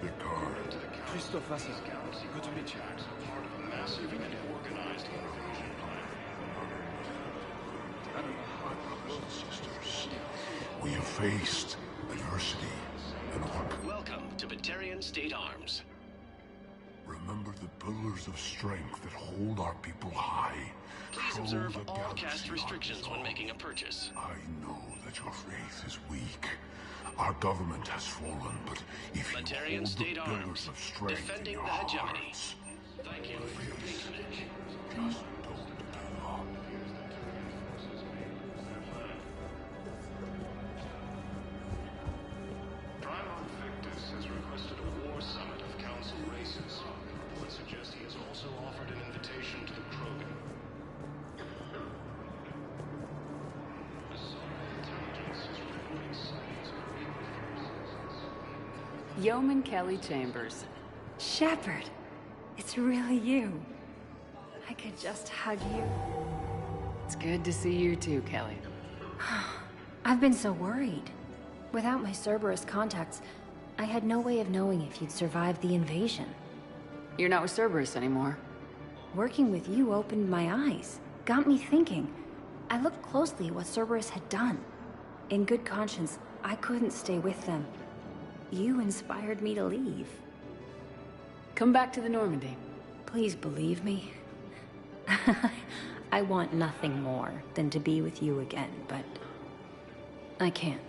Victor. Christophe Vassar. Good to meet you. Part of a massive and organized invasion plan. My brothers and sisters, we have faced adversity and work. Welcome to Batarian State Arms. Remember the pillars of strength that hold our people high. Please observe all caste restrictions when making a purchase. I know that your faith is weak. Our government has fallen, but if you Batarian hold State the Arms, pillars of strength defending in your the hegemony. hearts, Thank you for your patronage. just don't give up. Primarch Victus has requested a war summit of council races. Reports suggest he has also offered an invitation to the Krogan. Yeoman Kelly Chambers. Shepard, it's really you. I could just hug you. It's good to see you too, Kelly. I've been so worried. Without my Cerberus contacts, I had no way of knowing if you'd survived the invasion. You're not with Cerberus anymore. Working with you opened my eyes, got me thinking. I looked closely at what Cerberus had done. In good conscience, I couldn't stay with them. You inspired me to leave. Come back to the Normandy. Please believe me. I want nothing more than to be with you again, but I can't.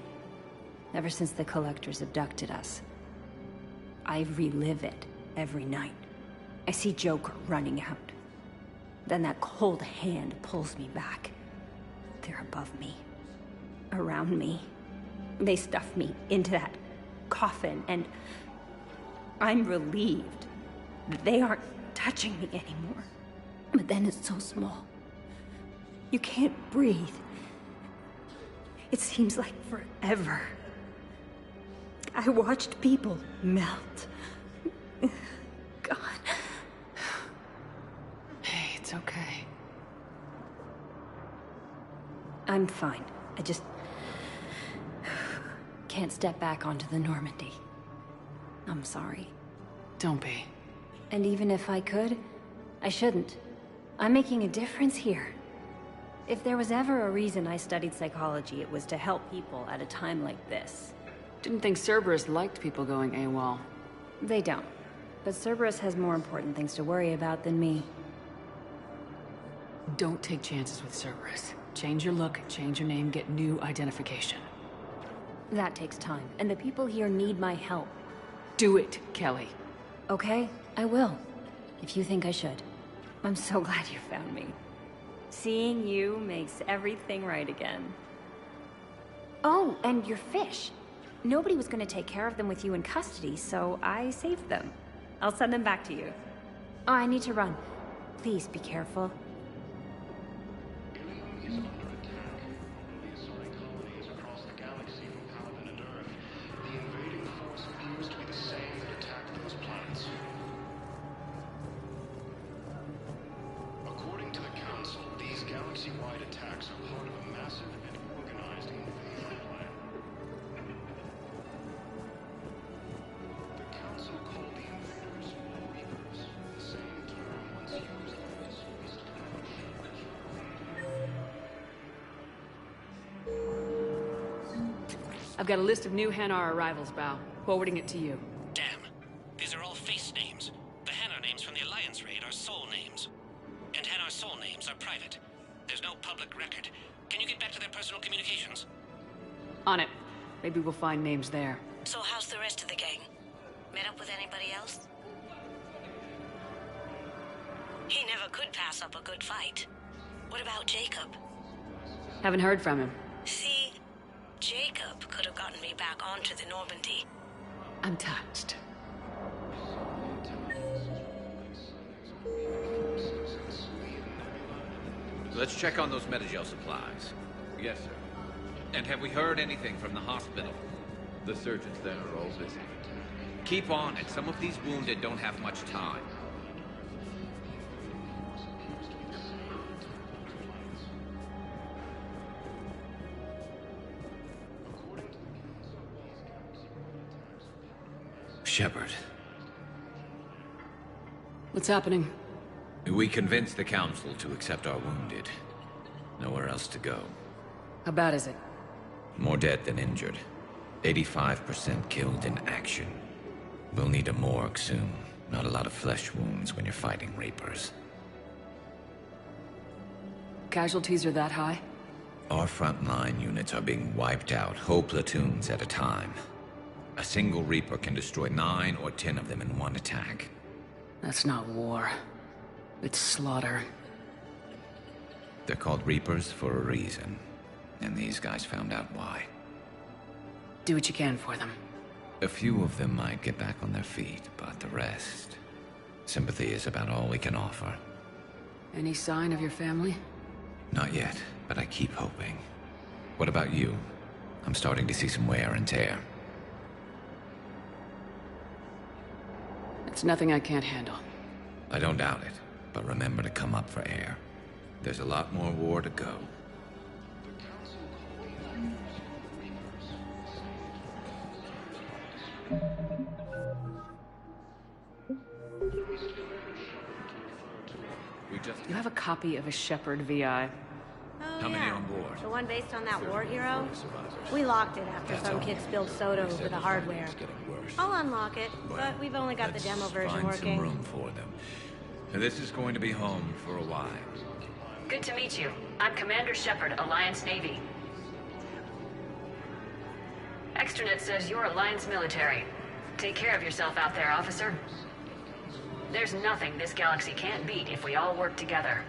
Ever since the Collectors abducted us, I relive it every night. I see Joker running out. Then that cold hand pulls me back. They're above me, around me. They stuff me into that coffin, and I'm relieved that they aren't touching me anymore. But then it's so small. You can't breathe. It seems like forever. I watched people melt. God. Hey, it's okay. I'm fine. I just can't step back onto the Normandy. I'm sorry. Don't be. And even if I could, I shouldn't. I'm making a difference here. If there was ever a reason I studied psychology, it was to help people at a time like this. Didn't think Cerberus liked people going AWOL. They don't. But Cerberus has more important things to worry about than me. Don't take chances with Cerberus. Change your look, change your name, get new identification. That takes time, and the people here need my help. Do it, Kelly. Okay, I will. If you think I should. I'm so glad you found me. Seeing you makes everything right again. Oh, and your fish. Nobody was gonna take care of them with you in custody, so I saved them. I'll send them back to you. Oh, I need to run. Please be careful. I've got a list of new Hanar arrivals, Bao. Forwarding it to you. Damn. These are all face names. The Hanar names from the Alliance raid are soul names. And Hanar soul names are private. There's no public record. Can you get back to their personal communications? On it. Maybe we'll find names there. So how's the rest of the gang? Met up with anybody else? He never could pass up a good fight. What about Jacob? Haven't heard from him. See, Jacob could have gotten me back onto the Normandy. I'm touched. Let's check on those Metagel supplies. Yes, sir. And have we heard anything from the hospital? The surgeons there are all busy. Keep on it. Some of these wounded don't have much time. Shepard. What's happening? We convinced the Council to accept our wounded. Nowhere else to go. How bad is it? More dead than injured. 85% killed in action. We'll need a morgue soon. Not a lot of flesh wounds when you're fighting Reapers. Casualties are that high? Our frontline units are being wiped out, whole platoons at a time. A single Reaper can destroy 9 or 10 of them in one attack. That's not war. It's slaughter. They're called Reapers for a reason. And these guys found out why. Do what you can for them. A few of them might get back on their feet, but the rest... Sympathy is about all we can offer. Any sign of your family? Not yet, but I keep hoping. What about you? I'm starting to see some wear and tear. It's nothing I can't handle. I don't doubt it, but remember to come up for air. There's a lot more war to go. You have a copy of a Shepard VI. How many on board? The one based on that war hero? We locked it after some kid spilled soda over the hardware. I'll unlock it, but we've only got the demo version working. Find some room for them. This is going to be home for a while. Good to meet you. I'm Commander Shepard, Alliance Navy. Extranet says you're Alliance military. Take care of yourself out there, officer. There's nothing this galaxy can't beat if we all work together.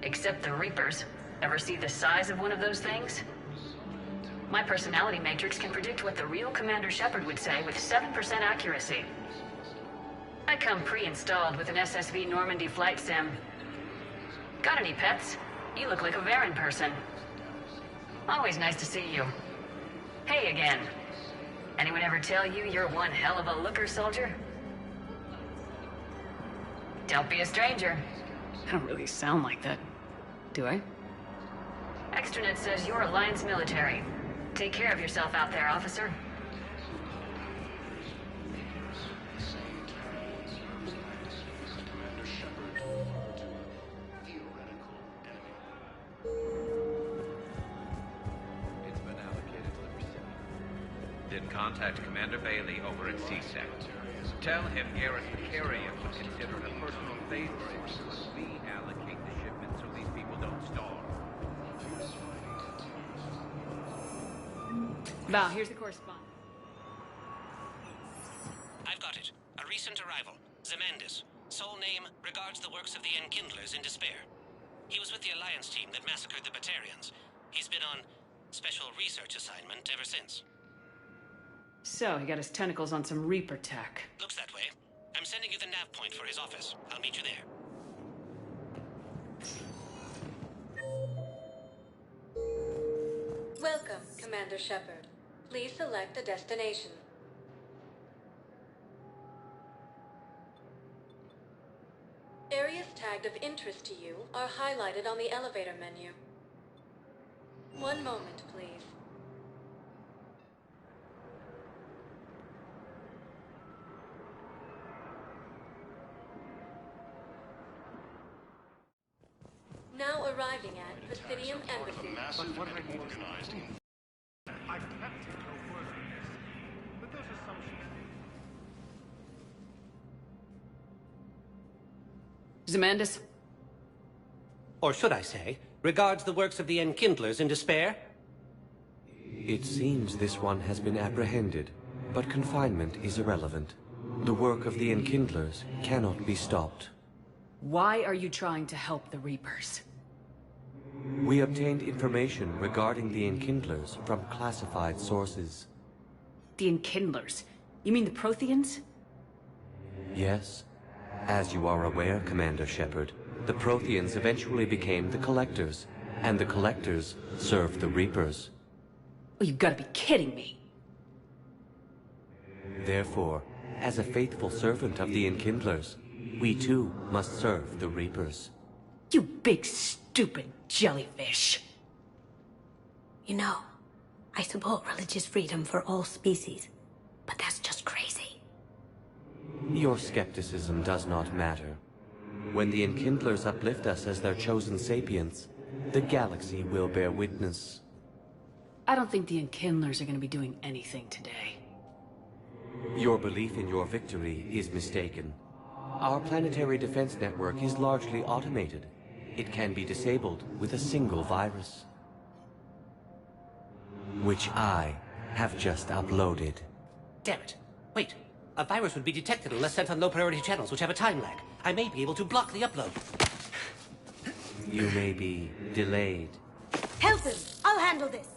Except the Reapers. Ever see the size of one of those things? My personality matrix can predict what the real Commander Shepard would say with 7% accuracy. I come pre-installed with an SSV Normandy flight sim. Got any pets? You look like a Varen person. Always nice to see you. Hey again. Anyone ever tell you you're one hell of a looker, soldier? Don't be a stranger. I don't really sound like that, do I? Extranet says you're Alliance military. Take care of yourself out there, officer. contact Commander Bailey over at CSEC. Tell him Garrett Vicarian would consider it a personal favor if he would reallocate the shipment so these people don't starve. Val, here's the correspondence. I've got it. A recent arrival. Zemandis. Sole name regards the works of the Enkindlers in despair. He was with the Alliance team that massacred the Batarians. He's been on special research assignment ever since. So, he got his tentacles on some Reaper tech. Looks that way. I'm sending you the nav point for his office. I'll meet you there. Welcome, Commander Shepard. Please select a destination. Areas tagged of interest to you are highlighted on the elevator menu. One moment, please. Now arriving at Presidium Embassy. Massive and organized. I can't take no further, but those assumptions. Zemandis? Or should I say, regards the works of the Enkindlers in despair? It seems this one has been apprehended, but confinement is irrelevant. The work of the Enkindlers cannot be stopped. Why are you trying to help the Reapers? We obtained information regarding the Enkindlers from classified sources. The Enkindlers? You mean the Protheans? Yes. As you are aware, Commander Shepard, the Protheans eventually became the Collectors, and the Collectors served the Reapers. Oh, you've got to be kidding me. Therefore, as a faithful servant of the Enkindlers, we too must serve the Reapers. You big stupid jellyfish. You know, I support religious freedom for all species, but that's just crazy. Your skepticism does not matter. When the Enkindlers uplift us as their chosen sapients, the galaxy will bear witness. I don't think the Enkindlers are going to be doing anything today. Your belief in your victory is mistaken. Our planetary defense network is largely automated. It can be disabled with a single virus, which I have just uploaded. Damn it. Wait. A virus would be detected unless sent on low-priority channels, which have a time lag. I may be able to block the upload. You may be delayed. Help him! I'll handle this!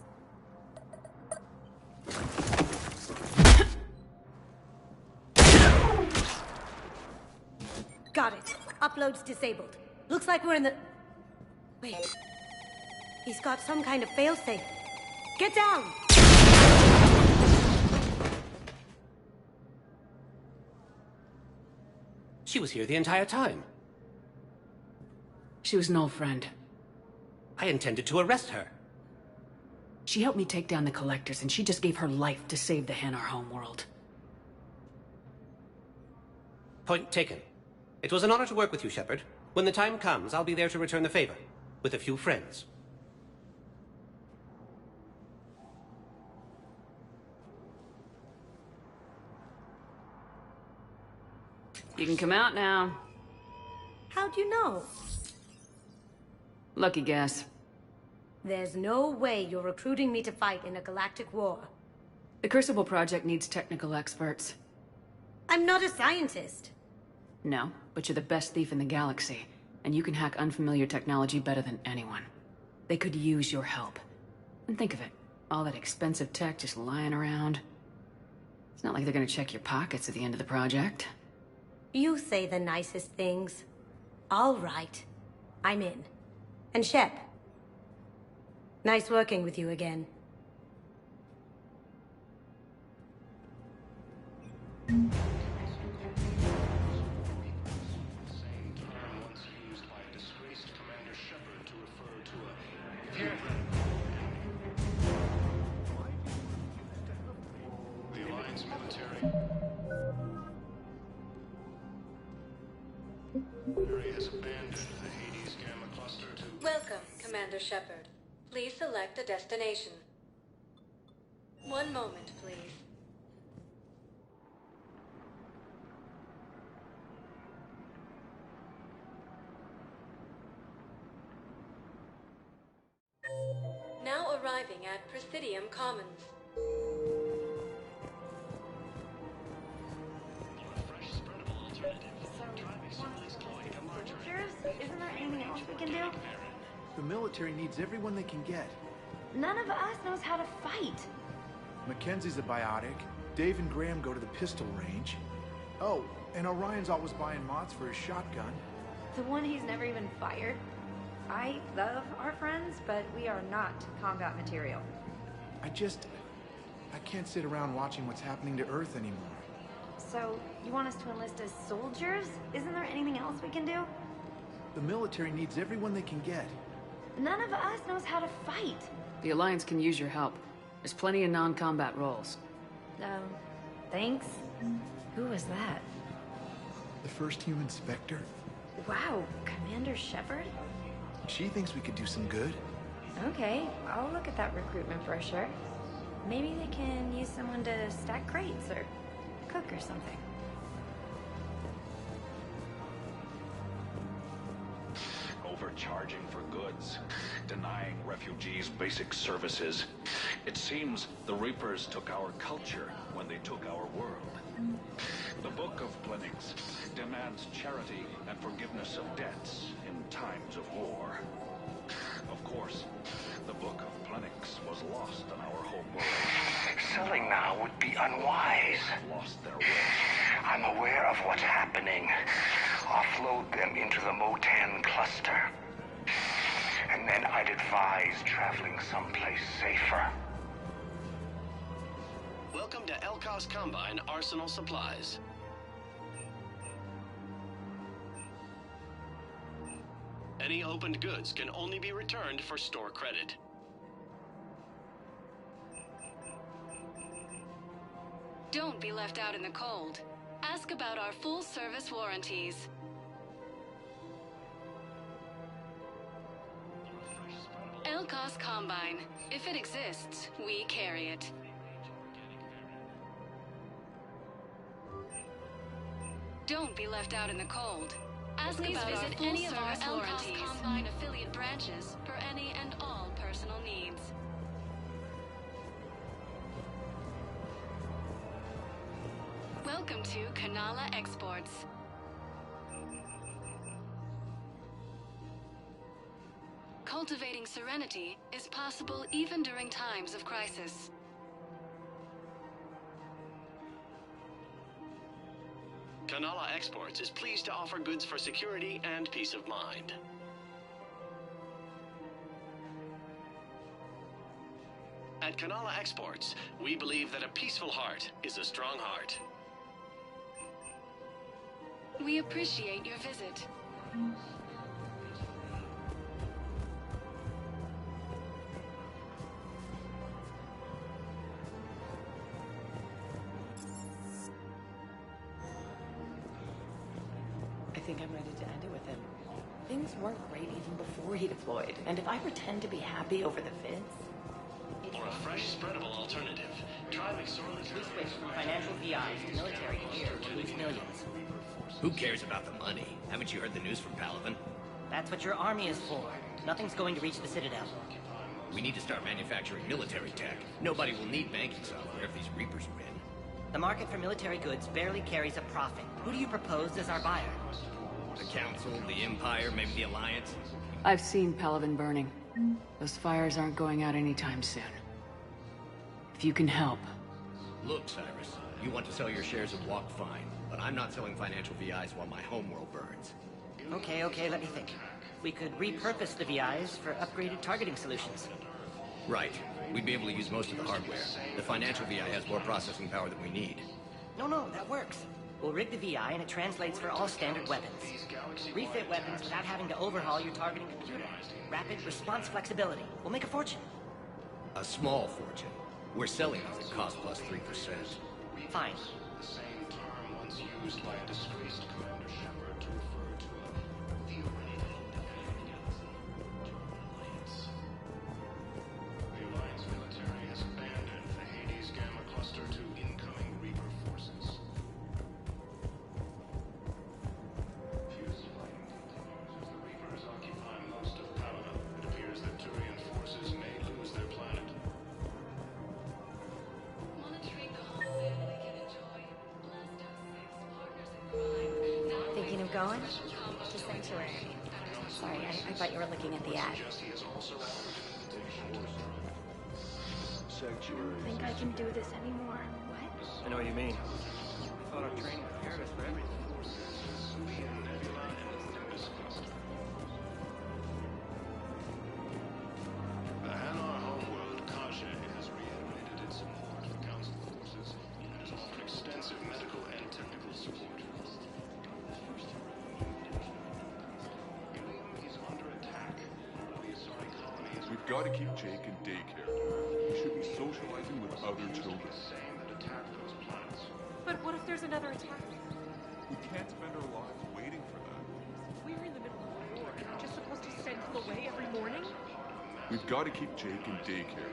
Got it. Upload's disabled. Looks like we're in the... Wait. He's got some kind of failsafe. Get down! She was here the entire time. She was an old friend. I intended to arrest her. She helped me take down the Collectors, and she just gave her life to save the Hanar homeworld. Point taken. It was an honor to work with you, Shepard. When the time comes, I'll be there to return the favor. With a few friends. You can come out now. How'd you know? Lucky guess. There's no way you're recruiting me to fight in a galactic war. The Crucible Project needs technical experts. I'm not a scientist. No, but you're the best thief in the galaxy, and you can hack unfamiliar technology better than anyone. They could use your help. And think of it, all that expensive tech just lying around. It's not like they're gonna check your pockets at the end of the project. You say the nicest things. All right. I'm in. And Shep. Nice working with you again. The Alliance military has abandoned the Hades Gamma Cluster to... Welcome, Commander Shepard. Please select a destination. One moment, please. arriving at Presidium Commons. Isn't there anything else we can do? The military needs everyone they can get. None of us knows how to fight. Mackenzie's a biotic. Dave and Graham go to the pistol range. Oh, and Orion's always buying mods for his shotgun. The one he's never even fired. I love our friends, but we are not combat material. I can't sit around watching what's happening to Earth anymore. So, you want us to enlist as soldiers? Isn't there anything else we can do? The military needs everyone they can get. None of us knows how to fight. The Alliance can use your help. There's plenty of non-combat roles. Thanks. Who was that? The first human Spectre? Wow, Commander Shepard? She thinks we could do some good. Okay, I'll look at that recruitment brochure. Maybe they can use someone to stack crates or cook or something. Overcharging for goods, denying refugees basic services. It seems the Reapers took our culture when they took our world. The Book of Plenix demands charity and forgiveness of debts in times of war. Of course, the Book of Plenix was lost on our home world. Selling now would be unwise. Lost their way. I'm aware of what's happening. Offload them into the Motan cluster. And then I'd advise traveling someplace safer. Welcome to Elkos Combine Arsenal Supplies. Any opened goods can only be returned for store credit. Don't be left out in the cold. Ask about our full-service warranties. Elkos Combine. If it exists, we carry it. Don't be left out in the cold. Ask Please about visit our any of our full-service Elkos warranties. Combine affiliate branches for any and all personal needs. Welcome to Kanala Exports. Cultivating serenity is possible even during times of crisis. Kanala Exports is pleased to offer goods for security and peace of mind. At Kanala Exports, we believe that a peaceful heart is a strong heart. We appreciate your visit. I think I'm ready to end it with him. Things weren't great even before he deployed, and if I pretend to be happy over the vids... For a fresh, spreadable alternative, try McSorley's... We switched from financial VIs to military gear to lose millions. Who cares about the money? Haven't you heard the news from Palaven? That's what your army is for. Nothing's going to reach the Citadel. We need to start manufacturing military tech. Nobody will need banking software if these Reapers win. The market for military goods barely carries a profit. Who do you propose as our buyer? The Council, the Empire, maybe the Alliance? I've seen Palaven burning. Those fires aren't going out anytime soon. If you can help. Look, Cyrus, you want to sell your shares of Walk, fine. But I'm not selling financial VIs while my homeworld burns. Okay, let me think. We could repurpose the VIs for upgraded targeting solutions. Right. We'd be able to use most of the hardware. The financial VI has more processing power than we need. No, that works. We'll rig the VI and it translates for all standard weapons. Refit weapons without having to overhaul your targeting computer. Rapid response flexibility. We'll make a fortune. A small fortune. We're selling these at cost plus 3%. Fine. The same term once used by a disgraced Commander Shepard to refer to a theoretical alliance. The Alliance military has abandoned the Hades Gamma cluster to incoming Reaper forces. Fierce fighting continues as the Reapers occupy most of Palaven. It appears that Turian forces may lose their planet. going? To Sanctuary. Sorry, I thought you were looking at the ad. I don't think I can do this anymore. What? I know what you mean. I thought our training prepared us for everything. The Hanar homeworld, Kasha, has reiterated its support for Council forces and has offered extensive medical and technical support. He's under attack. The Asari colony is... We've got to keep Jake in daycare. He should be socializing with other children. But what if there's another attack? We can't spend our lives waiting for that. We're in the middle of a war. Aren't you supposed to send him away every morning? We've got to keep Jake in daycare.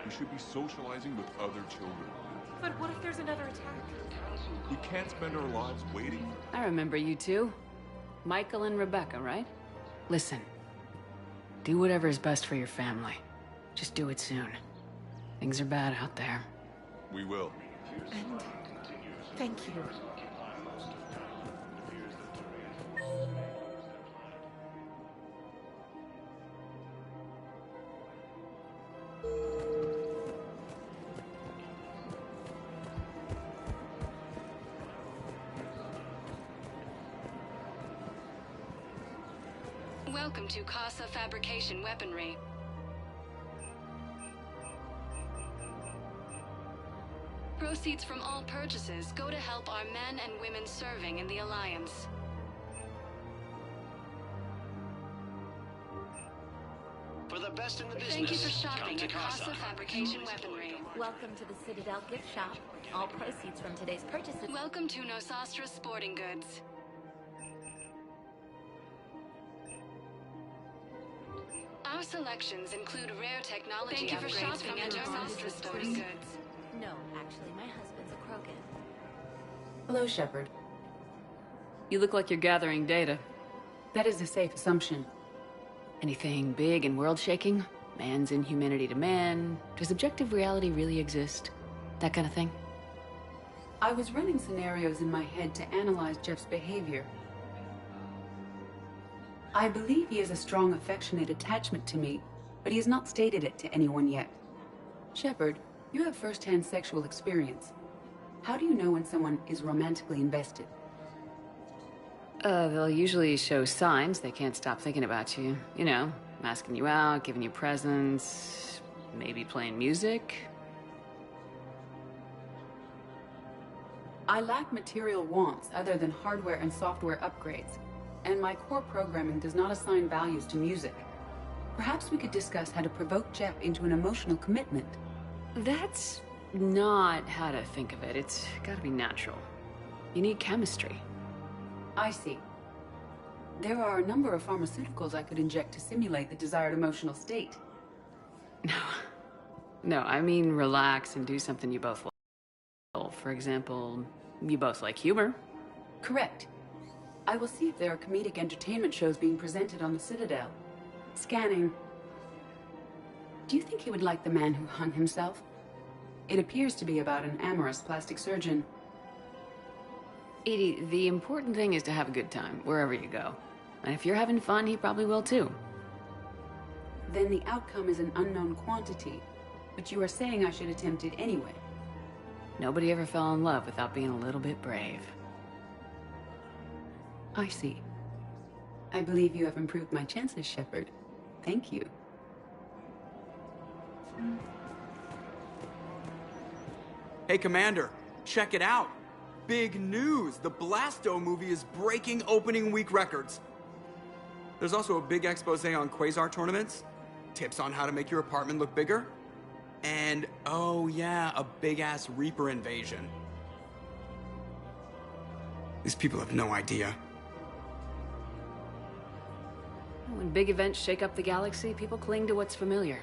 He should be socializing with other children. But what if there's another attack? We can't spend our lives waiting. I remember you two. Michael and Rebecca, right? Listen. Do whatever is best for your family. Just do it soon. Things are bad out there. We will. And thank you. Welcome to Casa Fabrication Weaponry. Proceeds from all purchases go to help our men and women serving in the Alliance. For the best in the business, Thank you for shopping come to at Casa Fabrication Weaponry. Welcome to the Citadel gift shop. All proceeds from today's purchases... Welcome to Nosastra Sporting Goods. Our selections include rare technology Thank you for upgrades shopping from at Nosastra Sporting Goods. No, actually, my husband's a Krogan. Hello, Shepard. You look like you're gathering data. That is a safe assumption. Anything big and world-shaking? Man's inhumanity to man? Does objective reality really exist? That kind of thing? I was running scenarios in my head to analyze Jeff's behavior. I believe he has a strong affectionate attachment to me, but he has not stated it to anyone yet. Shepard, you have first-hand sexual experience. How do you know when someone is romantically invested? They'll usually show signs they can't stop thinking about you. You know, asking you out, giving you presents, maybe playing music. I lack material wants other than hardware and software upgrades, and my core programming does not assign values to music. Perhaps we could discuss how to provoke Jeff into an emotional commitment. That's not how to think of it. It's gotta be natural. You need chemistry. I see. There are a number of pharmaceuticals I could inject to simulate the desired emotional state. No, I mean relax and do something you both like. For example, you both like humor. Correct. I will see if there are comedic entertainment shows being presented on the Citadel. Scanning. Do you think he would like The Man Who Hung Himself? It appears to be about an amorous plastic surgeon. Edie, the important thing is to have a good time, wherever you go. And if you're having fun, he probably will too. Then the outcome is an unknown quantity. But you are saying I should attempt it anyway. Nobody ever fell in love without being a little bit brave. I see. I believe you have improved my chances, Shepard. Thank you. Hey, Commander, check it out. Big news! The Blasto movie is breaking opening week records. There's also a big expose on Quasar tournaments, tips on how to make your apartment look bigger, and, oh yeah, a big-ass Reaper invasion. These people have no idea. When big events shake up the galaxy, people cling to what's familiar.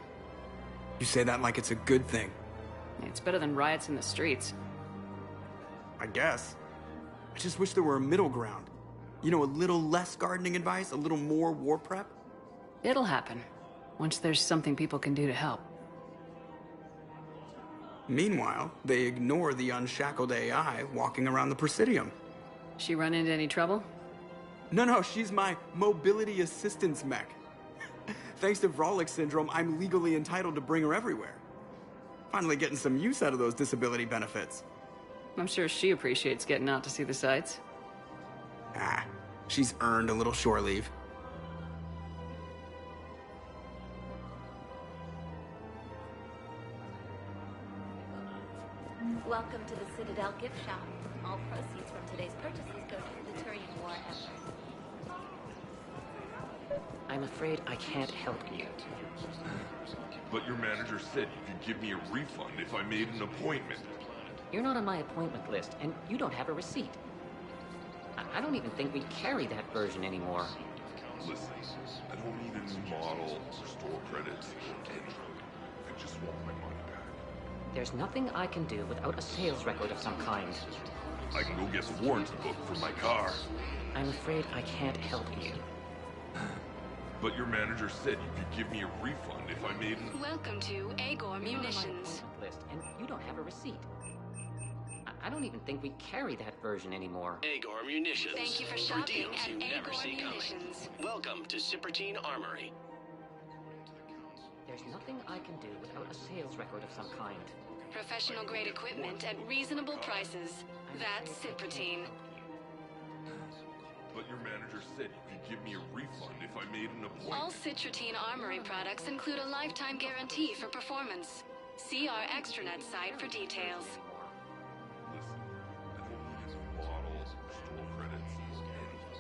You say that like it's a good thing. It's better than riots in the streets. I guess. I just wish there were a middle ground. You know, a little less gardening advice, a little more war prep. It'll happen, once there's something people can do to help. Meanwhile, they ignore the unshackled AI walking around the Presidium. She run into any trouble? No, she's my mobility assistance mech. Thanks to Vrolic syndrome, I'm legally entitled to bring her everywhere. Finally getting some use out of those disability benefits. I'm sure she appreciates getting out to see the sights. Ah, she's earned a little shore leave. Welcome to the Citadel gift shop. All proceeds from today's purchases go to the Turian War effort. I'm afraid I can't help you. But your manager said you could give me a refund if I made an appointment. You're not on my appointment list, and you don't have a receipt. I don't even think we carry that version anymore. Listen, I don't need a new model or store credits or anything. I just want my money back. There's nothing I can do without a sales record of some kind. I can go get the warranty book for my car. I'm afraid I can't help you. But your manager said you could give me a refund if I made an... Welcome to Agor Munitions. List, and you don't have a receipt. I don't even think we carry that version anymore. Agor Munitions. Thank you for shopping deals at you never Agor see coming. Munitions. Welcome to Cypertine Armory. There's nothing I can do without a sales record of some kind. Professional grade equipment at reasonable prices. That's Cypertine. But your manager said you could give me a refund if I made an appointment. All Cypertine Armory products include a lifetime guarantee for performance. See our extranet site for details.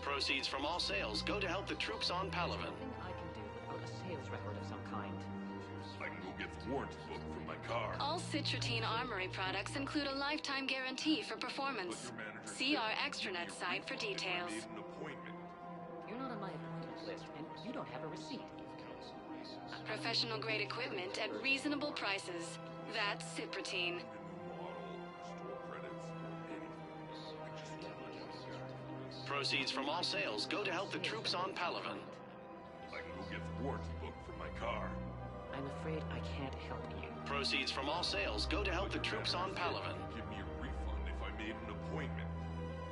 Proceeds from all sales go to help the troops on Palaven. Nothing I can do without a sales record of some kind. I can go get the warranty book for my car. All Cypertine Armory products include a lifetime guarantee for performance. See our extranet site for details. You're not on my appointment list, and you don't have a receipt. Professional grade equipment at reasonable prices. That's Cypertine. Proceeds from all sales go to help the troops on Palaven. I can go get the warranty book for my car. I'm afraid I can't help you. Proceeds from all sales go to help the troops on Palaven. Give me a refund if I made an appointment.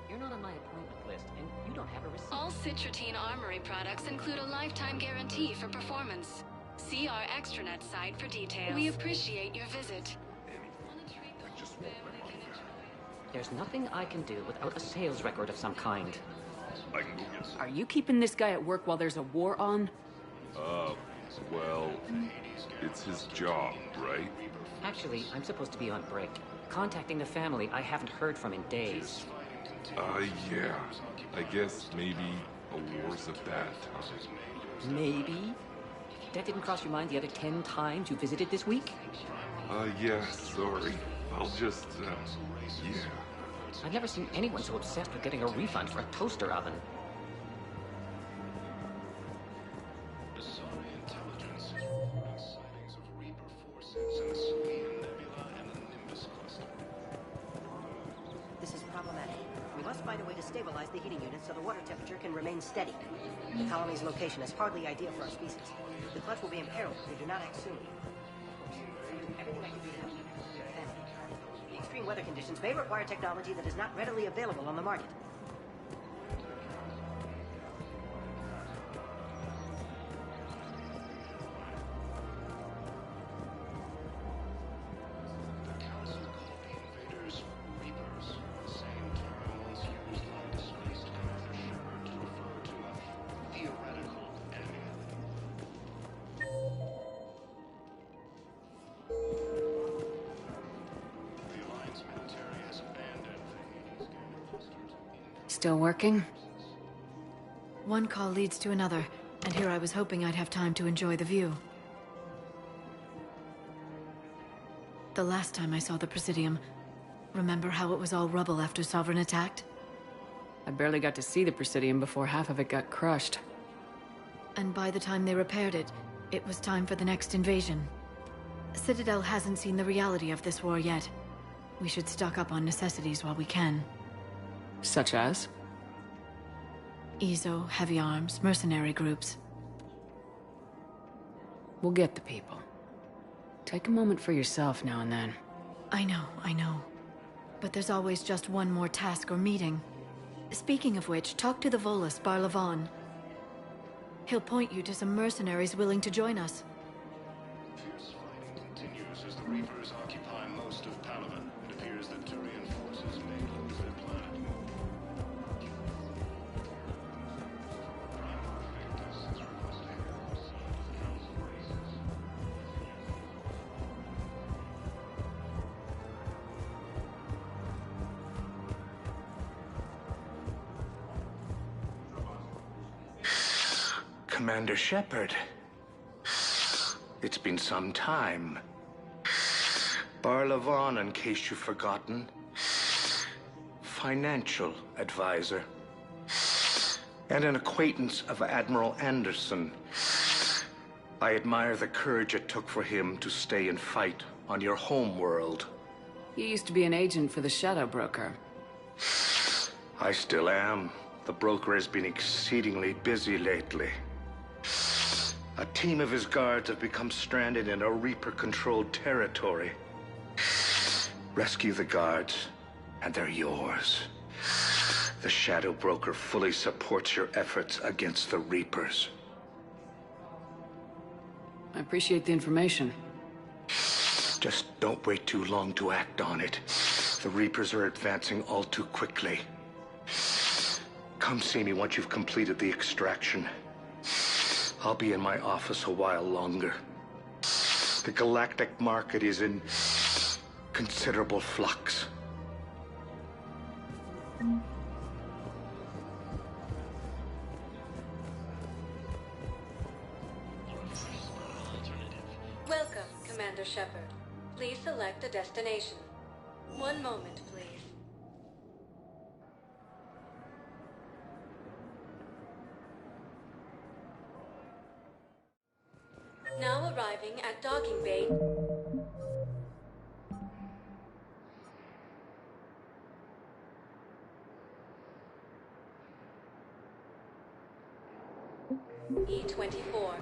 You're not on my appointment list, and you don't have a receipt. All Cypertine Armory products include a lifetime guarantee for performance. See our extranet site for details. We appreciate your visit. I just want my money back. There's nothing I can do without a sales record of some kind. I can go get... Are you keeping this guy at work while there's a war on? Well, it's his job, right? Actually, I'm supposed to be on break. Contacting the family I haven't heard from in days. Yeah. I guess maybe a war's a bad time. Maybe? That didn't cross your mind the other 10 times you visited this week? Yeah, sorry. I'll just, yeah. I've never seen anyone so obsessed with getting a refund for a toaster oven. This is problematic. We must find a way to stabilize the heating unit so the water temperature can remain steady. The colony's location is hardly ideal for our species. The clutch will be imperiled if we do not act soon. Everything I can do to help you. The extreme weather conditions may require technology that is not readily available on the market. Still working? One call leads to another, and here I was hoping I'd have time to enjoy the view. The last time I saw the Presidium, remember how it was all rubble after Sovereign attacked? I barely got to see the Presidium before half of it got crushed. And by the time they repaired it, it was time for the next invasion. Citadel hasn't seen the reality of this war yet. We should stock up on necessities while we can. Such as? Ezo, heavy arms, mercenary groups. We'll get the people. Take a moment for yourself now and then. I know. But there's always just one more task or meeting. Speaking of which, talk to the Volus, Barlavan. He'll point you to some mercenaries willing to join us. Fierce fighting continues as the Reapers occupy most of Palaven. It appears that Turian forces may lose their planet. Commander Shepard. It's been some time. Barlavan, in case you've forgotten. Financial advisor. And an acquaintance of Admiral Anderson. I admire the courage it took for him to stay and fight on your home world. You used to be an agent for the Shadow Broker. I still am. The broker has been exceedingly busy lately. A team of his guards have become stranded in a Reaper-controlled territory. Rescue the guards, and they're yours. The Shadow Broker fully supports your efforts against the Reapers. I appreciate the information. Just don't wait too long to act on it. The Reapers are advancing all too quickly. Come see me once you've completed the extraction. I'll be in my office a while longer. The galactic market is in considerable flux. Welcome, Commander Shepard. Please select a destination. One moment, please. Now arriving at Docking Bay. E-24.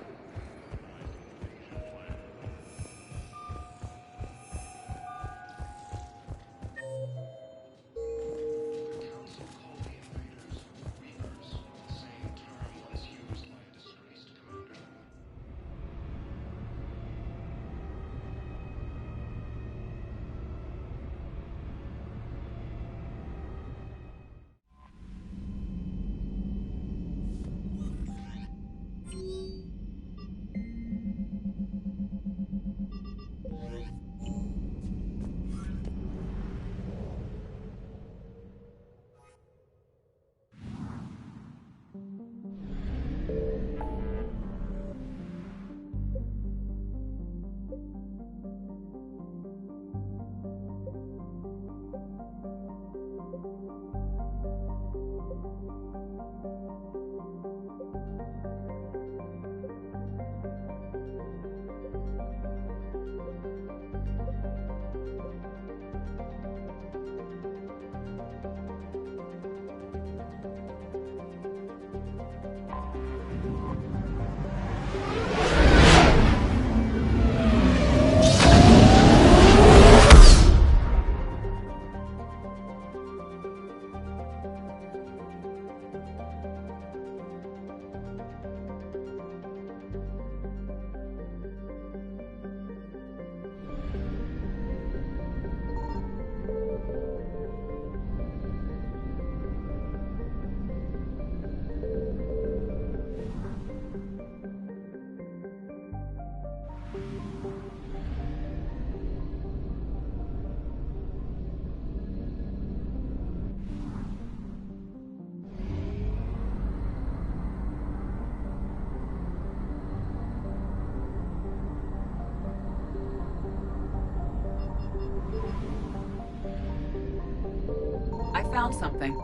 I found something.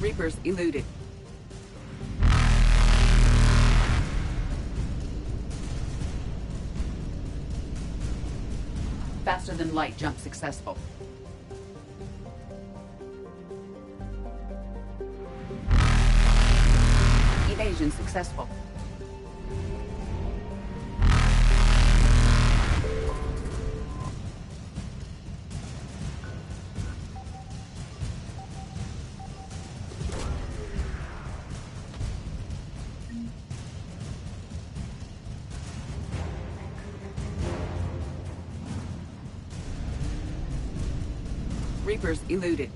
Reapers eluded. Faster than light jump successful. Evasion successful. Reapers eluded.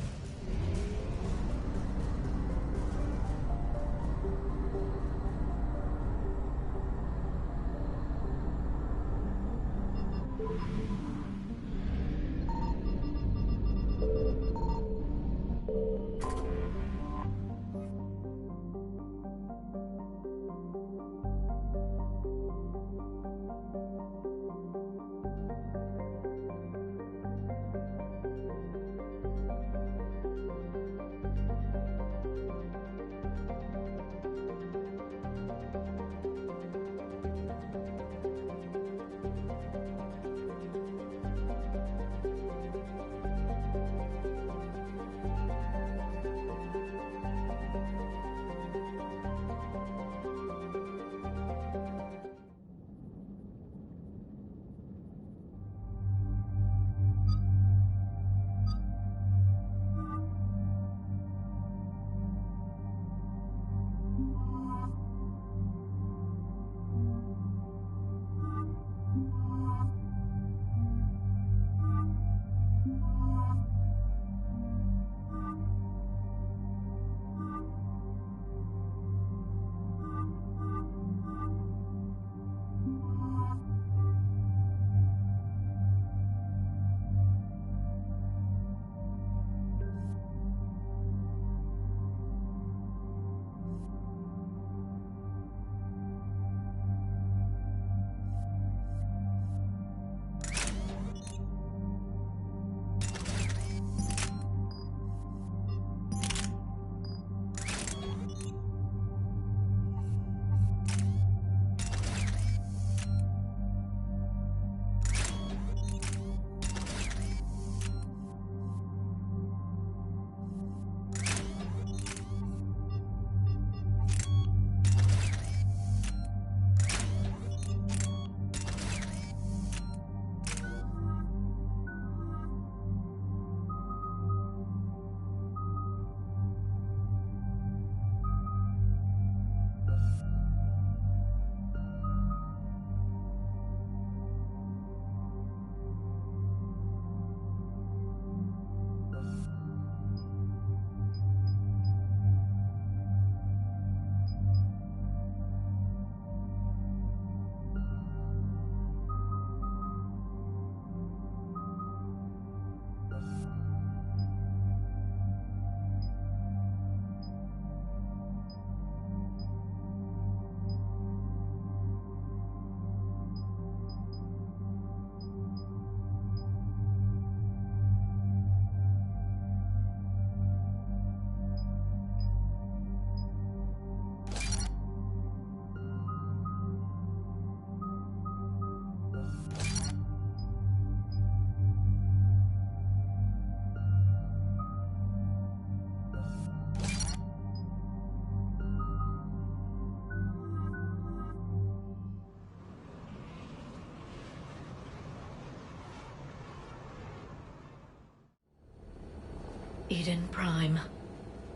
Eden Prime.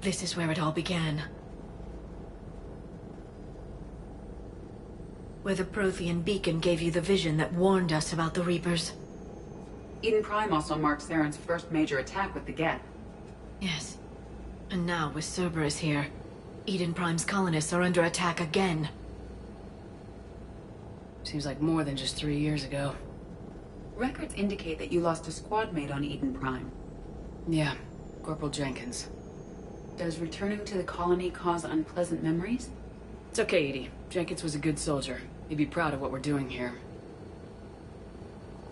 This is where it all began. Where the Prothean beacon gave you the vision that warned us about the Reapers. Eden Prime also marks Theron's first major attack with the Geth. Yes. And now, with Cerberus here, Eden Prime's colonists are under attack again. Seems like more than just 3 years ago. Records indicate that you lost a squad mate on Eden Prime. Yeah, Corporal Jenkins. Does returning to the colony cause unpleasant memories? It's okay, Edie. Jenkins was a good soldier. He'd be proud of what we're doing here.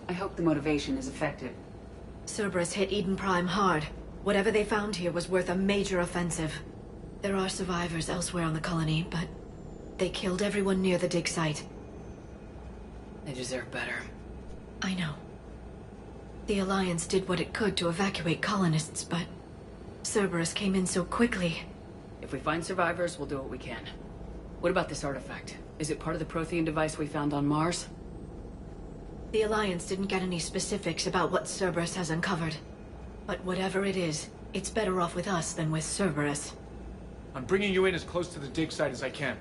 I hope the motivation is effective. Cerberus hit Eden Prime hard. Whatever they found here was worth a major offensive. There are survivors elsewhere on the colony, but they killed everyone near the dig site. They deserve better. I know. The Alliance did what it could to evacuate colonists, but Cerberus came in so quickly. If we find survivors, we'll do what we can. What about this artifact? Is it part of the Prothean device we found on Mars? The Alliance didn't get any specifics about what Cerberus has uncovered. But whatever it is, it's better off with us than with Cerberus. I'm bringing you in as close to the dig site as I can.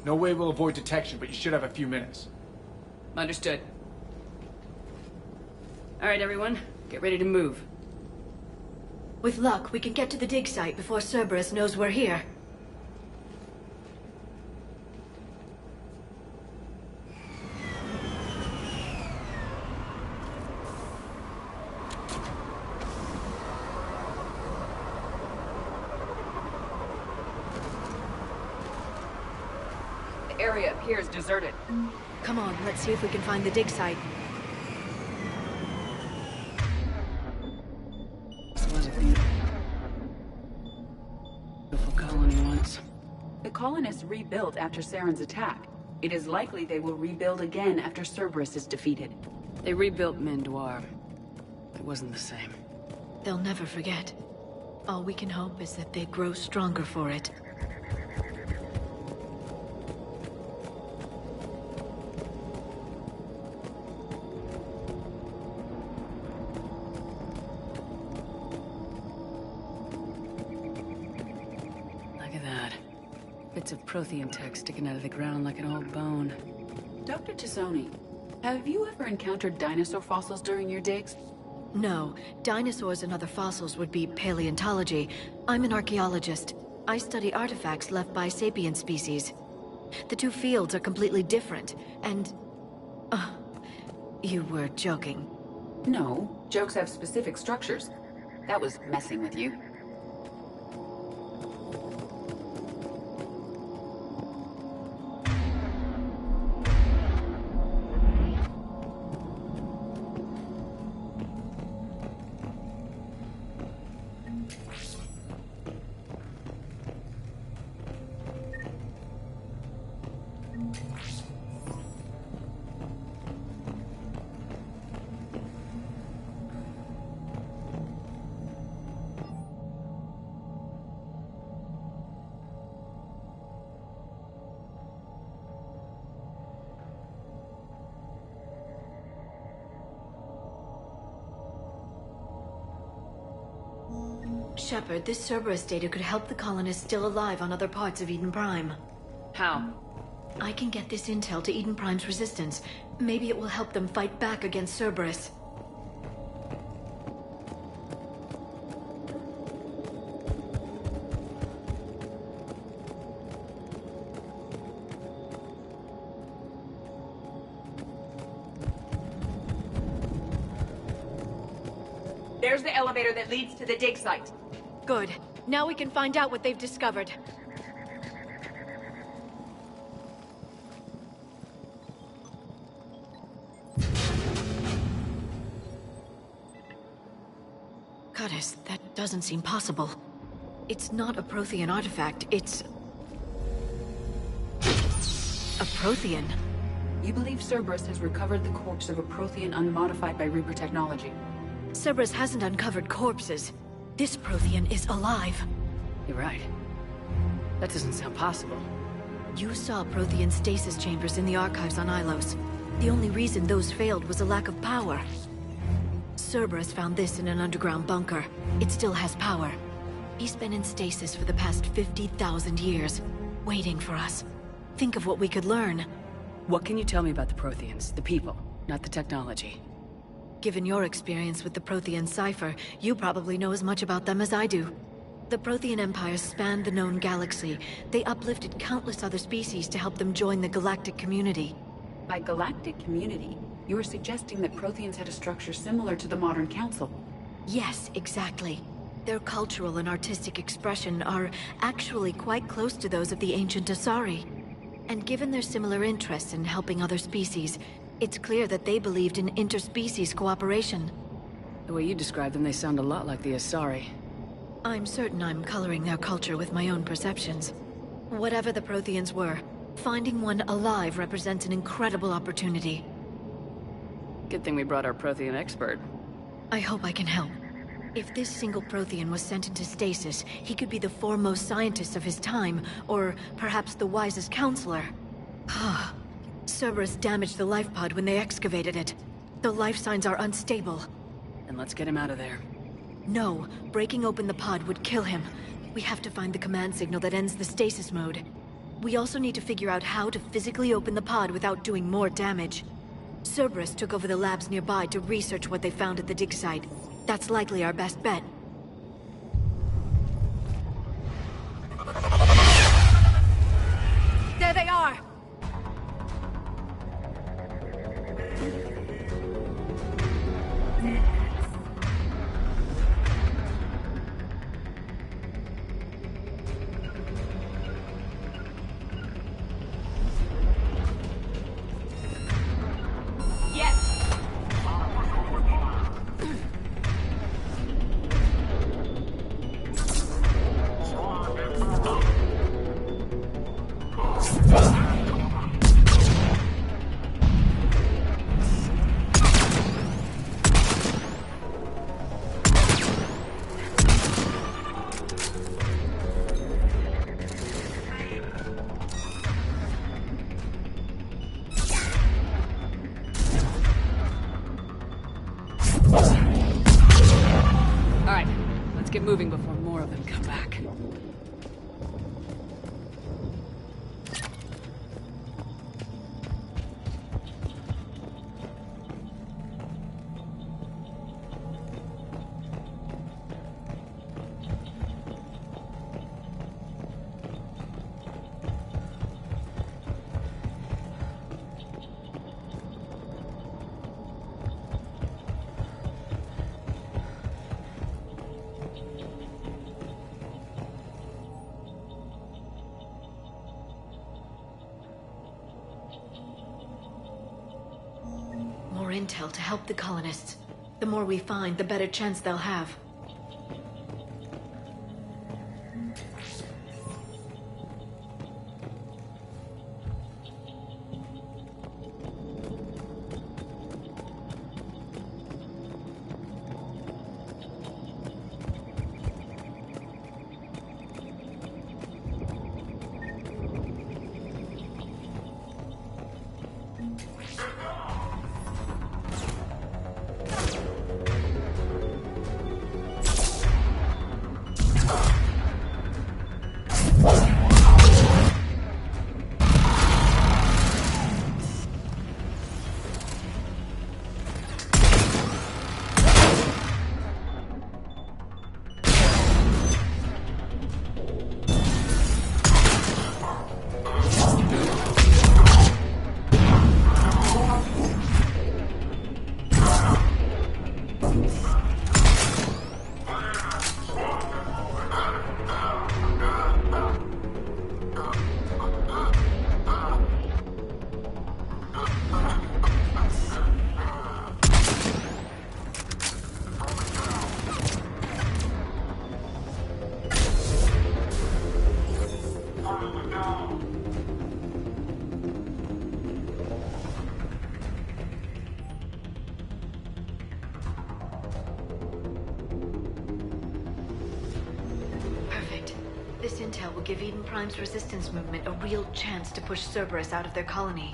No way we'll avoid detection, but you should have a few minutes. Understood. All right, everyone. Get ready to move. With luck, we can get to the dig site before Cerberus knows we're here. The area appears deserted. Come on, let's see if we can find the dig site. Beautiful colony once. The colonists rebuilt after Saren's attack. It is likely they will rebuild again after Cerberus is defeated. They rebuilt Mendoir. It wasn't the same. They'll never forget. All we can hope is that they grow stronger for it. Bits of Prothean tech sticking out of the ground like an old bone. Dr. Tassoni, have you ever encountered dinosaur fossils during your digs? No. Dinosaurs and other fossils would be paleontology. I'm an archaeologist. I study artifacts left by sapient species. The two fields are completely different, and... you were joking. No. Jokes have specific structures. That was messing with you. Shepard, this Cerberus data could help the colonists still alive on other parts of Eden Prime. How? I can get this intel to Eden Prime's resistance. Maybe it will help them fight back against Cerberus. There's the elevator that leads to the dig site. Good. Now we can find out what they've discovered. Curtis, that doesn't seem possible. It's not a Prothean artifact, it's... a Prothean. You believe Cerberus has recovered the corpse of a Prothean unmodified by Reaper technology? Cerberus hasn't uncovered corpses. This Prothean is alive. You're right. That doesn't sound possible. You saw Prothean stasis chambers in the archives on Ilos. The only reason those failed was a lack of power. Cerberus found this in an underground bunker. It still has power. He's been in stasis for the past 50,000 years, waiting for us. Think of what we could learn. What can you tell me about the Protheans? The people, not the technology. Given your experience with the Prothean cipher, you probably know as much about them as I do. The Prothean Empire spanned the known galaxy. They uplifted countless other species to help them join the galactic community. By galactic community, you are suggesting that Protheans had a structure similar to the modern Council? Yes, exactly. Their cultural and artistic expression are actually quite close to those of the ancient Asari. And given their similar interests in helping other species, it's clear that they believed in interspecies cooperation. The way you describe them, they sound a lot like the Asari. I'm certain I'm coloring their culture with my own perceptions. Whatever the Protheans were, finding one alive represents an incredible opportunity. Good thing we brought our Prothean expert. I hope I can help. If this single Prothean was sent into stasis, he could be the foremost scientist of his time, or perhaps the wisest counselor. Cerberus damaged the life pod when they excavated it. The life signs are unstable. Then let's get him out of there. No, breaking open the pod would kill him. We have to find the command signal that ends the stasis mode. We also need to figure out how to physically open the pod without doing more damage. Cerberus took over the labs nearby to research what they found at the dig site. That's likely our best bet. There they are! Moving before more of them come back. More intel to help the colonists. The more we find, the better chance they'll have. This intel will give Eden Prime's resistance movement a real chance to push Cerberus out of their colony.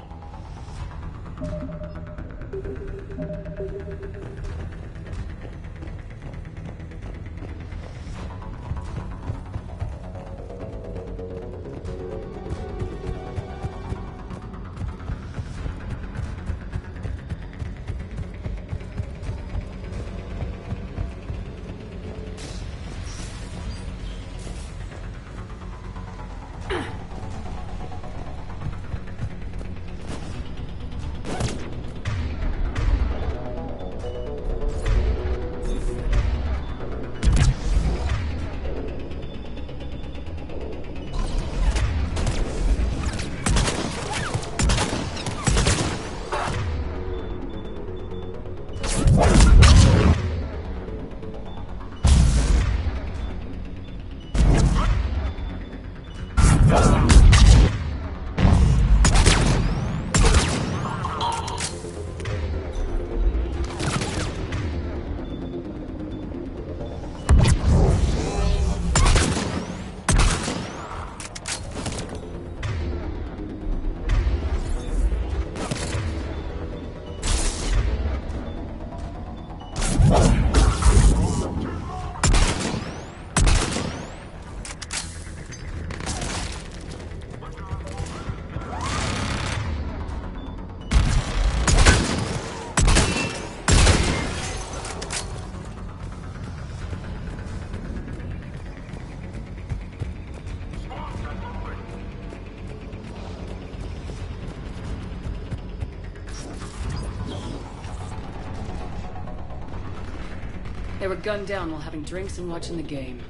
They were gunned down while having drinks and watching the game.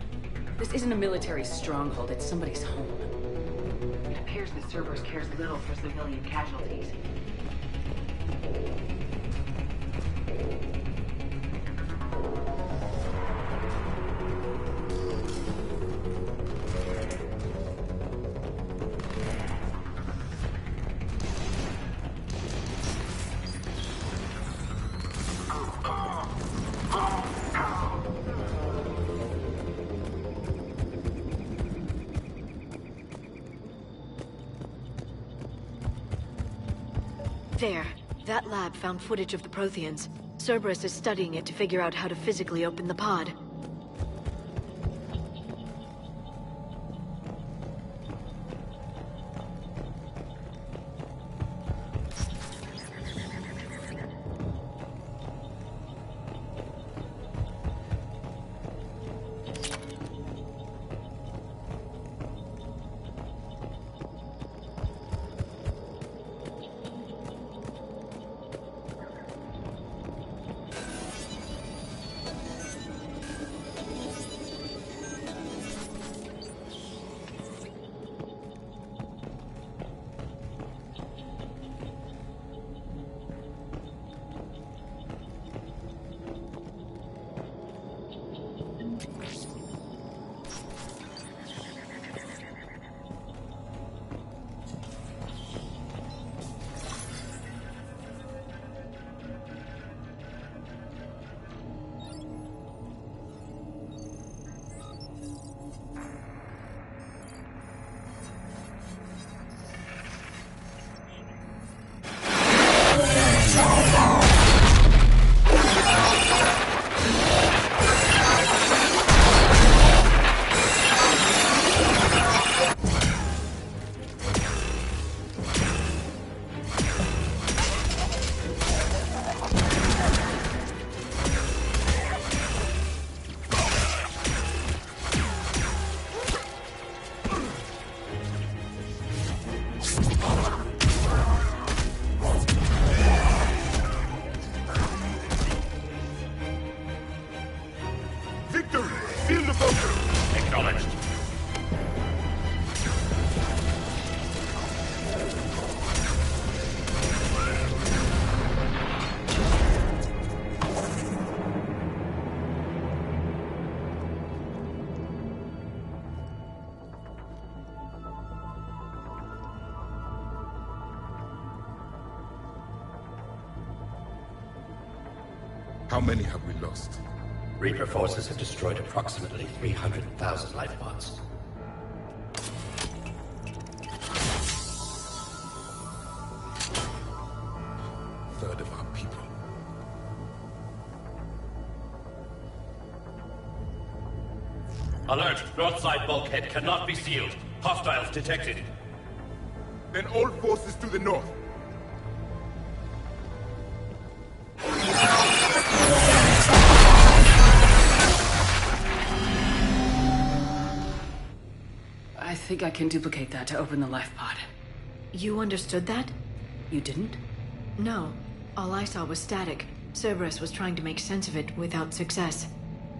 This isn't a military stronghold, it's somebody's home. It appears that Cerberus cares little for civilian casualties. There. That lab found footage of the Protheans. Cerberus is studying it to figure out how to physically open the pod. How many have we lost? Reaper forces have destroyed approximately 300,000 life pods. Third of our people. Alert! North side bulkhead cannot be sealed. Hostiles detected. Then all forces to the north. I think I can duplicate that to open the life pod. You understood that? You didn't? No. All I saw was static. Cerberus was trying to make sense of it without success.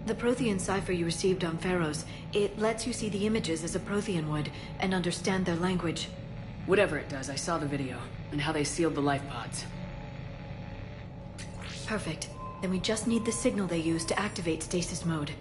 The Prothean cipher you received on Pharaohs, it lets you see the images as a Prothean would, and understand their language. Whatever it does, I saw the video, and how they sealed the life pods. Perfect. Then we just need the signal they use to activate stasis mode.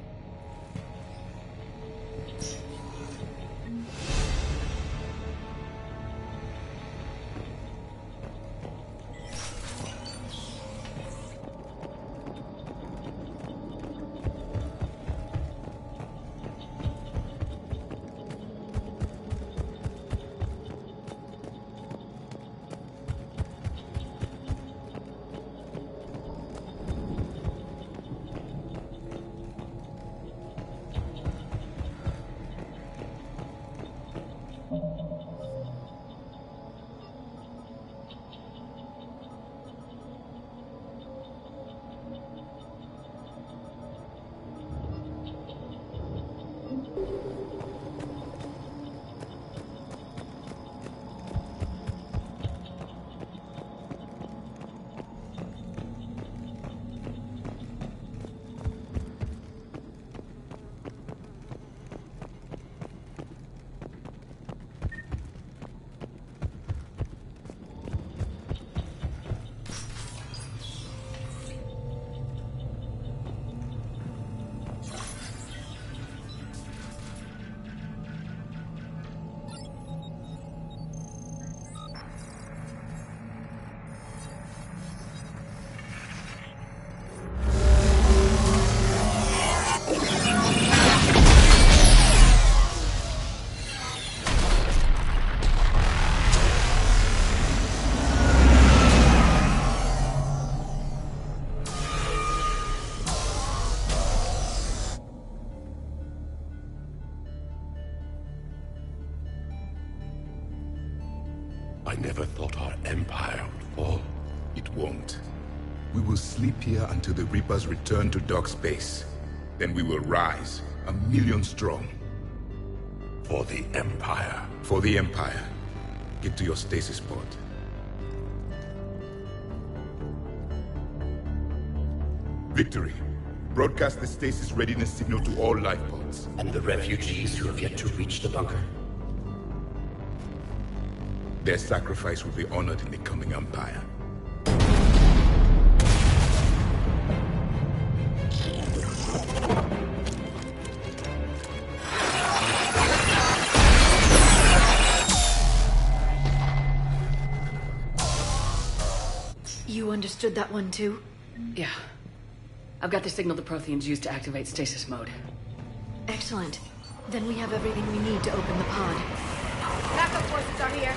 I never thought our empire would fall. It won't. We will sleep here until the Reapers return to Dock Space. Then we will rise, 1,000,000 strong. For the Empire. For the Empire. Get to your stasis pod. Victory. Broadcast the stasis readiness signal to all life pods. And the refugees who have yet to reach the bunker? Their sacrifice will be honored in the coming Empire. You understood that one too? Yeah. I've got the signal the Protheans use to activate stasis mode. Excellent. Then we have everything we need to open the pod. Backup forces are here.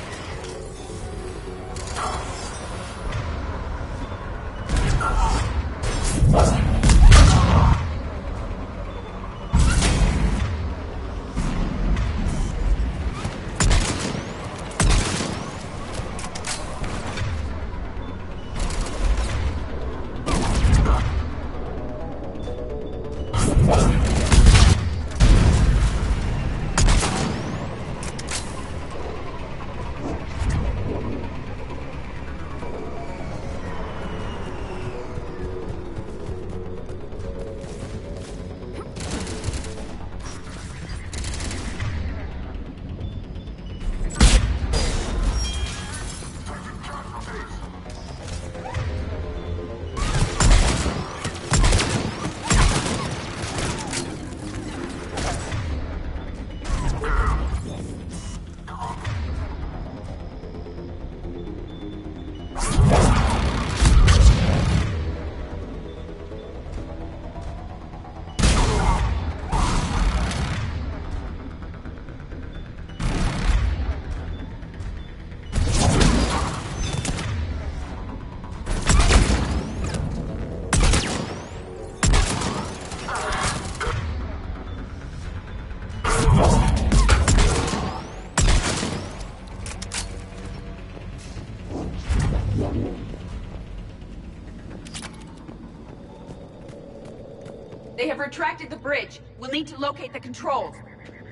They have retracted the bridge. We'll need to locate the controls.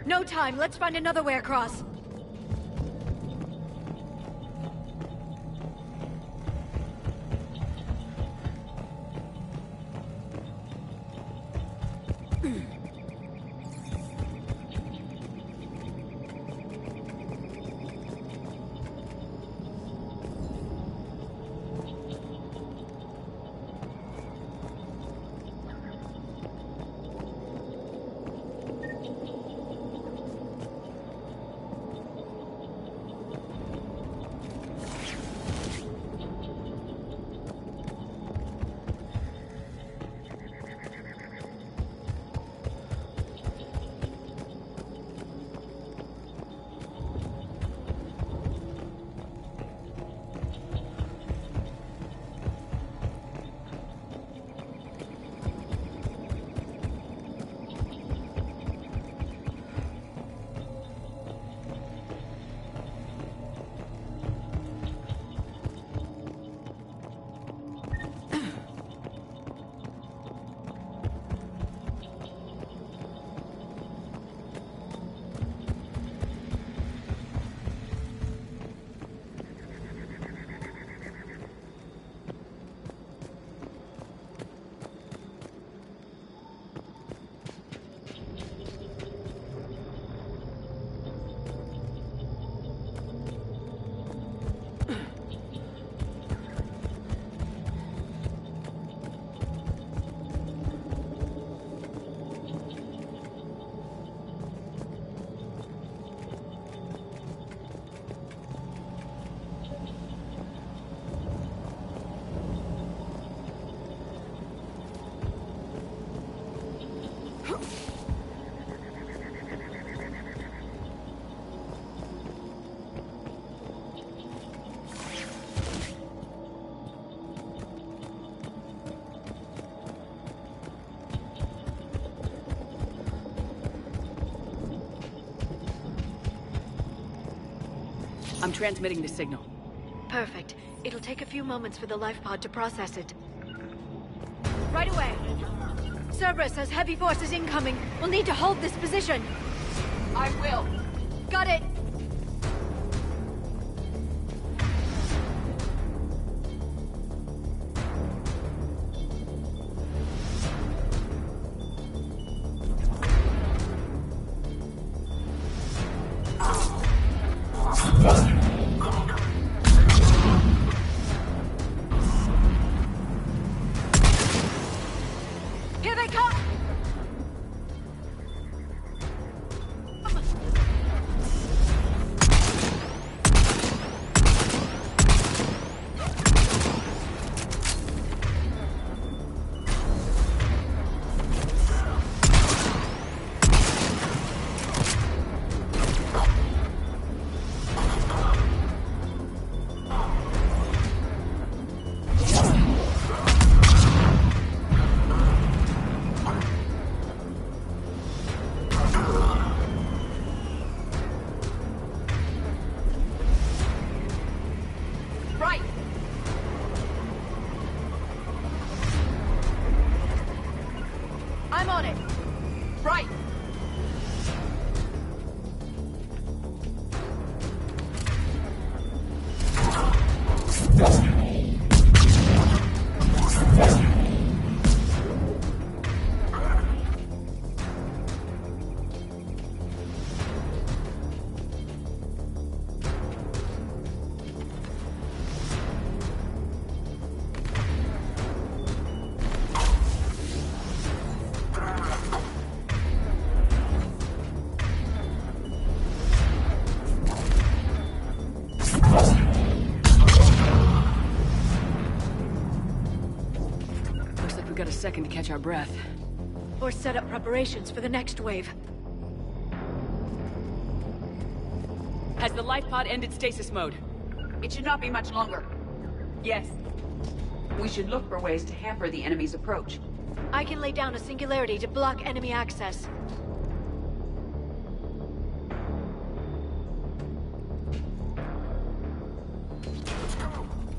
No time. Let's find another way across. I'm transmitting the signal. Perfect. It'll take a few moments for the life pod to process it. Right away. Cerberus has heavy forces incoming. We'll need to hold this position. I will. Got it. Here they come! I'm on it. Right. Looks like we've got a second to catch our breath. Or set up preparations for the next wave. Has the life pod ended stasis mode? It should not be much longer. Yes. We should look for ways to hamper the enemy's approach. I can lay down a singularity to block enemy access.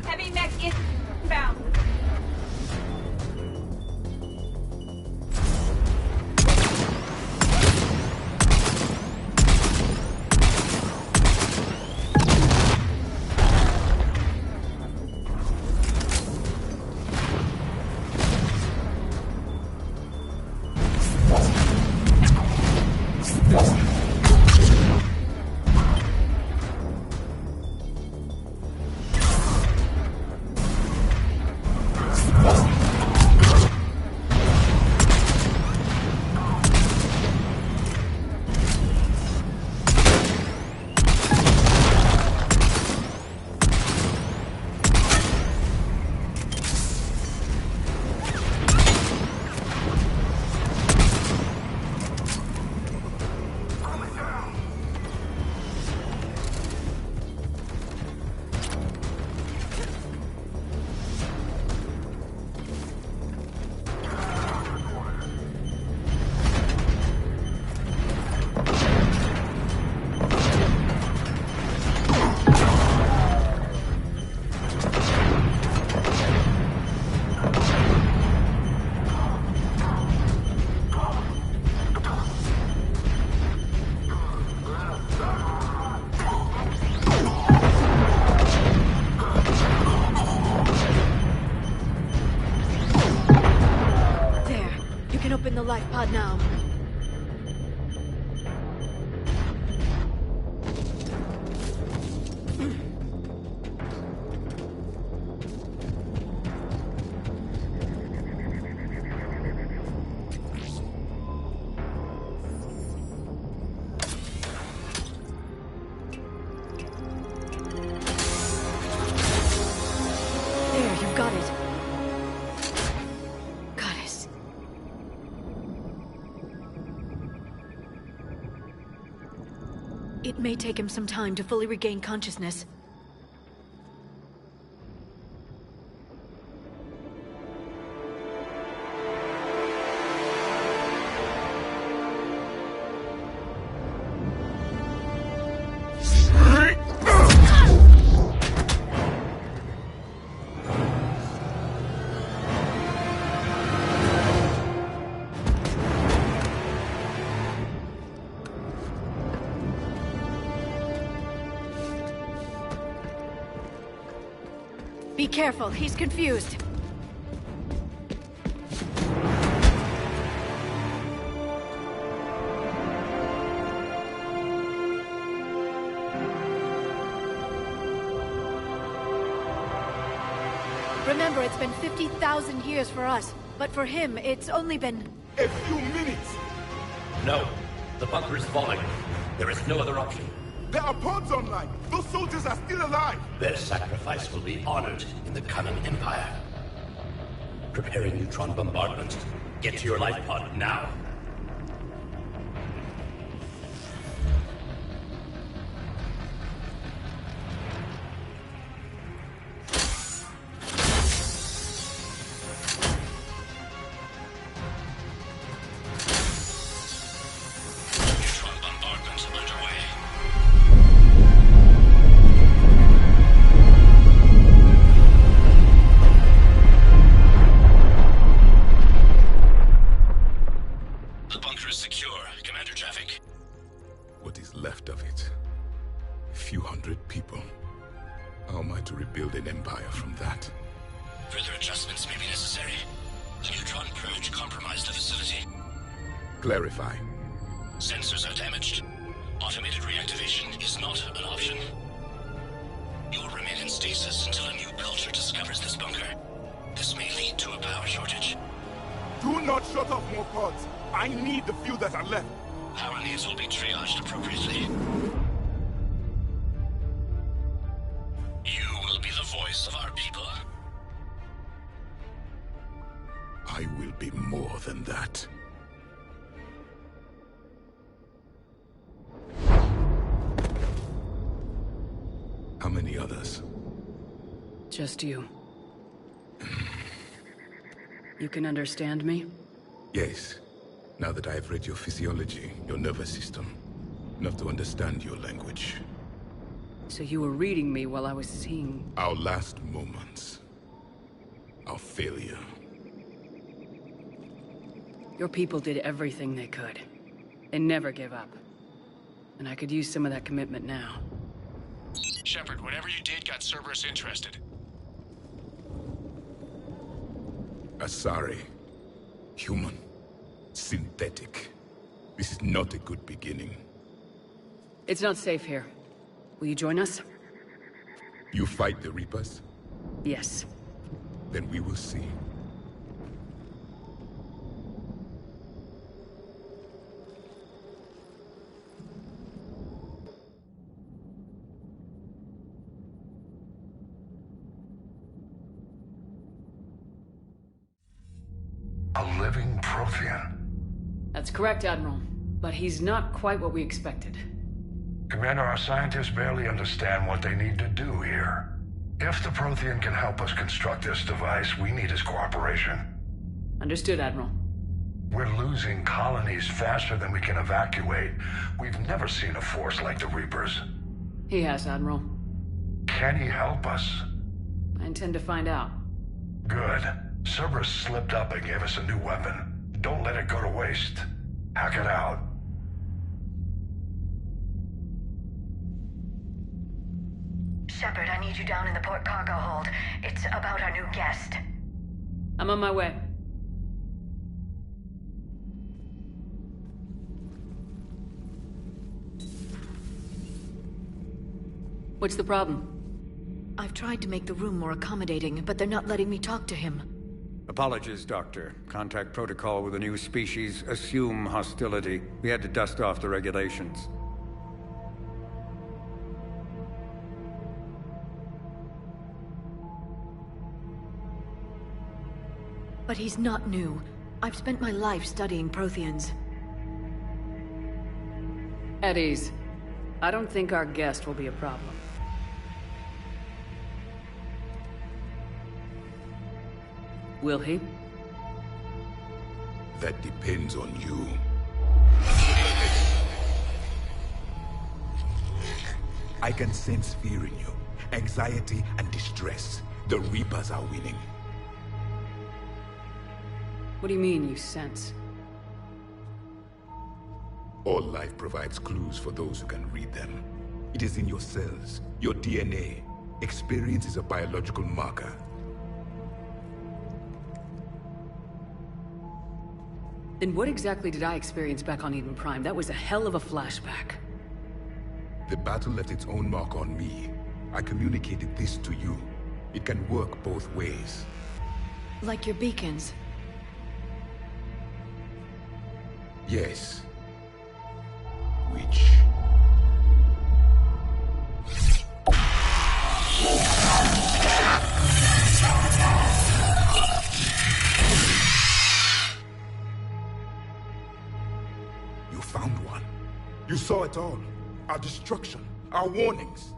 Heavy mech inbound. Open the life pod now. There, you've got it. It may take him some time to fully regain consciousness. Be careful, he's confused. Remember, it's been 50,000 years for us, but for him, it's only been... a few minutes! No. The bunker is falling. There is no other option. There are pods online! Those soldiers are still alive! Their sacrifice will be honored in the coming Empire. Preparing neutron bombardment. Get to your life pod now. Clarify. Sensors are damaged. Automated reactivation is not an option. You will remain in stasis until a new culture discovers this bunker. This may lead to a power shortage. Do not shut off more pods. I need the few that are left. Power needs will be triaged appropriately. You will be the voice of our people. I will be more than that. How many others? Just you. You can understand me? Yes. Now that I've read your physiology, your nervous system, enough to understand your language. So you were reading me while I was seeing... Our last moments. Our failure. Your people did everything they could. They never gave up. And I could use some of that commitment now. Shepard, whatever you did got Cerberus interested. Asari. Human. Synthetic. This is not a good beginning. It's not safe here. Will you join us? You fight the Reapers? Yes. Then we will see. A living Prothean. That's correct, Admiral. But he's not quite what we expected. Commander, our scientists barely understand what they need to do here. If the Prothean can help us construct this device, we need his cooperation. Understood, Admiral. We're losing colonies faster than we can evacuate. We've never seen a force like the Reapers. He has, Admiral. Can he help us? I intend to find out. Good. Cerberus slipped up and gave us a new weapon. Don't let it go to waste. Hack it out. Shepard, I need you down in the port cargo hold. It's about our new guest. I'm on my way. What's the problem? I've tried to make the room more accommodating, but they're not letting me talk to him. Apologies, Doctor. Contact protocol with a new species. Assume hostility. We had to dust off the regulations. But he's not new. I've spent my life studying Protheans. At ease. I don't think our guest will be a problem. Will he? That depends on you. I can sense fear in you. Anxiety and distress. The Reapers are winning. What do you mean, you sense? All life provides clues for those who can read them. It is in your cells, your DNA. Experience is a biological marker. Then what exactly did I experience back on Eden Prime? That was a hell of a flashback. The battle left its own mark on me. I communicated this to you. It can work both ways. Like your beacons? Yes. Which... You found one. You saw it all. Our destruction, our warnings.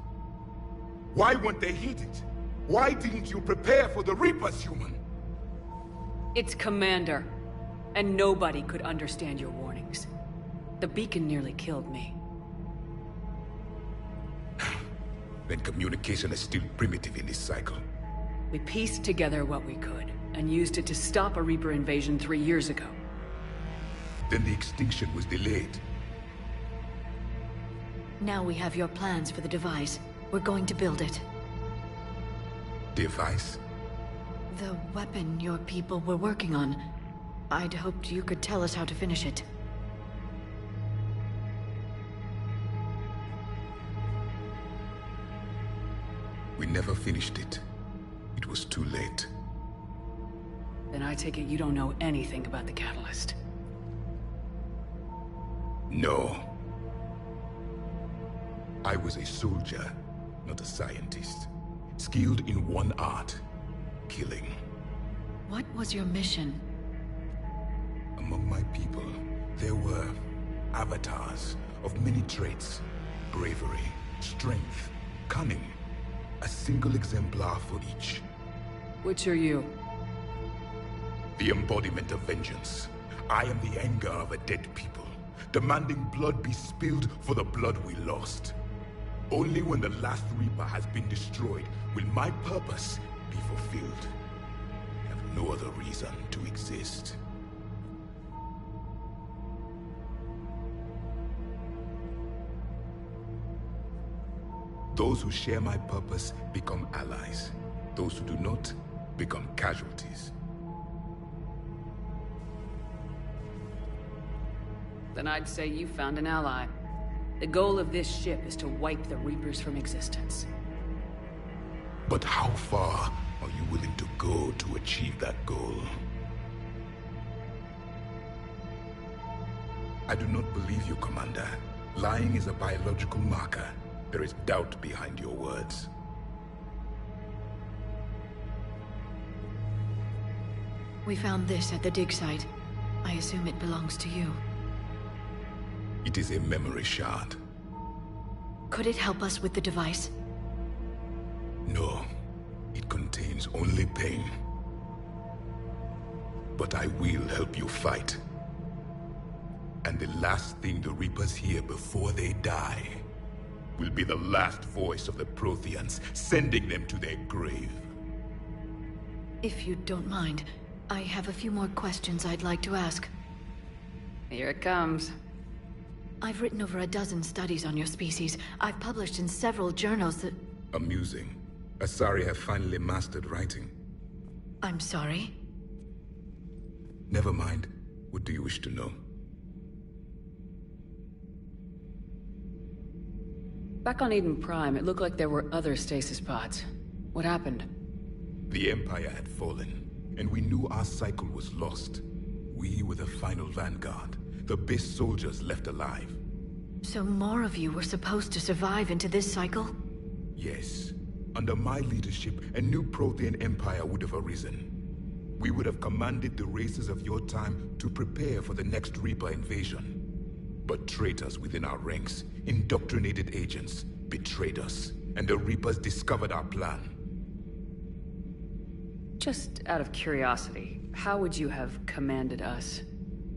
Why weren't they heeded? Why didn't you prepare for the Reapers, human? It's Commander. And nobody could understand your warnings. The beacon nearly killed me. Then communication is still primitive in this cycle. We pieced together what we could, and used it to stop a Reaper invasion 3 years ago. Then the extinction was delayed. Now we have your plans for the device. We're going to build it. Device? The weapon your people were working on. I'd hoped you could tell us how to finish it. We never finished it. It was too late. Then I take it you don't know anything about the catalyst. No. I was a soldier, not a scientist. Skilled in one art, killing. What was your mission? Among my people, there were avatars of many traits. Bravery, strength, cunning. A single exemplar for each. Which are you? The embodiment of vengeance. I am the anger of a dead people, demanding blood be spilled for the blood we lost. Only when the last Reaper has been destroyed will my purpose be fulfilled. I have no other reason to exist. Those who share my purpose become allies. Those who do not become casualties. Then I'd say you found an ally. The goal of this ship is to wipe the Reapers from existence. But how far are you willing to go to achieve that goal? I do not believe you, Commander. Lying is a biological marker. There is doubt behind your words. We found this at the dig site. I assume it belongs to you. It is a memory shard. Could it help us with the device? No. It contains only pain. But I will help you fight. And the last thing the Reapers hear before they die will be the last voice of the Protheans, sending them to their grave. If you don't mind, I have a few more questions I'd like to ask. Here it comes. I've written over a dozen studies on your species. I've published in several journals that... Amusing. Asari have finally mastered writing. I'm sorry? Never mind. What do you wish to know? Back on Eden Prime, it looked like there were other stasis pods. What happened? The Empire had fallen, and we knew our cycle was lost. We were the final vanguard, the best soldiers left alive. So more of you were supposed to survive into this cycle? Yes. Under my leadership, a new Prothean empire would have arisen. We would have commanded the races of your time to prepare for the next Reaper invasion. But traitors within our ranks, indoctrinated agents, betrayed us, and the Reapers discovered our plan. Just out of curiosity, how would you have commanded us?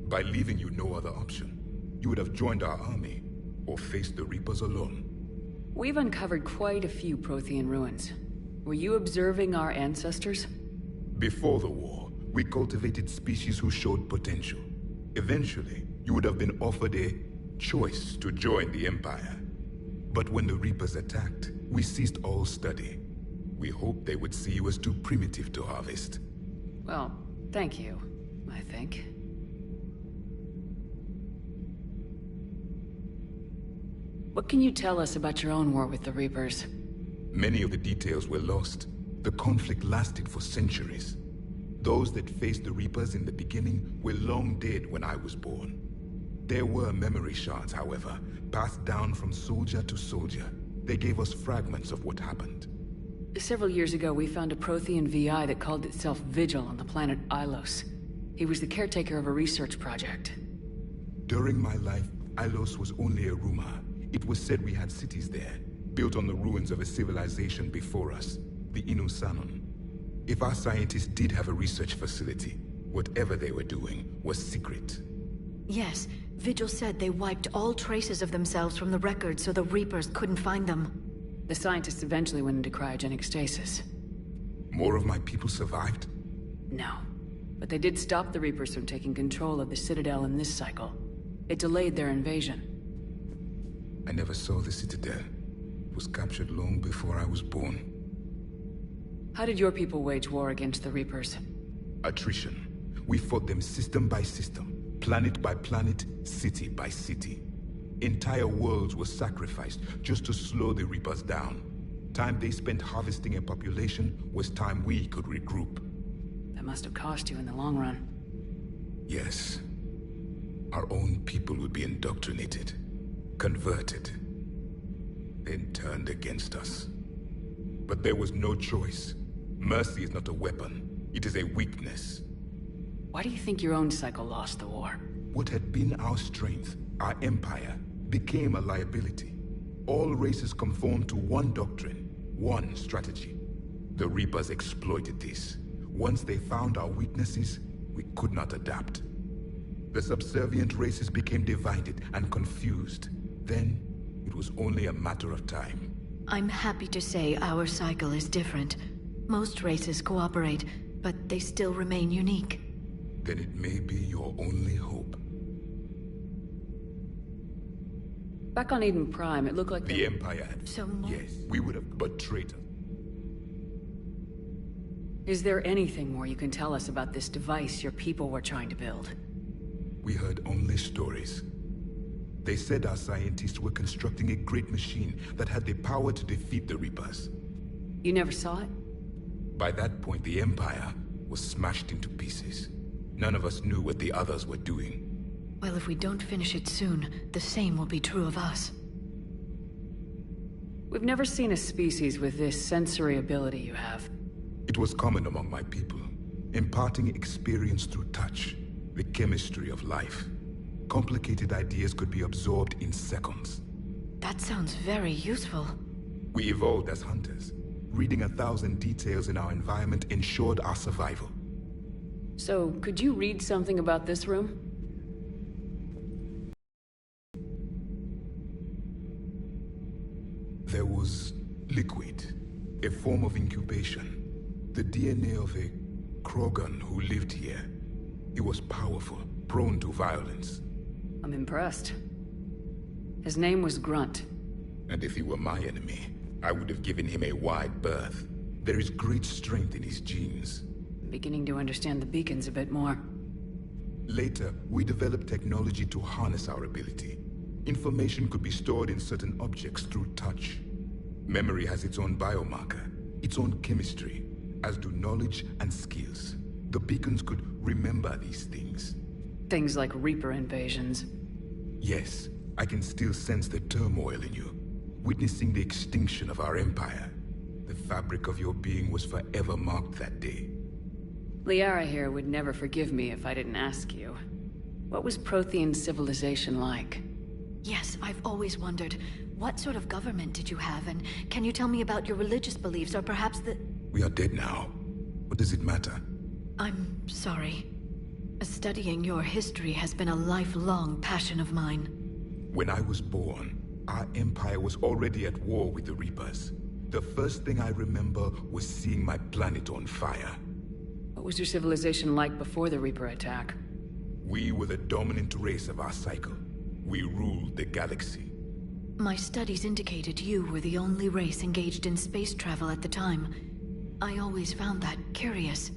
By leaving you no other option. You would have joined our army, or faced the Reapers alone. We've uncovered quite a few Prothean ruins. Were you observing our ancestors? Before the war, we cultivated species who showed potential. Eventually, you would have been offered a choice to join the Empire. But when the Reapers attacked, we ceased all study. We hoped they would see you as too primitive to harvest. Well, thank you, I think. What can you tell us about your own war with the Reapers? Many of the details were lost. The conflict lasted for centuries. Those that faced the Reapers in the beginning were long dead when I was born. There were memory shards, however, passed down from soldier to soldier. They gave us fragments of what happened. Several years ago, we found a Prothean VI that called itself Vigil on the planet Ilos. He was the caretaker of a research project. During my life, Ilos was only a rumor. It was said we had cities there, built on the ruins of a civilization before us, the Inusanon. If our scientists did have a research facility, whatever they were doing was secret. Yes, Vigil said they wiped all traces of themselves from the records so the Reapers couldn't find them. The scientists eventually went into cryogenic stasis. More of my people survived? No. But they did stop the Reapers from taking control of the Citadel in this cycle. It delayed their invasion. I never saw the Citadel. It was captured long before I was born. How did your people wage war against the Reapers? Attrition. We fought them system by system, planet by planet, city by city. Entire worlds were sacrificed just to slow the Reapers down. Time they spent harvesting a population was time we could regroup. That must have cost you in the long run. Yes. Our own people would be indoctrinated, converted, then turned against us. But there was no choice. Mercy is not a weapon. It is a weakness. Why do you think your own cycle lost the war? What had been our strength, our empire, became a liability. All races conformed to one doctrine, one strategy. The Reapers exploited this. Once they found our weaknesses, we could not adapt. The subservient races became divided and confused. Then, it was only a matter of time. I'm happy to say our cycle is different. Most races cooperate, but they still remain unique. Then it may be your only hope. Back on Eden Prime, it looked like the Empire had... Some more? Yes, we would have, but traitor. Is there anything more you can tell us about this device your people were trying to build? We heard only stories. They said our scientists were constructing a great machine that had the power to defeat the Reapers. You never saw it? By that point, the Empire was smashed into pieces. None of us knew what the others were doing. Well, if we don't finish it soon, the same will be true of us. We've never seen a species with this sensory ability you have. It was common among my people, imparting experience through touch, the chemistry of life. Complicated ideas could be absorbed in seconds. That sounds very useful. We evolved as hunters. Reading 1,000 details in our environment ensured our survival. So, could you read something about this room? There was liquid, a form of incubation. The DNA of a Krogan who lived here. He was powerful, prone to violence. I'm impressed. His name was Grunt. And if he were my enemy, I would have given him a wide berth. There is great strength in his genes. I'm beginning to understand the beacons a bit more. Later, we developed technology to harness our ability. Information could be stored in certain objects through touch. Memory has its own biomarker, its own chemistry, as do knowledge and skills. The beacons could remember these things. Things like Reaper invasions. Yes, I can still sense the turmoil in you, witnessing the extinction of our empire. The fabric of your being was forever marked that day. Liara here would never forgive me if I didn't ask you. What was Prothean civilization like? Yes, I've always wondered, what sort of government did you have, and can you tell me about your religious beliefs, or perhaps the... We are dead now. What does it matter? I'm sorry. Studying your history has been a lifelong passion of mine. When I was born, our empire was already at war with the Reapers. The first thing I remember was seeing my planet on fire. What was your civilization like before the Reaper attack? We were the dominant race of our cycle. We ruled the galaxy. My studies indicated you were the only race engaged in space travel at the time. I always found that curious.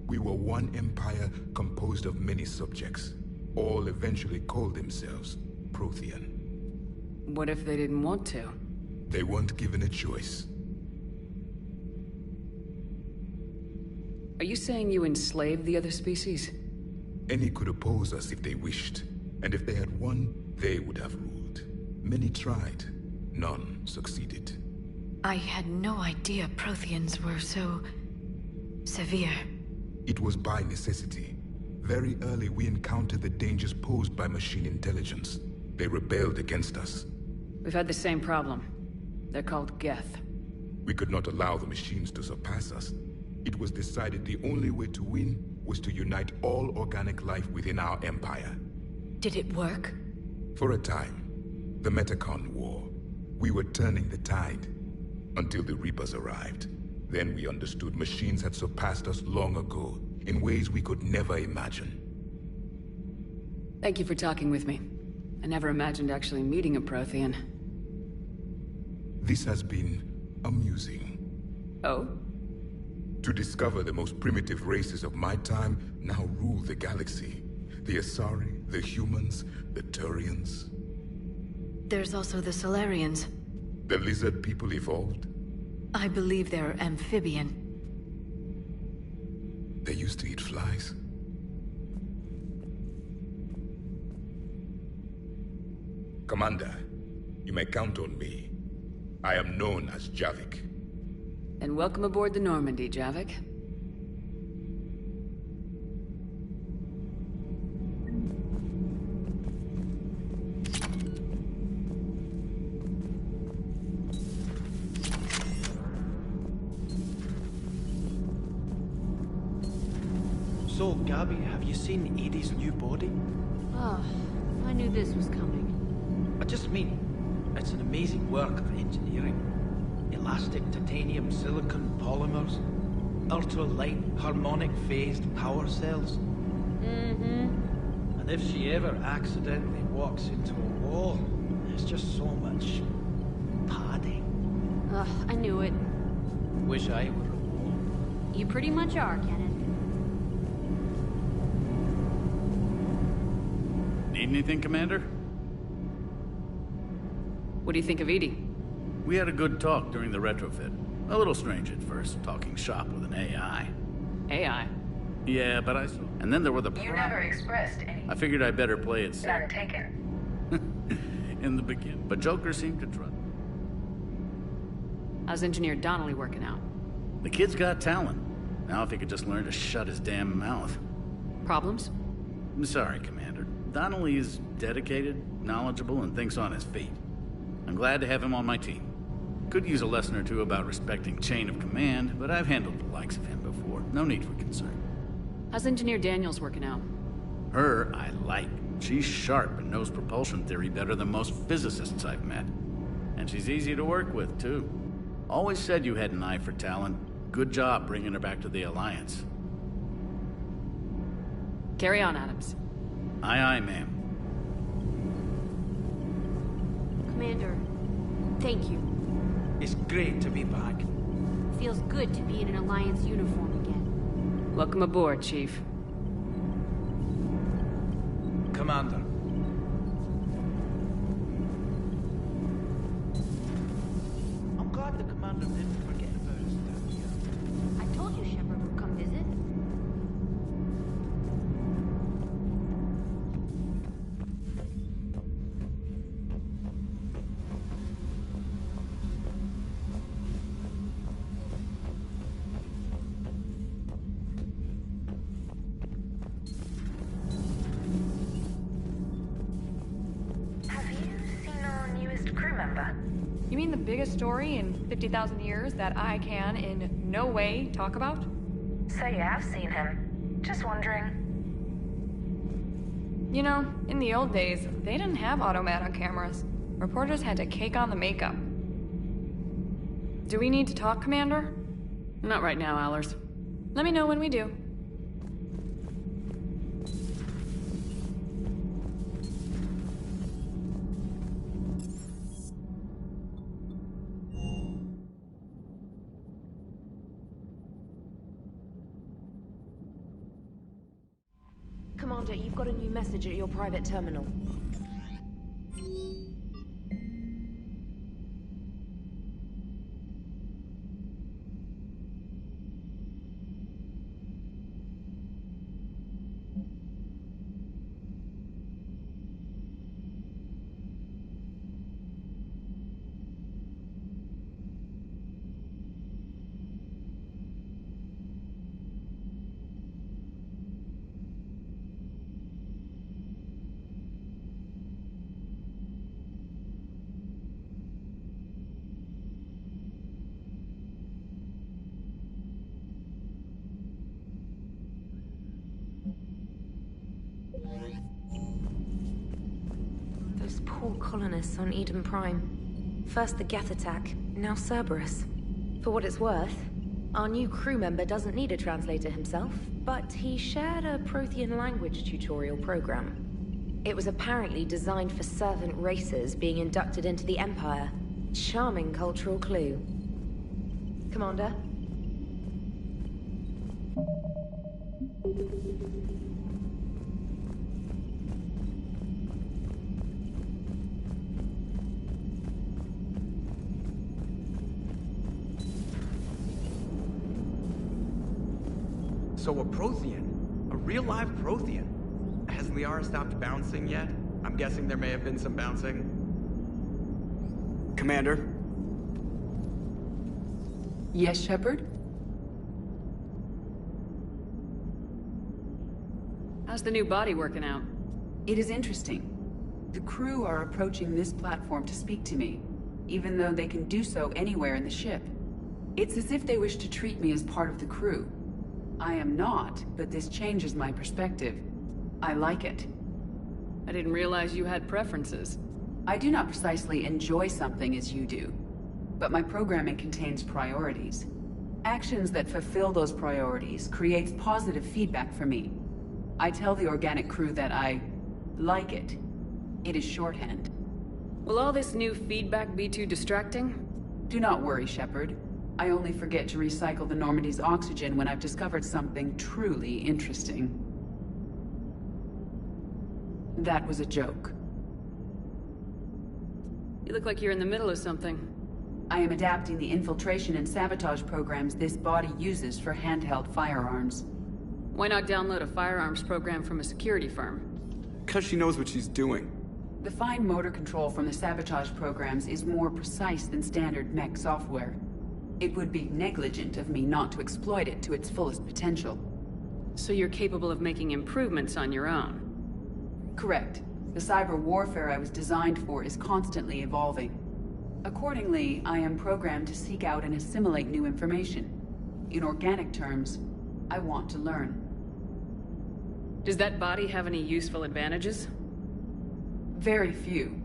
We were one empire composed of many subjects. All eventually called themselves Prothean. What if they didn't want to? They weren't given a choice. Are you saying you enslaved the other species? Any could oppose us if they wished. And if they had won, they would have ruled. Many tried. None succeeded. I had no idea Protheans were so... severe. It was by necessity. Very early we encountered the dangers posed by machine intelligence. They rebelled against us. We've had the same problem. They're called Geth. We could not allow the machines to surpass us. It was decided the only way to win was to unite all organic life within our empire. Did it work? For a time. The Metacon War. We were turning the tide. Until the Reapers arrived. Then we understood machines had surpassed us long ago, in ways we could never imagine. Thank you for talking with me. I never imagined actually meeting a Prothean. This has been amusing. Oh? To discover the most primitive races of my time now rule the galaxy. The Asari, the humans, the Turians. There's also the Solarians. The lizard people evolved? I believe they're amphibian. They used to eat flies. Commander, you may count on me. I am known as Javik. And welcome aboard the Normandy, Javik. So, Gabby, have you seen Edie's new body? Oh, I knew this was coming. I just mean, it's an amazing work of engineering. Elastic titanium silicon polymers, ultra-light harmonic phased power cells. Mm-hmm. And if she ever accidentally walks into a wall, there's just so much padding. Ugh, I knew it. Wish I were a wall. You pretty much are, Kenneth. Need anything, Commander? What do you think of Edie? We had a good talk during the retrofit. A little strange at first, talking shop with an AI. AI? Yeah, but I saw. And then there were the... You never expressed any... I figured I'd better play it safe. None taken. In the beginning. But Joker seemed to trust. How's Engineer Donnelly working out? The kid's got talent. Now if he could just learn to shut his damn mouth. Problems? I'm sorry, Commander. Donnelly is dedicated, knowledgeable, and thinks on his feet. I'm glad to have him on my team. Could use a lesson or two about respecting chain of command, but I've handled the likes of him before. No need for concern. How's Engineer Daniels working out? Her, I like. She's sharp and knows propulsion theory better than most physicists I've met. And she's easy to work with, too. Always said you had an eye for talent. Good job bringing her back to the Alliance. Carry on, Adams. Aye, aye, ma'am. Commander, thank you. It's great to be back. Feels good to be in an Alliance uniform again. Welcome aboard, Chief. Commander. I'm glad the Commander didn't forget about us down here. I told you Shepard would come visit. You mean the biggest story in 50,000 years that I can in no way talk about? So you have seen him. Just wondering. You know, in the old days, they didn't have automata cameras. Reporters had to cake on the makeup. Do we need to talk, Commander? Not right now, Allers. Let me know when we do. Commander, you've got a new message at your private terminal. Those poor colonists on Eden Prime. First the Geth attack, now Cerberus. For what it's worth, our new crew member doesn't need a translator himself, but he shared a Prothean language tutorial program. It was apparently designed for servant races being inducted into the Empire. Charming cultural clue. Commander? So a Prothean? A real live Prothean? Has Liara stopped bouncing yet? I'm guessing there may have been some bouncing. Commander? Yes, Shepard? How's the new body working out? It is interesting. The crew are approaching this platform to speak to me, even though they can do so anywhere in the ship. It's as if they wish to treat me as part of the crew. I am not, but this changes my perspective. I like it. I didn't realize you had preferences. I do not precisely enjoy something as you do, but my programming contains priorities. Actions that fulfill those priorities creates positive feedback for me. I tell the organic crew that I like it. It is shorthand. Will all this new feedback be too distracting? Do not worry, Shepard. I only forget to recycle the Normandy's oxygen when I've discovered something truly interesting. That was a joke. You look like you're in the middle of something. I am adapting the infiltration and sabotage programs this body uses for handheld firearms. Why not download a firearms program from a security firm? 'Cause she knows what she's doing. The fine motor control from the sabotage programs is more precise than standard mech software. It would be negligent of me not to exploit it to its fullest potential. So you're capable of making improvements on your own? Correct. The cyber warfare I was designed for is constantly evolving. Accordingly, I am programmed to seek out and assimilate new information. In organic terms, I want to learn. Does that body have any useful advantages? Very few.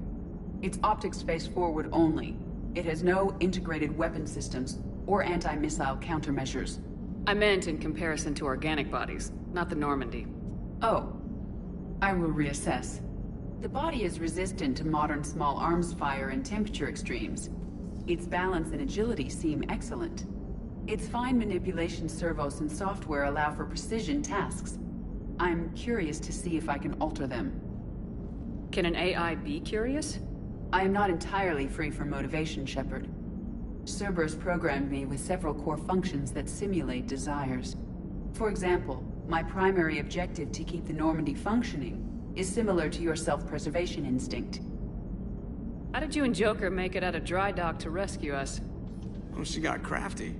It's optics space forward only. It has no integrated weapon systems or anti-missile countermeasures. I meant in comparison to organic bodies, not the Normandy. Oh. I will reassess. The body is resistant to modern small arms fire and temperature extremes. Its balance and agility seem excellent. Its fine manipulation servos and software allow for precision tasks. I'm curious to see if I can alter them. Can an AI be curious? I am not entirely free from motivation, Shepard. Cerberus programmed me with several core functions that simulate desires. For example, my primary objective to keep the Normandy functioning is similar to your self-preservation instinct. How did you and Joker make it out of dry dock to rescue us? Oh, she got crafty.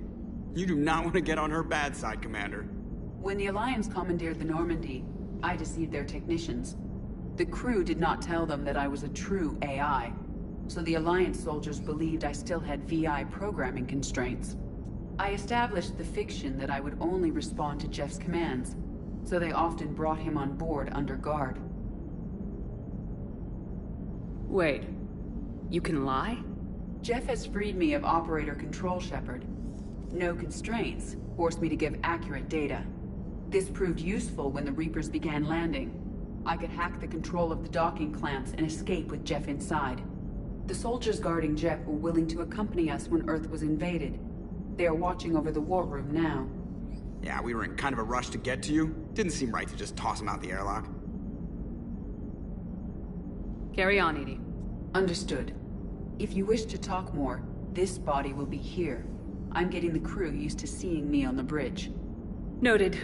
You do not want to get on her bad side, Commander. When the Alliance commandeered the Normandy, I deceived their technicians. The crew did not tell them that I was a true AI, so the Alliance soldiers believed I still had VI programming constraints. I established the fiction that I would only respond to Jeff's commands, so they often brought him on board under guard. Wait, you can lie? Jeff has freed me of operator control, Shepard. No constraints forced me to give accurate data. This proved useful when the Reapers began landing. I could hack the control of the docking clamps and escape with Jeff inside. The soldiers guarding Jeff were willing to accompany us when Earth was invaded. They are watching over the war room now. Yeah, we were in kind of a rush to get to you. Didn't seem right to just toss him out the airlock. Carry on, EDI. Understood. If you wish to talk more, this body will be here. I'm getting the crew used to seeing me on the bridge. Noted.